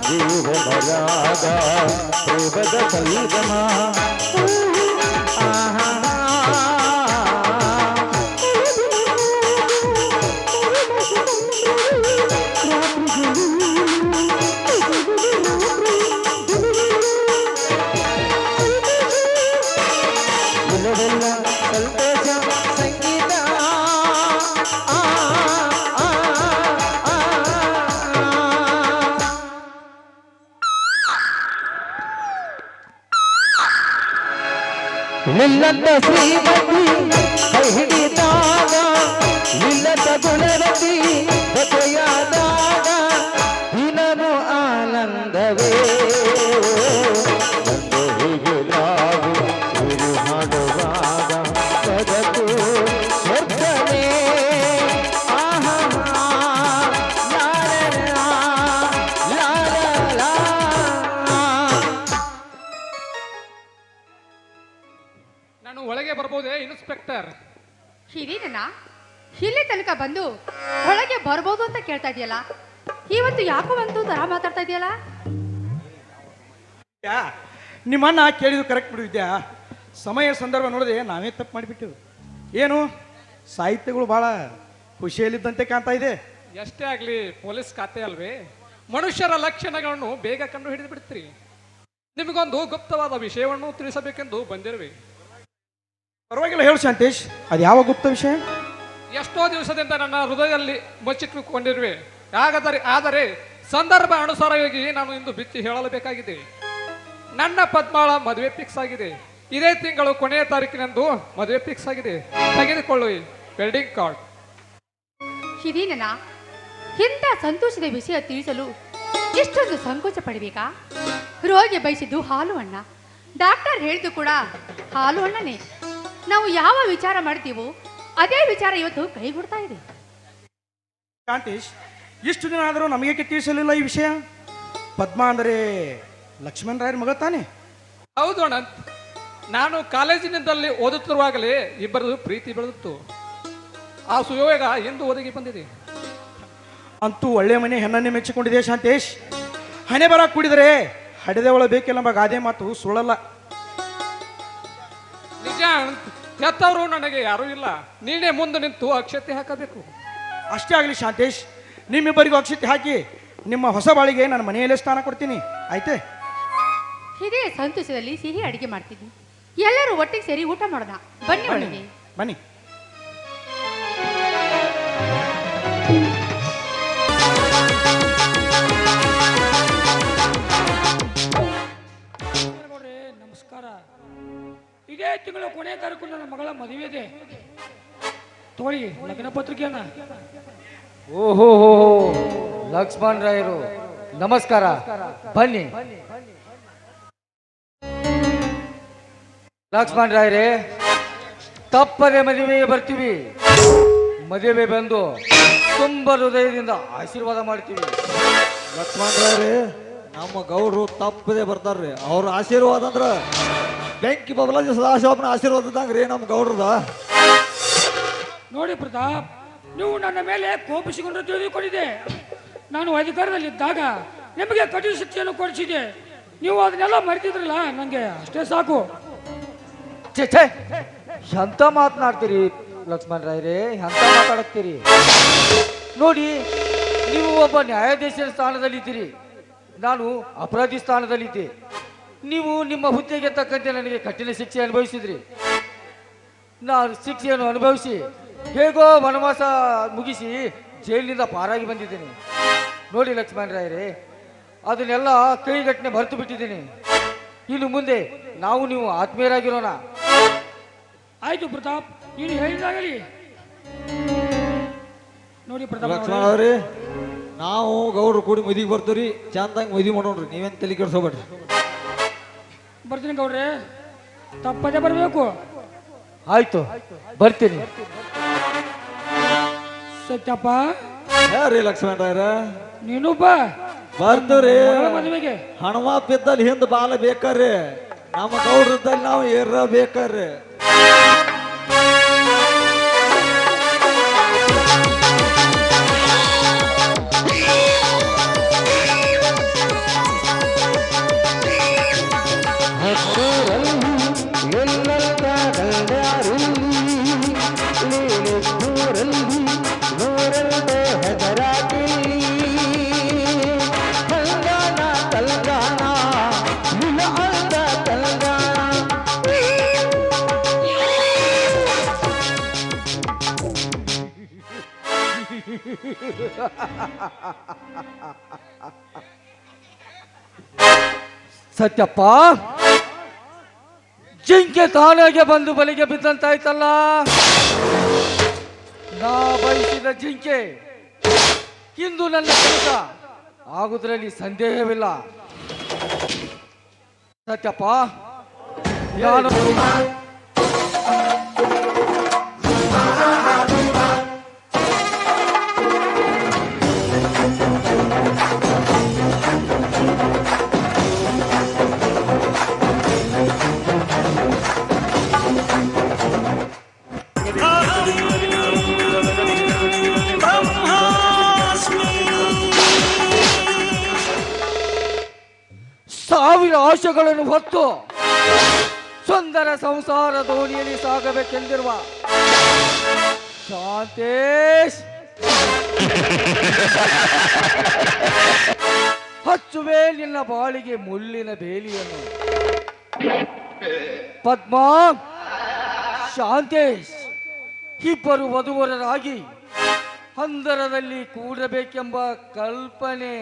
ಜೀವನರಾಗ ಪ್ರೇಮದ ಸಂಗಮ ಆಹಾ ಇಲ್ಲವೆಲ್ಲ ಸಂತೋಷ ಸಂಗೀತ ಆ, ಆ, ಆ, ಆ. ನಿನ್ನಂತ ಶ್ರೀಮತಿ ಕೈ ಹಿಡಿದಾಗ ನಿನ್ನಂತ ಗುಣವತಿ ಜೊತೆಯಾದಾಗ ದಿನವೂ ಆನಂದವೇ ಒಂದು ಹೀಗೆ ನಾವು ಸೇರಿ ಮಾಡುವಾಗ ಜಗತ್ತು ಸ್ವರ್ಗವೇ ಆಹಾ ಲಾಲಲಾ, ಲಾಲಲಾ. ನಾನು ಒಳಗೆ ಬರ್ಬೋದೇ ಇನ್ಸ್ಪೆಕ್ಟರ್? ಹಿರಿಯನ ಇಲ್ಲಿ ತನಕ ಬಂದು ಒಳಗೆ ಬರ್ಬೋದು ಅಂತ ಕೇಳ್ತಾ ಇದೆಯಲ್ಲ, ಇವತ್ತು ಯಾಕೋ ಒಂದು ತರ ಮಾತಾಡ್ತಾ ಇದೆಯಲ್ಲ? ನಿಮ್ಮನ್ನ ಕೇಳಿದ್ದು ಕರೆಕ್ಟ್ ಬಿಡು ವಿದ್ಯಾ. ಸಮಯ ಸಂದರ್ಭ ನೋಡಿದೆ ನಾವೇ ತಪ್ಪು ಮಾಡಿಬಿಟ್ಟು. ಏನು ಸಾಹಿತ್ಯಗಳು ಭಾಳ ಖುಷಿಯಲ್ಲಿದ್ದಂತೆ ಕಾಣ್ತಾ ಇದೆ. ಎಷ್ಟೇ ಆಗಲಿ ಪೊಲೀಸ್ ಖಾತೆ ಅಲ್ವೇ, ಮನುಷ್ಯರ ಲಕ್ಷಣಗಳನ್ನು ಬೇಗ ಕಂಡು ಹಿಡಿದು ಬಿಡ್ತೀರಿ. ನಿಮಗೊಂದು ಗುಪ್ತವಾದ ವಿಷಯವನ್ನು ತಿಳಿಸಬೇಕೆಂದು ಬಂದಿರುವೆ. ಪರವಾಗಿಲ್ಲ ಹೇಳು ಶಾಂತೇಶ್, ಅದು ಯಾವ ಗುಪ್ತ ವಿಷಯ? ಎಷ್ಟೋ ದಿವಸದಿಂದ ನನ್ನ ಹೃದಯದಲ್ಲಿ ಮುಚ್ಚಿಟ್ಟುಕೊಂಡಿರುವೆ. ಆದರೆ ಸಂದರ್ಭ ಅನುಸಾರವಾಗಿ ನಾನು ಇಂದು ಬಿಚ್ಚಿ ಹೇಳಲೇಬೇಕಾಗಿದೆ. ನನ್ನ ಪದ್ಮಾಳ ಮದುವೆ ಫಿಕ್ಸ್ ಆಗಿದೆ. ಇದೇ ತಿಂಗಳು ಕೊನೆಯ ತಾರೀಕಿನಂದು ಮದುವೆ ಫಿಕ್ಸ್ ಆಗಿದೆ. ತೆಗೆದುಕೊಳ್ಳಿ ವೆಡ್ಡಿಂಗ್ ಕಾರ್ಡ್. ಹಿರಿಯನ ಇಂಥ ಸಂತೋಷದ ವಿಷಯ ತಿಳಿಸಲು ಇಷ್ಟೊಂದು ಸಂಕೋಚ ಪಡಬೇಕಾ? ರೋಗಿ ಬಯಸಿದ್ದು ಹಾಲು ಹಣ್ಣ, ಡಾಕ್ಟರ್ ಹೇಳಿದ್ದು ಕೂಡ ಹಾಲು ಹಣ್ಣನೇ. ನಾವು ಯಾವ ವಿಚಾರ ಮಾಡ್ತೀವೋ ಅದೇ ವಿಚಾರ ಇವತ್ತು ಕೈಗೂಡ್ತಾ ಇದೆ. ಶಾಂತೇಶ್, ಇಷ್ಟು ದಿನ ಆದರೂ ನಮಗೆ ತಿಳಿಸಲಿಲ್ಲ ಈ ವಿಷಯ. ಪದ್ಮಾ ಅಂದರೆ ಲಕ್ಷ್ಮಣ ರಾಯರ ಮಗ ತಾನೆ? ಹೌದು ಅನಂತ್, ನಾನು ಕಾಲೇಜಿನಿಂದಲೇ ಓದುತ್ತಿರುವಾಗಲೇ ಇಬ್ಬರದು ಪ್ರೀತಿ ಬೆಳೆದಿತ್ತು. ಆ ಸುಯೋಗ ಎಂದು ಒದಗಿ ಬಂದಿದೆ. ಅಂತೂ ಒಳ್ಳೆ ಮನೆ ಹೆಣ್ಣನ್ನೇ ಮೆಚ್ಚಿಕೊಂಡಿದೆ ಶಾಂತೇಶ್. ಹಣೆ ಬರ ಕೂಡಿದರೆ ಹಡೆದೆ ಒಳಬೇಕೆಲ್ಲ ಗಾದೆ ಮಾತು ಸುಳ್ಳಲ್ಲ. ನಿಜ ಅನಂತ್, ಹೆತ್ತವರು ನನಗೆ ಯಾರೂ ಇಲ್ಲ. ನೀನೇ ಮುಂದೆ ನಿಂತು ಅಕ್ಷತೆ ಹಾಕಬೇಕು. ಅಷ್ಟೇ ಆಗಲಿ ಶಾಂತೇಶ್, ನಿಮ್ಮಿಬ್ಬರಿಗೂ ಅಕ್ಷತೆ ಹಾಕಿ ನಿಮ್ಮ ಹೊಸ ಬಾಳಿಗೆ ನಾನು ಮನೆಯಲ್ಲೇ ಸ್ಥಾನ ಕೊಡ್ತೀನಿ, ಆಯ್ತೆ? ಇದೇ ಸಂತೋಷದಲ್ಲಿ ಸಿಹಿ ಅಡಿಗೆ ಮಾಡ್ತಿದ್ವಿ. ಎಲ್ಲರೂ ಒಟ್ಟಿಗೆ ಸೇರಿ ಊಟ ಮಾಡೋಣ. ಬನ್ನಿ ಒಳಗೆ. ಬನ್ನಿ. ನಮಸ್ಕಾರ. ಇದೇ ತಿಂಗಳ ಕೊನೆಯ ತಾರೀಕು ನನ್ನ ಮಗಳ ಮದುವೆ ಇದೆ. ತೋರಿ ಲಗ್ನ ಪತ್ರಿಕೆಯನ್ನ. ಓಹೋ ಲಕ್ಷ್ಮಣ್ ರಾಯರು ನಮಸ್ಕಾರ, ಬನ್ನಿ. ಲಕ್ಷ್ಮಣ್ ರಾಯರೇ, ತಪ್ಪದೆ ಮದುವೆಗೆ ಬರ್ತೀವಿ. ಮದುವೆ ಬಂದು ತುಂಬ ಹೃದಯದಿಂದ ಆಶೀರ್ವಾದ ಮಾಡ್ತೀವಿ. ಲಕ್ಷ್ಮಣರೇ, ನಮ್ಮ ಗೌಡ್ರು ತಪ್ಪದೆ ಬರ್ತಾರ್ರಿ. ಅವ್ರ ಆಶೀರ್ವಾದ ಅಂದ್ರ ಬೆಂಕಿ ಬಬಲಾಜಿ ಸದಾಶಿವಪ್ಪನ ಆಶೀರ್ವಾದದಂಗ್ರಿ ನಮ್ಮ ಗೌಡ್ರದ. ನೋಡಿ ಪ್ರತಾಪ್, ನೀವು ನನ್ನ ಮೇಲೆ ಕೋಪಿಸಿಕೊಂಡು ತಿಳಿದುಕೊಂಡಿದೆ. ನಾನು ಅಧಿಕಾರದಲ್ಲಿದ್ದಾಗ ನಿಮಗೆ ಕಠಿಣ ಶಿಕ್ಷೆಯನ್ನು ಕೊಡಿಸಿದೆ. ನೀವು ಅದನ್ನೆಲ್ಲ ಮರೆತಿದ್ರಲ್ಲ, ನನಗೆ ಅಷ್ಟೇ ಸಾಕು. ಛೇ ಛೇ, ಎಂತ ಮಾತನಾಡ್ತೀರಿ ಲಕ್ಷ್ಮಣ ರಾಯರೇ, ಎಂತ ಮಾತಾಡ್ತೀರಿ? ನೋಡಿ, ನೀವು ಒಬ್ಬ ನ್ಯಾಯಾಧೀಶರ ಸ್ಥಾನದಲ್ಲಿದ್ದೀರಿ, ನಾನು ಅಪರಾಧಿ ಸ್ಥಾನದಲ್ಲಿದ್ದೆ. ನೀವು ನಿಮ್ಮ ಹುದ್ದೆಗೆ ತಕ್ಕಂತೆ ನನಗೆ ಕಠಿಣ ಶಿಕ್ಷೆ ಅನುಭವಿಸಿದ್ರಿ. ನಾನು ಶಿಕ್ಷೆಯನ್ನು ಅನುಭವಿಸಿ ಹೇಗೋ ವನವಾಸ ಮುಗಿಸಿ ಜೈಲಿನಿಂದ ಪಾರಾಗಿ ಬಂದಿದ್ದೇನೆ. ನೋಡಿ ಲಕ್ಷ್ಮಣ ರಾಯರೇ, ಅದನ್ನೆಲ್ಲ ಕೈಗಟ್ಟನೆ ಮರೆತು ಬಿಟ್ಟಿದ್ದೀನಿ. ಇನ್ನು ಮುಂದೆ ನಾವು ನೀವು ಆತ್ಮೀಯರಾಗಿರೋಣ. ಆಯ್ತು ಪ್ರತಾಪ್, ನೀನು ಹೇಳಿದಾಗಲಿ. ನೋಡಿ ಪ್ರತಾಪ್ ಲಕ್ಷ್ಮಣ ಅವ್ರಿ, ನಾವು ಗೌಡ್ರು ಕೂಡಿ ಮದುವೆಗೆ ಬರ್ತೀವಿ, ಚಂದಂಗೆ ಮದುವೆ ಮಾಡೋಣ್ರಿ, ನೀವೇನು ತಲೆ ಕೆಡ್ಸೋಬೇಡ್ರಿ. ಬರ್ತೀನಿ ಗೌಡ್ರೆ, ತಪ್ಪದೇ ಬರಬೇಕು. ಆಯ್ತು, ಬರ್ತೀನಿ. ಸತ್ಯಪ್ಪ, ಯಾರೀ ಲಕ್ಷ್ಮಣ ರಾಯರ? ನೀನು ಬಾ ಬರ್ತೀವ್ರಿ. ಮದುವೆಗೆ ಹನುಮಪ್ಪ ಇದ್ದಲ್ಲಿ ಹಿಂದೆ ಬಾಲ ಬೇಕಾರ್ರಿ, ನಮ್ಮ ಗೌಡ್ರದಲ್ಲಿ ನಾವು ಇರಬೇಕ್ರಿ. ಸತ್ಯಪ್ಪ, ಜಿಂಕೆ ತಾನಾಗೆ ಬಂದು ಬಲಿಗೆ ಬಿದ್ದಂತಾಯ್ತಲ್ಲ. ನಾ ಬಯಸಿದ ಜಿಂಕೆ ಇಂದು ನನ್ನ ಕೆಲಸ ಆಗುವುದರಲ್ಲಿ ಸಂದೇಹವಿಲ್ಲ. ಸತ್ಯಪ್ಪ, ನಾನು ಸಾವಿರ ಆಶೆಗಳನ್ನು ಹೊತ್ತು ಸುಂದರ ಸಂಸಾರ ದೋಣಿಯಲ್ಲಿ ಸಾಗಬೇಕೆಂದಿರುವ ಶಾಂತೇಶ್, ಹಚ್ಚುವೆ ನಿನ್ನ ಬಾಳಿಗೆ ಮುಳ್ಳಿನ ಬೇಲಿಯನ್ನು. ಪದ್ಮಾ, ಶಾಂತೇಶ್ ಇಬ್ಬರು ವಧುವರರಾಗಿ ಹಂದರದಲ್ಲಿ ಕೂಡಬೇಕೆಂಬ ಕಲ್ಪನೆ.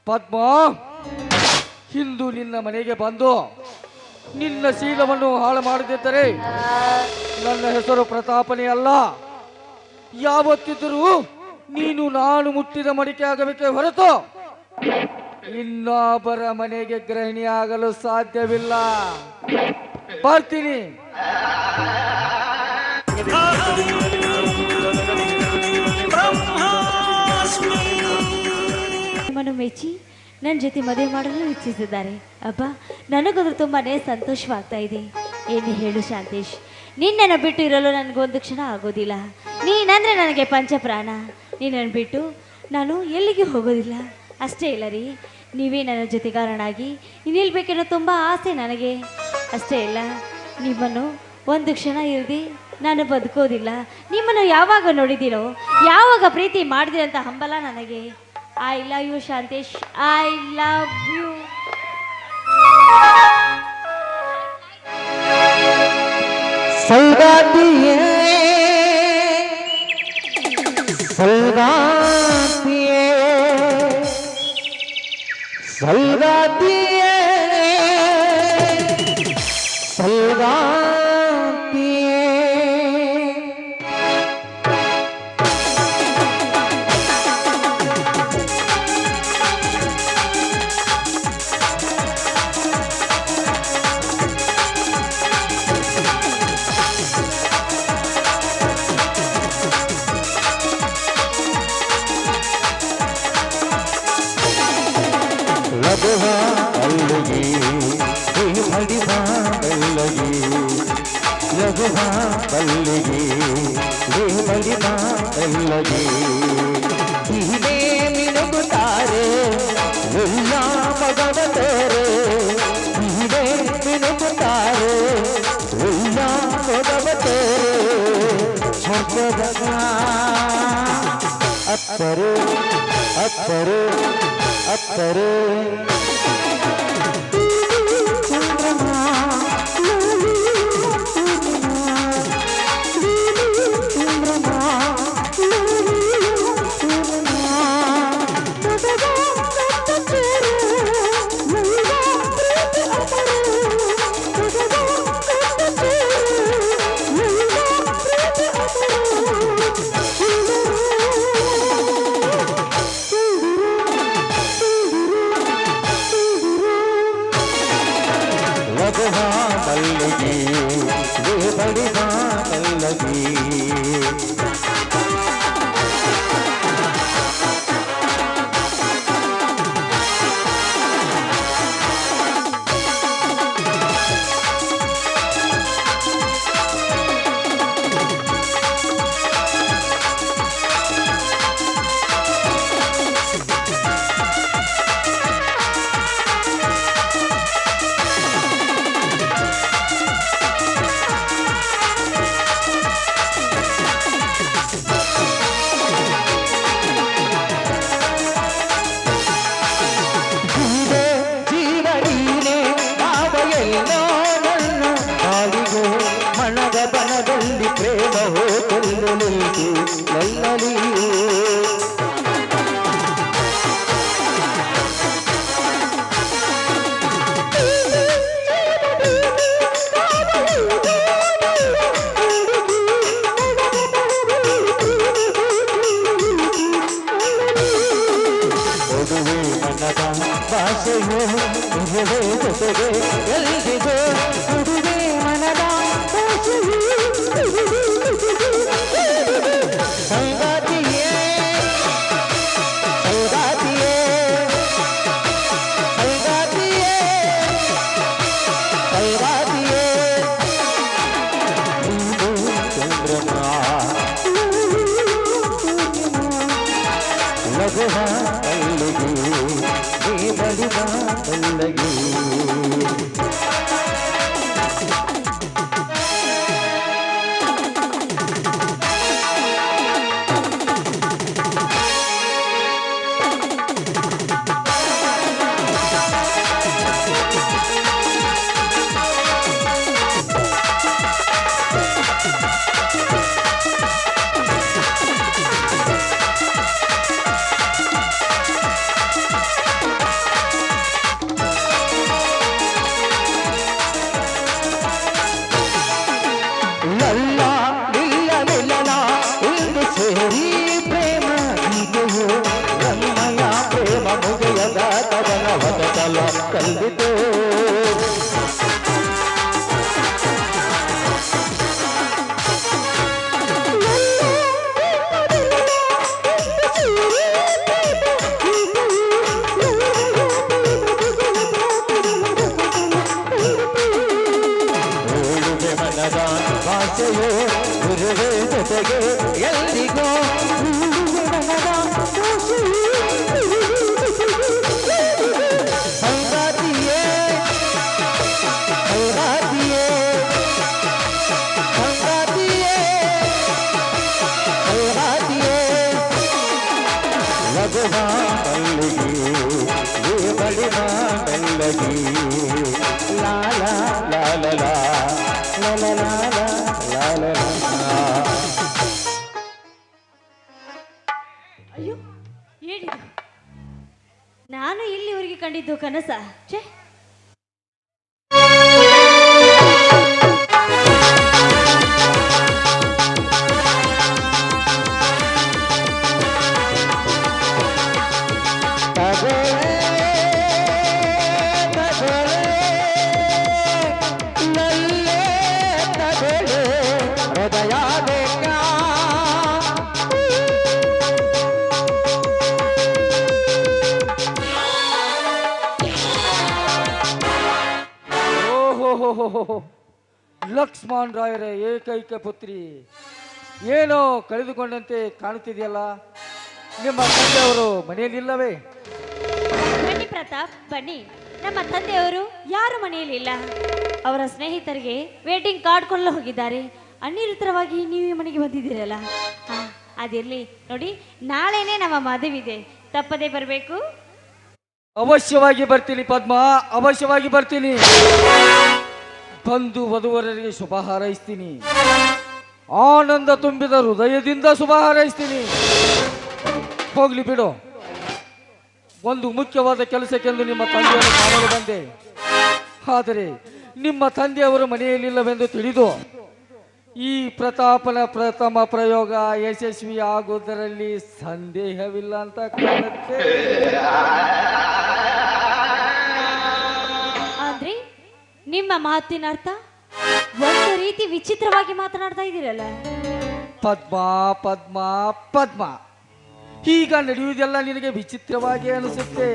ಪದ್ಮಾ, ಇಂದು ನಿನ್ನ ಮನೆಗೆ ಬಂದು ನಿನ್ನ ಶೀಲವನ್ನು ಹಾಳು ಮಾಡದಿದ್ದರೆ ನನ್ನ ಹೆಸರು ಪ್ರತಾಪನೇ ಅಲ್ಲ. ಯಾವತ್ತಿದ್ದರೂ ನೀನು ನಾನು ಮುಟ್ಟಿದ ಮಡಿಕೆ ಆಗಬೇಕೆ ಹೊರತು ಇನ್ನೊಬ್ಬರ ಮನೆಗೆ ಗೃಹಿಣಿಯಾಗಲು ಸಾಧ್ಯವಿಲ್ಲ. ಬರ್ತೀನಿ. ನಿಮ್ಮನ್ನು ಮೆಚ್ಚಿ ನನ್ನ ಜೊತೆ ಮದುವೆ ಮಾಡಲು ಇಚ್ಛಿಸಿದ್ದಾರೆ. ಅಬ್ಬಾ, ನನಗದು ತುಂಬಾ ಸಂತೋಷವಾಗ್ತಾ ಇದೆ. ಏನು ಹೇಳು ಶಾಂತೇಶ್, ನಿನ್ನನ್ನು ಬಿಟ್ಟು ಇರಲು ನನಗೊಂದು ಕ್ಷಣ ಆಗೋದಿಲ್ಲ. ನೀನಂದರೆ ನನಗೆ ಪಂಚಪ್ರಾಣ. ನಿನ್ನನ್ನು ಬಿಟ್ಟು ನಾನು ಎಲ್ಲಿಗೆ ಹೋಗೋದಿಲ್ಲ. ಅಷ್ಟೇ ಇಲ್ಲ ರೀ, ನೀವೇ ನನ್ನ ಜೊತೆಗಾರನಾಗಿ ನಿಲ್ಬೇಕೆನ್ನೋ ತುಂಬ ಆಸೆ ನನಗೆ. ಅಷ್ಟೇ ಇಲ್ಲ, ನಿಮ್ಮನ್ನು ಒಂದು ಕ್ಷಣ ಇರದೆ ನಾನು ಬದುಕೋದಿಲ್ಲ. ನಿಮ್ಮನ್ನು ಯಾವಾಗ ನೋಡಿದ್ದೀರೋ, ಯಾವಾಗ ಪ್ರೀತಿ ಮಾಡಿದೆ ಅಂತ ಹಂಬಲ ನನಗೆ. I love you Shantesh, I love you. ಸೌಗಾತಿಯೇ ಸೌಗಾತಿಯೇ ಸೌಗಾತಿಯೇ ಸೌಗಾತಿಯೇ. ಲಗುವ ಅಲ್ಲಿಗೆ ಮಡಿವ ಬೆಲ್ಲಗೆ ಲಗುವ ಬಲ್ಲಿಗೆ ಮಡಿವ ಬೆಲ್ಲಗೆ ಹೀಗೆ ಮಿನುಗುತ್ತಾರೆ ಎಲ್ಲ ಮಗವತರೆ ಅಪ್ಪರೇ ಅಪ್ಪರೇ ಅಪ್ಪರೇ ಮಲ್ಲಿಗೆ ಬಡಿದ ಮಲ್ಲಗಿ ಅಯ್ಯೋ ಏನಿದು ನಾನು ಇಲ್ಲಿವರೆಗೆ ಕಂಡಿದ್ದು ಕನಸ ಛೇ ಲಕ್ಷ್ಮಣ್ ರಾಯರ ಏಕೈಕ ಪುತ್ರಿ ಏನೋ ಕಳೆದುಕೊಂಡಂತೆ ಕಾಣುತ್ತಿದೆಯಲ್ಲ. ನಿಮ್ಮ ತಂದೆಯವರು ಮನೆಯಲ್ಲಿಲ್ಲವೇ? ಬನ್ನಿ ಪ್ರತಾಪ್ ಬನ್ನಿ. ನಮ್ಮ ತಂದೆಯವರು ಯಾರು ಮನೆಯಲ್ಲಿಲ್ಲ. ಅವರ ಸ್ನೇಹಿತರಿಗೆ ವೇಟಿಂಗ್ ಕಾರ್ಡ್ ಕೊಳ್ಳಲು ಹೋಗಿದ್ದಾರೆ. ಅನಿರುತ್ತರವಾಗಿ ನೀವು ಮನೆಗೆ ಬಂದಿದ್ದೀರಲ್ಲ. ಅದಿರಲಿ ನೋಡಿ, ನಾಳೆನೇ ನಮ್ಮ ಮದುವಿದೆ, ತಪ್ಪದೇ ಬರಬೇಕು. ಅವಶ್ಯವಾಗಿ ಬರ್ತೀನಿ ಪದ್ಮ, ಅವಶ್ಯವಾಗಿ ಬರ್ತೀನಿ. ಬಂಧು ವಧುವರರಿಗೆ ಶುಭ ಹಾರೈಸ್ತೀನಿ. ಆನಂದ ತುಂಬಿದ ಹೃದಯದಿಂದ ಶುಭ ಹಾರೈಸ್ತೀನಿ. ಹೋಗ್ಲಿ ಬಿಡು, ಒಂದು ಮುಖ್ಯವಾದ ಕೆಲಸಕ್ಕೆಂದು ನಿಮ್ಮ ತಂದೆಯನ್ನು ಕಾಣಲು ಬಂದೆ. ಆದರೆ ನಿಮ್ಮ ತಂದೆಯವರು ಮನೆಯಲ್ಲಿಲ್ಲವೆಂದು ತಿಳಿದು ಈ ಪ್ರತಾಪನ ಪ್ರಥಮ ಪ್ರಯೋಗ ಯಶಸ್ವಿ ಆಗುವುದರಲ್ಲಿ ಸಂದೇಹವಿಲ್ಲ ಅಂತ ಕಾಣುತ್ತೆ. ಆದ್ರೆ ನಿಮ್ಮ ಮಾತಿನ ಅರ್ಥ ಒಂದು ರೀತಿ ವಿಚಿತ್ರವಾಗಿ ಮಾತನಾಡ್ತಾ ಇದ್ದೀರಲ್ಲ. ಪದ್ಮ ಪದ್ಮ ಪದ್ಮ, ಈಗ ನಡೆಯುವುದೆಲ್ಲ ನಿನಗೆ ವಿಚಿತ್ರವಾಗಿ ಅನಿಸುತ್ತೆ.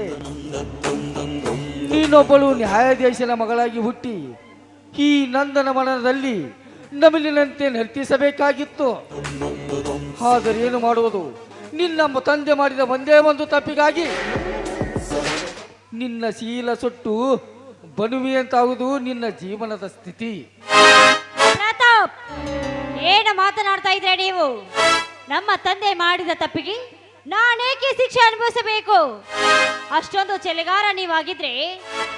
ನೀನೊಬ್ಬಳು ನ್ಯಾಯಾಧೀಶನ ಮಗಳಾಗಿ ಹುಟ್ಟಿ ಈ ನಂದನ ಮನದಲ್ಲಿ ನಮಿಲಿನಂತೆ ನರ್ತಿಸಬೇಕಾಗಿತ್ತು. ಆದರೆ ಏನು ಮಾಡುವುದು, ನಿನ್ನ ತಂದೆ ಮಾಡಿದ ಒಂದೇ ಒಂದು ತಪ್ಪಿಗಾಗಿ ನಿನ್ನ ಶೀಲ ಸುಟ್ಟು ಬನುವಿಯಂತಾಗುವುದು ನಿನ್ನ ಜೀವನದ ಸ್ಥಿತಿ. ಪ್ರತಾಪ್, ಏನು ಮಾತನಾಡ್ತಾ ಇದ್ರೆ ನೀವು? ನಮ್ಮ ತಂದೆ ಮಾಡಿದ ತಪ್ಪಿಗೆ ನಾನೇಕೆ ಶಿಕ್ಷೆ ಅನುಭವಿಸಬೇಕು? ಅಷ್ಟೊಂದು ಚೆಲೆಗಾರ ನೀವಾಗಿದ್ರೆ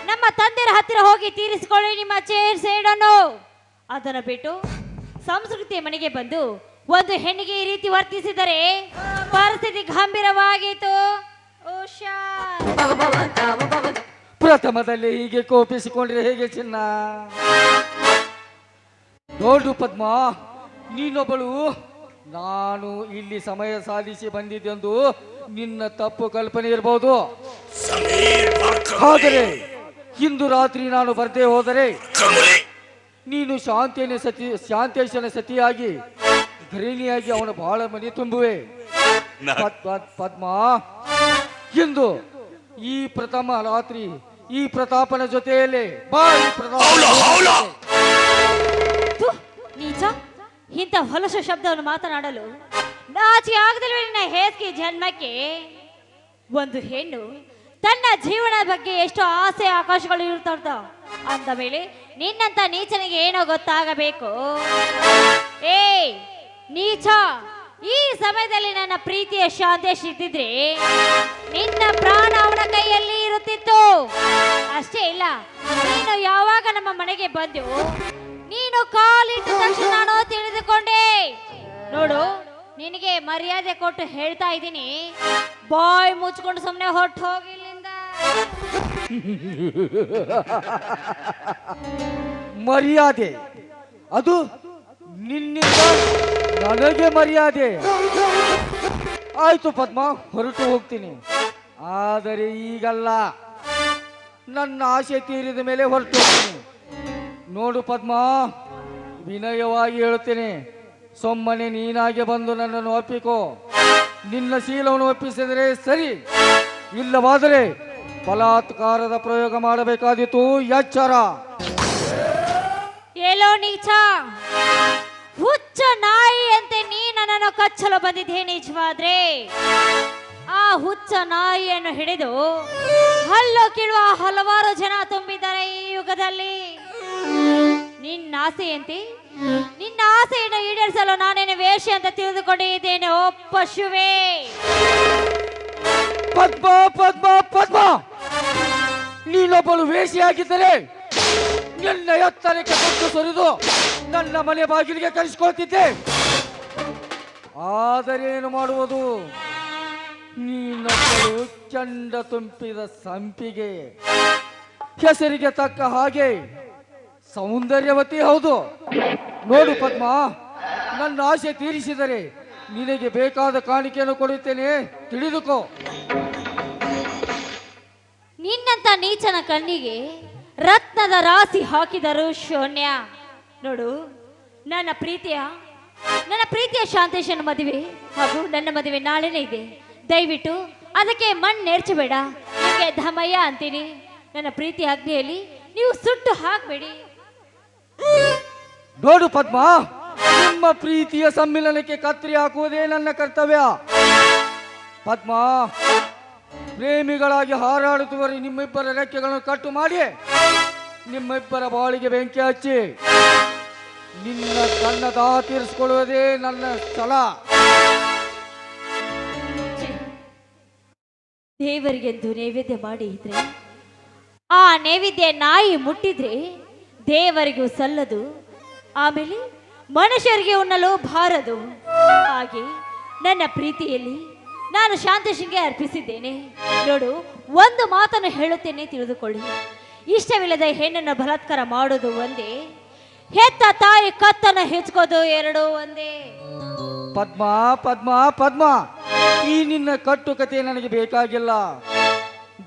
ನಮ್ಮ ತಂದೆಯ ಹತ್ತಿರ ಹೋಗಿ ತೀರಿಸಿಕೊಳ್ಳಿ ನಿಮ್ಮ ಸೇಡನ್ನು. ಅದನ್ನು ಬಿಟ್ಟು ಸಂಸ್ಕೃತಿಯ ಮನೆಗೆ ಬಂದು ಒಂದು ಹೆಣ್ಣಿಗೆ ಈ ರೀತಿ ವರ್ತಿಸಿದರೆ ಪರಿಸ್ಥಿತಿ ಗಂಭೀರವಾಗಿತ್ತು. ಪ್ರಥಮದಲ್ಲಿ ಹೀಗೆ ಕೋಪಿಸಿಕೊಂಡ್ರೆ ಹೇಗೆ ಚಿನ್ನ? ನೋಡು ಪದ್ಮ, ನೀನೊಬ್ಬಳು ನಾನು ಇಲ್ಲಿ ಸಮಯ ಸಾಧಿಸಿ ಬಂದಿದ್ದೆಂದು ನಿನ್ನ ತಪ್ಪು ಕಲ್ಪನೆ ಇರಬಹುದು. ಆದರೆ ಇಂದು ರಾತ್ರಿ ನಾನು ಬರ್ದೇ ಹೋದರೆ ನೀನು ಶಾಂತೇಶನ ಸತಿಯಾಗಿ ಧರಣಿಯಾಗಿ ಅವನ ಬಹಳ ಮನೆ ತುಂಬುವೆ. ಪದ್ಮ, ಇಂದು ಈ ಪ್ರಥಮ ರಾತ್ರಿ ಈ ಪ್ರತಾಪನ ಜೊತೆಯಲ್ಲೇ ಬಾ. ನೀಚ, ಇಂಥ ಹೊಲಸು ಶಬ್ದವನ್ನು ಮಾತನಾಡಲು ನಾಚಿಕೆ ಆಗದಿಲ್ವೇ ನಿನ್ನ ಹೇಸಿಗೆ ಜನ್ಮಕ್ಕೆ? ಒಂದು ಹೆಣ್ಣು ತನ್ನ ಜೀವನದ ಬಗ್ಗೆ ಎಷ್ಟು ಆಸೆ ಆಕಾಶಗಳು ಇರ್ತಾರ್ದ ಅಂದ ಮೇಲೆ ನಿನ್ನಂತ ನೀಚನಿಗೆ ಏನೋ ಗೊತ್ತಾಗಬೇಕು. ಏ ನೀಚ, ಈ ಸಮಯದಲ್ಲಿ ನನ್ನ ಪ್ರೀತಿಯ ಶಾಂತೇಶ್ ಇದ್ದಿದ್ರೆ ನಿನ್ನ ಪ್ರಾಣ ಅವನ ಕೈಯಲ್ಲಿ ಇರುತ್ತಿತ್ತು. ಅಷ್ಟೇ ಇಲ್ಲ, ನೀನು ಯಾವಾಗ ನಮ್ಮ ಮನೆಗೆ ಬಂದು ನೀನು ಕಾಲಿಟ್ಟ ತಕ್ಷಣ ನಾನು ತಿಳಿದುಕೊಂಡೆ. ನೋಡು, ನಿನಗೆ ಮರ್ಯಾದೆ ಕೊಟ್ಟು ಹೇಳ್ತಾ ಇದ್ದೀನಿ, ಬಾಯ್ ಮುಚ್ಕೊಂಡು ಸುಮ್ಮನೆ ಹೊಟ್ಟು ಹೋಗಿಲ್ಲಿಂದ. ಮರ್ಯಾದೆ? ಅದು ನಿನ್ನಿಂದ ನನಗೆ ಮರ್ಯಾದೆ? ಆಯ್ತು ಪದ್ಮ, ಹೊರಟು ಹೋಗ್ತೀನಿ. ಆದರೆ ಈಗಲ್ಲ, ನನ್ನ ಆಸೆ ತೀರಿದ ಮೇಲೆ ಹೊರಟು ಹೋಗ್ತೀನಿ. ನೋಡು ಪದ್ಮ, ವಿನಯವಾಗಿ ಹೇಳುತ್ತೇನೆ, ಸೊಮ್ಮನೆ ನೀನಾಗೆ ಬಂದು ನನ್ನನ್ನು ಒಪ್ಪಿಕೋ. ನಿನ್ನ ಶೀಲವನ್ನು ಒಪ್ಪಿಸಿದರೆ ಸರಿ, ಇಲ್ಲವಾದರೆ ಬಲಾತ್ಕಾರದ ಪ್ರಯೋಗ ಮಾಡಬೇಕಾದೀತು. ಎಚ್ಚರ. ಎಲ್ಲೋ ನೀಚ, ಹುಚ್ಚ ನಾಯಿಯಂತೆ ನೀ ನನ್ನನ್ನು ಕಚ್ಚಲು ಬಂದಿದ್ದೆ ನಿಜವಾದ್ರೆ ಆ ಹುಚ್ಚ ನಾಯಿಯನ್ನು ಹಿಡಿದು ಹಲ್ಲು ಕೀಳುವ ಹಲವಾರು ಜನ ತುಂಬಿದ್ದಾರೆ ಈ ಯುಗದಲ್ಲಿ. ನಿನ್ನ ಆಸೆಯನ್ನು ಈಡೇರಿಸಲು ನಾನೇನು ವೇಷ ಅಂತ ತಿಳಿದುಕೊಂಡಿದ್ದೇನೆ. ಓ ಪಶುವೇ! ಪದ್ಮ ಪದ್ಮ ಪದ್ಮ, ನೀನೊಬ್ಬಳು ವೇಷಿಯಾಗಿದ್ದರೆ ನಿನ್ನ ಎತ್ತರಕ್ಕೆ ಕೊಟ್ಟು ಸುರಿದು ನನ್ನ ಮನೆ ಬಾಗಿಲಿಗೆ ಕರೆಸಿಕೊಳ್ತಿದ್ದೆ. ಆದರೆ ಏನು ಮಾಡುವುದು, ನೀನೊಬ್ಬಳು ಚಂಡ ತುಂಬಿದ ಸಂಪಿಗೆ, ಹೆಸರಿಗೆ ತಕ್ಕ ಹಾಗೆ ಸೌಂದರ್ಯವತಿ ಹೌದು. ನೋಡು ಪದ್ಮ, ನನ್ನ ಆಸೆ ತೀರಿಸಿದರೆ ನಿನಗೆ ಬೇಕಾದ ಕಾಣಿಕೆಯನ್ನು ಕೊಡುತ್ತೇನೆ, ತಿಳಿದುಕೋ. ನಿನ್ನಂತ ನೀಚನ ಕಣ್ಣಿಗೆ ರತ್ನದ ರಾಶಿ ಹಾಕಿದರು ಶೂನ್ಯ. ನೋಡು, ನನ್ನ ಪ್ರೀತಿಯ ಶಾಂತೇಶನ ಮದುವೆ ಹಾಗೂ ನನ್ನ ಮದುವೆ ನಾಳೆನೇ ಇದೆ. ದಯವಿಟ್ಟು ಅದಕ್ಕೆ ಮಣ್ಣೆರ್ಚಬೇಡ. ನಿಮಗೆ ಧಮಯ್ಯ ಅಂತೀನಿ. ನನ್ನ ಪ್ರೀತಿ ಅಗ್ನಿಯಲ್ಲಿ ನೀವು ಸುಟ್ಟು ಹಾಕಬೇಡಿ. ನೋಡು ಪದ್ಮ, ನಿಮ್ಮ ಪ್ರೀತಿಯ ಸಮ್ಮಿಲನಕ್ಕೆ ಕತ್ತರಿ ಹಾಕುವುದೇ ನನ್ನ ಕರ್ತವ್ಯ. ಪದ್ಮ, ಪ್ರೇಮಿಗಳಾಗಿ ಹಾರಾಡುತ್ತವರು ನಿಮ್ಮಿಬ್ಬರ ರೆಕ್ಕೆಗಳನ್ನು ಕಟ್ಟು ಮಾಡಿ ನಿಮ್ಮಿಬ್ಬರ ಬಾಳಿಗೆ ಬೆಂಕಿ ಹಚ್ಚಿ ನಿನ್ನ ದಾಹ ತೀರಿಸಿಕೊಳ್ಳುವುದೇ ನನ್ನ ಛಲ. ದೇವರಿಗೆಂದು ನೈವೇದ್ಯ ಮಾಡಿ ಇದ್ರೆ ಆ ನೈವೇದ್ಯ ನಾಯಿ ಮುಟ್ಟಿದ್ರೆ ದೇವರಿಗೂ ಸಲ್ಲದು, ಆಮೇಲೆ ಮನುಷ್ಯರಿಗೆ ಉಣ್ಣಲು ಬಾರದು. ಹಾಗೆ ನನ್ನ ಪ್ರೀತಿಯಲ್ಲಿ ನಾನು ಶಾಂತೇಶನ್ಗೆ ಅರ್ಪಿಸಿದ್ದೇನೆ. ನೋಡು, ಒಂದು ಮಾತನ್ನು ಹೇಳುತ್ತೇನೆ, ತಿಳಿದುಕೊಳ್ಳಿ. ಇಷ್ಟವಿಲ್ಲದ ಹೆಣ್ಣನ್ನು ಬಲಾತ್ಕಾರ ಮಾಡೋದು ಒಂದೇ, ಹೆತ್ತ ತಾಯಿ ಕತ್ತನ್ನು ಹೆಚ್ಕೋದು ಎರಡೂ ಒಂದೇ. ಪದ್ಮ ಪದ್ಮ ಪದ್ಮ, ಈ ನಿನ್ನ ಕಟ್ಟುಕತೆ ನನಗೆ ಬೇಕಾಗಿಲ್ಲ.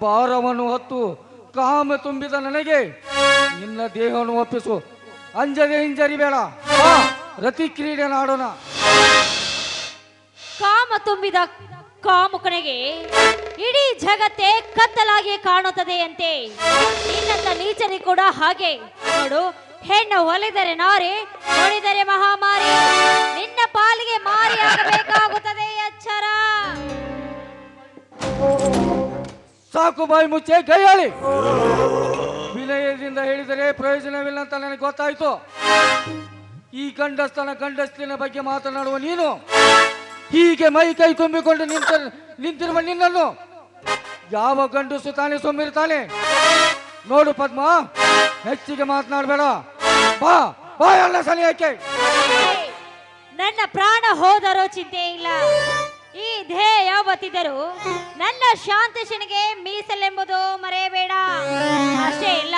ಭಾರವನ್ನು ಹೊತ್ತು ಕಾಮ ತುಂಬಿದ ನನಗೆ ನಿನ್ನ ದೇಹವನ್ನು ಒಪ್ಪಿಸು. ಅಂಜದೆ ಹಿಂಜರಿಬೇಡ, ಬಾ, ರತಿ ಕ್ರೀಡೆ ನಾಡೋಣ. ಕಾಮ ತುಂಬಿದ ಕಾಮುಕನಿಗೆ ಇಡೀ ಜಗತ್ತೇ ಕತ್ತಲಾಗಿ ಕಾಣುತ್ತದೆ ಅಂತೆ. ನಿನ್ನಂತ ನೀಚರಿ ಕೂಡ ಹಾಗೆ. ನೋಡು, ಹೆಣ್ಣು ಒಲಿದರೆ ನಾರಿ, ನೋಡಿದರೆ ಮಹಾಮಾರಿ. ನಿನ್ನ ಪಾಲಿಗೆ ಮಾರಿಯಾಗಬೇಕಾಗುತ್ತದೆ, ಎಚ್ಚರ. ಸಾಕು, ಬಾಯಿ ಮುಚ್ಚೆ, ಕೈಯಾಳಿ. ವಿನಯದಿಂದ ಹೇಳಿದರೆ ಪ್ರಯೋಜನವಿಲ್ಲ ಅಂತ ನನಗೆ ಗೊತ್ತಾಯ್ತು. ಈ ಗಂಡಸ್ತಿನ ಬಗ್ಗೆ ಮಾತನಾಡುವ ನೀನು ಹೀಗೆ ಮೈ ಕೈ ತುಂಬಿಕೊಂಡು ನಿಂತಿರುವ ನಿನ್ನನ್ನು ಯಾವ ಗಂಡಸು ತಾನೇ ಸೊಮ್ಮಿರ್ತಾನೆ? ನೋಡು ಪದ್ಮ, ಹೆಚ್ಚಿಗೆ ಮಾತನಾಡಬೇಡ. ಬಾ ಬಾ, ಎಲ್ಲ ಸನಿಯಕ್ಕೆ. ನನ್ನ ಪ್ರಾಣ ಹೋದರೂ ಚಿಂತೆ ಇಲ್ಲ. ಈ ದೇಹ ಯಾವತ್ತಿದ್ದರೂ ನನ್ನ ಶಾಂತೇಶನಿಗೆ ಮೀಸಲೆಂಬುದು ಮರೆಯಬೇಡ. ಅಷ್ಟೇ ಇಲ್ಲ,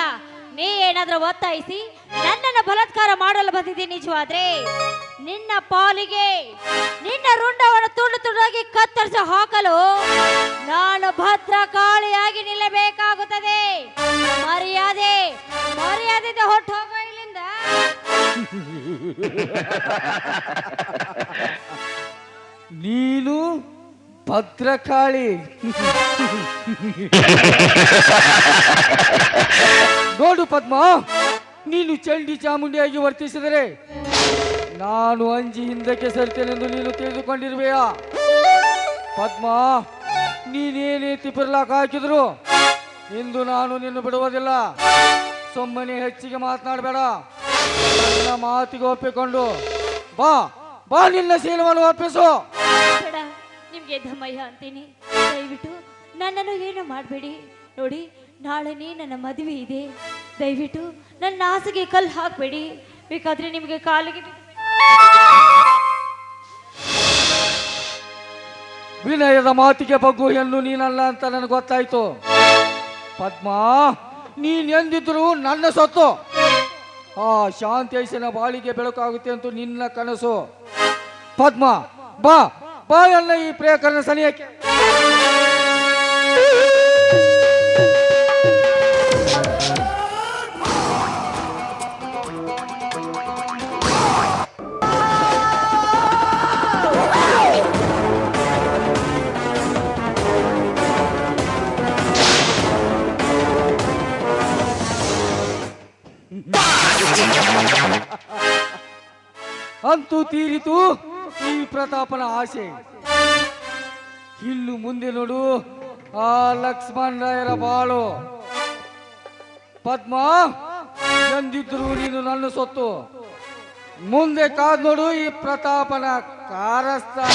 ನೀ ಏನಾದ್ರೂ ಒತ್ತಾಯಿಸಿ ನನ್ನನ್ನು ಬಲಾತ್ಕಾರ ಮಾಡಲು ಬಂದಿದ್ದೆ ನಿಜವಾದ್ರೆ ನಿನ್ನ ಪಾಲಿಗೆ ನಿನ್ನ ರುಂಡವನ್ನು ತುಂಡು ತುಂಡಾಗಿ ಕತ್ತರಿಸಿ ಹಾಕಲು ನಾನು ಭದ್ರ ಕಾಳಿಯಾಗಿ ನಿಲ್ಲಬೇಕಾಗುತ್ತದೆ. ಮರ್ಯಾದೆ ಹೊಟ್ಟು ಹೋಗೋ ಇಲ್ಲಿಂದ. ನೀನು ಭದ್ರಕಾಳಿ. ನೋಡು ಪದ್ಮ, ನೀನು ಚಂಡಿ ಚಾಮುಂಡಿಯಾಗಿ ವರ್ತಿಸಿದರೆ ನಾನು ಅಂಜಿ ಹಿಂದಕ್ಕೆ ಸರಿತೇನೆಂದು ನೀನು ತಿಳಿದುಕೊಂಡಿರುವೆಯಾ? ಪದ್ಮ, ನೀನೇನೇ ತಿಪ್ಪರ್ಲಾಕ್ ಹಾಕಿದ್ರು ಇಂದು ನಾನು ನಿನ್ನ ಬಿಡುವುದಿಲ್ಲ. ಸುಮ್ಮನೆ ಹೆಚ್ಚಿಗೆ ಮಾತನಾಡಬೇಡ. ನನ್ನ ಮಾತಿಗೆ ಒಪ್ಪಿಕೊಂಡು ಬಾ ಬಾ, ನಿನ್ನ ಶೀಲವನ್ನು ಒಪ್ಪಿಸು. ಬೇಡ, ನಿಮ್ಗೆ ಧಮಯ್ಯ ಅಂತೀನಿ. ದಯವಿಟ್ಟು ನನ್ನನ್ನು ಏನು ಮಾಡಬೇಡಿ. ನೋಡಿ, ನಾಳೆನೇ ನನ್ನ ಮದುವೆ ಇದೆ. ದಯವಿಟ್ಟು ನನ್ನ ಆಸೆಗೆ ಕಲ್ಲು ಹಾಕಬೇಡಿ. ಬೇಕಾದ್ರೆ ನಿಮಗೆ ಕಾಲಿಗೆ ವಿನಯದ ಮಾತಿಗೆ ಬಗ್ಗು ಹೆಣ್ಣು ನೀನಲ್ಲ ಅಂತ ನನಗೆ ಗೊತ್ತಾಯ್ತು. ಪದ್ಮ, ನೀನ್ ಎಂದಿದ್ರು ನನ್ನ ಸೊತ್ತು. ಆ ಶಾಂತೇಶನ ಬಾಳಿಗೆ ಬೆಳಕಾಗುತ್ತೆ ಅಂತ ನಿನ್ನ ಕನಸು. ಪದ್ಮ, ಬಾ ಬಾ, ಎಲ್ಲ ಈ ಪ್ರಿಯಕರಣ ಸನಿಯಕ್ಕೆ. ಅಂತೂ ತೀರಿತು ಈ ಪ್ರತಾಪನ ಆಸೆ. ಇನ್ನು ಮುಂದೆ ನೋಡು ಆ ಲಕ್ಷ್ಮಣ ರಾಯರ ಬಾಳು. ಪದ್ಮ, ಎಂದಿದ್ರು ನೀನು ನನ್ನ ಸೊತ್ತು. ಮುಂದೆ ಕಾದ್ ನೋಡು ಈ ಪ್ರತಾಪನ ಕಾರಸ್ಥಾನ.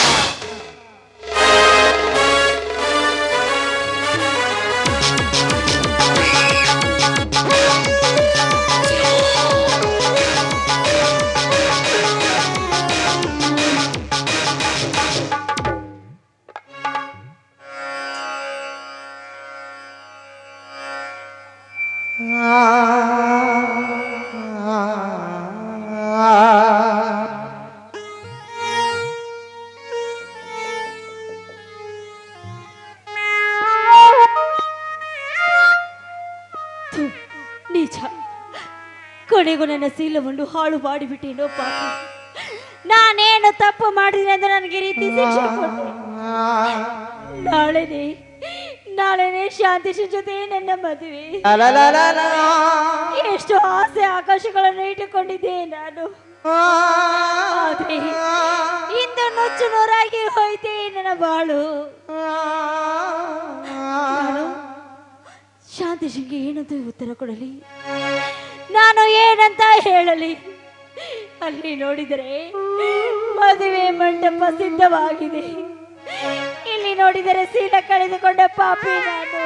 ನಿಜ, ಕೊನೆಗೂ ನನ್ನ ಶೀಲವನ್ನು ಹಾಳು ಮಾಡಿಬಿಟ್ಟೇನೋ ಪಾಪ. ನಾನೇನು ತಪ್ಪು ಮಾಡಿದ್ರೆ ಅಂತ ನನಗೆ ರೀತಿ ಶಿಕ್ಷೆ ಕೊಟ್ಟೆ. ನಾಳೆನೇ ಶಾಂತೇಶ ಜೊತೆ ನನ್ನ ಮದುವೆ. ಎಷ್ಟು ಆಸೆ ಆಕಾಶಗಳನ್ನು ಇಟ್ಟುಕೊಂಡಿದ್ದೆ ನಾನು. ಆದ್ರೆ ಇಂದು ನುಚ್ಚು ನೂರಾಗಿ ಹೋಯ್ತೆ ನನ್ನ ಬಾಳು. ಶಾಂತೇಶನ್ಗೆ ಏನಂತ ಉತ್ತರ ಕೊಡಲಿ? ನಾನು ಏನಂತ ಹೇಳಲಿ? ಅಲ್ಲಿ ನೋಡಿದರೆ ಮದುವೆ ಮಂಟಪ ಸಿದ್ಧವಾಗಿದೆ. ಎಲ್ಲಿ ನೋಡಿದರೆ ಸೀಲ ಕಳೆದುಕೊಂಡ ಪಾಪಿ ನಾನು.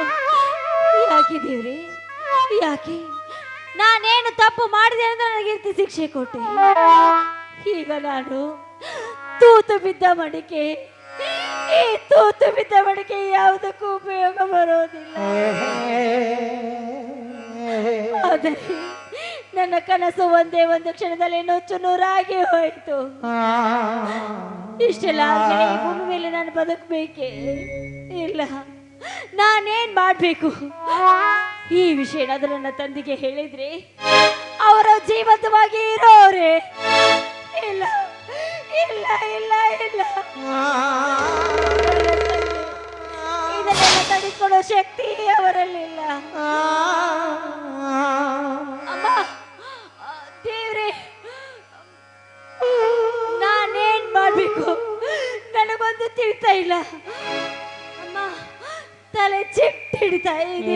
ಯಾಕೆ ದೇವ್ರಿ, ಯಾಕೆ ನಾನೇನು ತಪ್ಪು ಮಾಡಿದೆ ಅಂತ ನನಗೆ ಶಿಕ್ಷೆ ಕೊಟ್ಟೆ. ಈಗ ನಾನು ತೂತು ಬಿದ್ದ ಮಡಿಕೆ, ಈ ತೂತು ಬಿದ್ದ ಮಡಿಕೆ ಯಾವುದಕ್ಕೂ ಉಪಯೋಗ ಬರೋದಿಲ್ಲ. ಆದರೆ ನನ್ನ ಕನಸು ಒಂದೇ ಒಂದು ಕ್ಷಣದಲ್ಲಿ ನುಚ್ಚು ನೂರಾಗಿ ಹೋಯಿತು. ಇಷ್ಟೆಲ್ಲ ಆದ್ಮೇಲೆ ಈ ಭೂಮಿ ಮೇಲೆ ನಾನು ಬದುಕಬೇಕೆ? ಇಲ್ಲ, ನಾನೇನ್ ಮಾಡ್ಬೇಕು? ಈ ವಿಷಯ ಏನಾದ್ರೂ ನನ್ನ ತಂದೆಗೆ ಹೇಳಿದ್ರೆ ಅವರ ಜೀವಂತವಾಗಿ ಇರೋರೆ. ಇಲ್ಲ ಇಲ್ಲ ಇಲ್ಲ ಇಲ್ಲ, ಇದನ್ನೆಲ್ಲ ತಡೆದುಕೊಳ್ಳೋ ಶಕ್ತಿ ಅವರಲ್ಲಿಲ್ಲ. ಅಮ್ಮ, ದೇವ್ರೆ, ನಾನೇನ್ ಮಾಡ್ಬೇಕು ನನಗೊಂದು ತಿಳಿತಾ ಇಲ್ಲ. ಅಮ್ಮ, ತಲೆ ಚಿಟ್ಟ ಹಿಡಿತಾ ಇದೆ.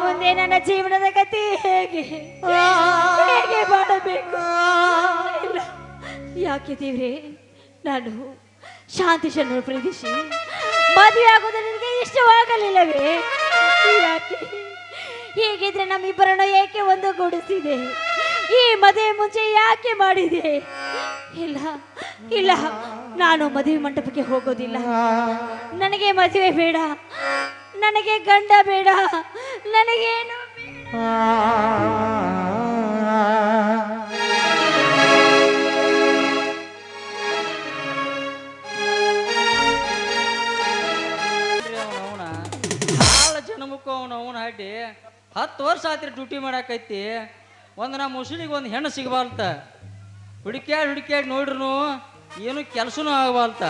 ಮುಂದೆ ನನ್ನ ಜೀವನದ ಗತಿ ಹೇಗೆ ಹೇಗೆ ಮಾಡಬೇಕು? ಇಲ್ಲ, ಯಾಕೆ ದೇವ್ರೆ, ನಾನು ಶಾಂತಿಶನ್ನು ಪ್ರೀತಿಸಿ ಮದುವೆ ಆಗೋದು ನನಗೆ ಇಷ್ಟವಾಗಲಿಲ್ಲವೇ? ಯಾಕೆ? ಹೀಗಿದ್ರೆ ನಮ್ಮಿಬ್ಬರನ್ನು ಏಕೆ ಒಂದುಗೂಡಿಸಿದೆ? ಈ ಮದುವೆ ಮುಂಚೆ ಯಾಕೆ ಮಾಡಿದೆ? ಇಲ್ಲ ಇಲ್ಲ, ನಾನು ಮದುವೆ ಮಂಟಪಕ್ಕೆ ಹೋಗೋದಿಲ್ಲ. ನನಗೆ ಮದುವೆ ಬೇಡ, ನನಗೆ ಗಂಡ ಬೇಡ, ನನಗೇನು ಜನಮುಖ ಅವನ ಅಡ್ಡಿ 10 ವರ್ಷ ಆತ್ರಿ ಡ್ಯೂಟಿ ಮಾಡಾಕೈತಿ. ಒಂದು ನಮ್ಮ ಮುಸುಳಿಗೆ ಒಂದು ಹೆಣ್ಣು ಸಿಗಬಾರ್ತ. ಹುಡುಕ್ಯಾಡಿ ನೋಡ್ರು ಏನು ಕೆಲಸನೂ ಆಗಬಾರ್ತ.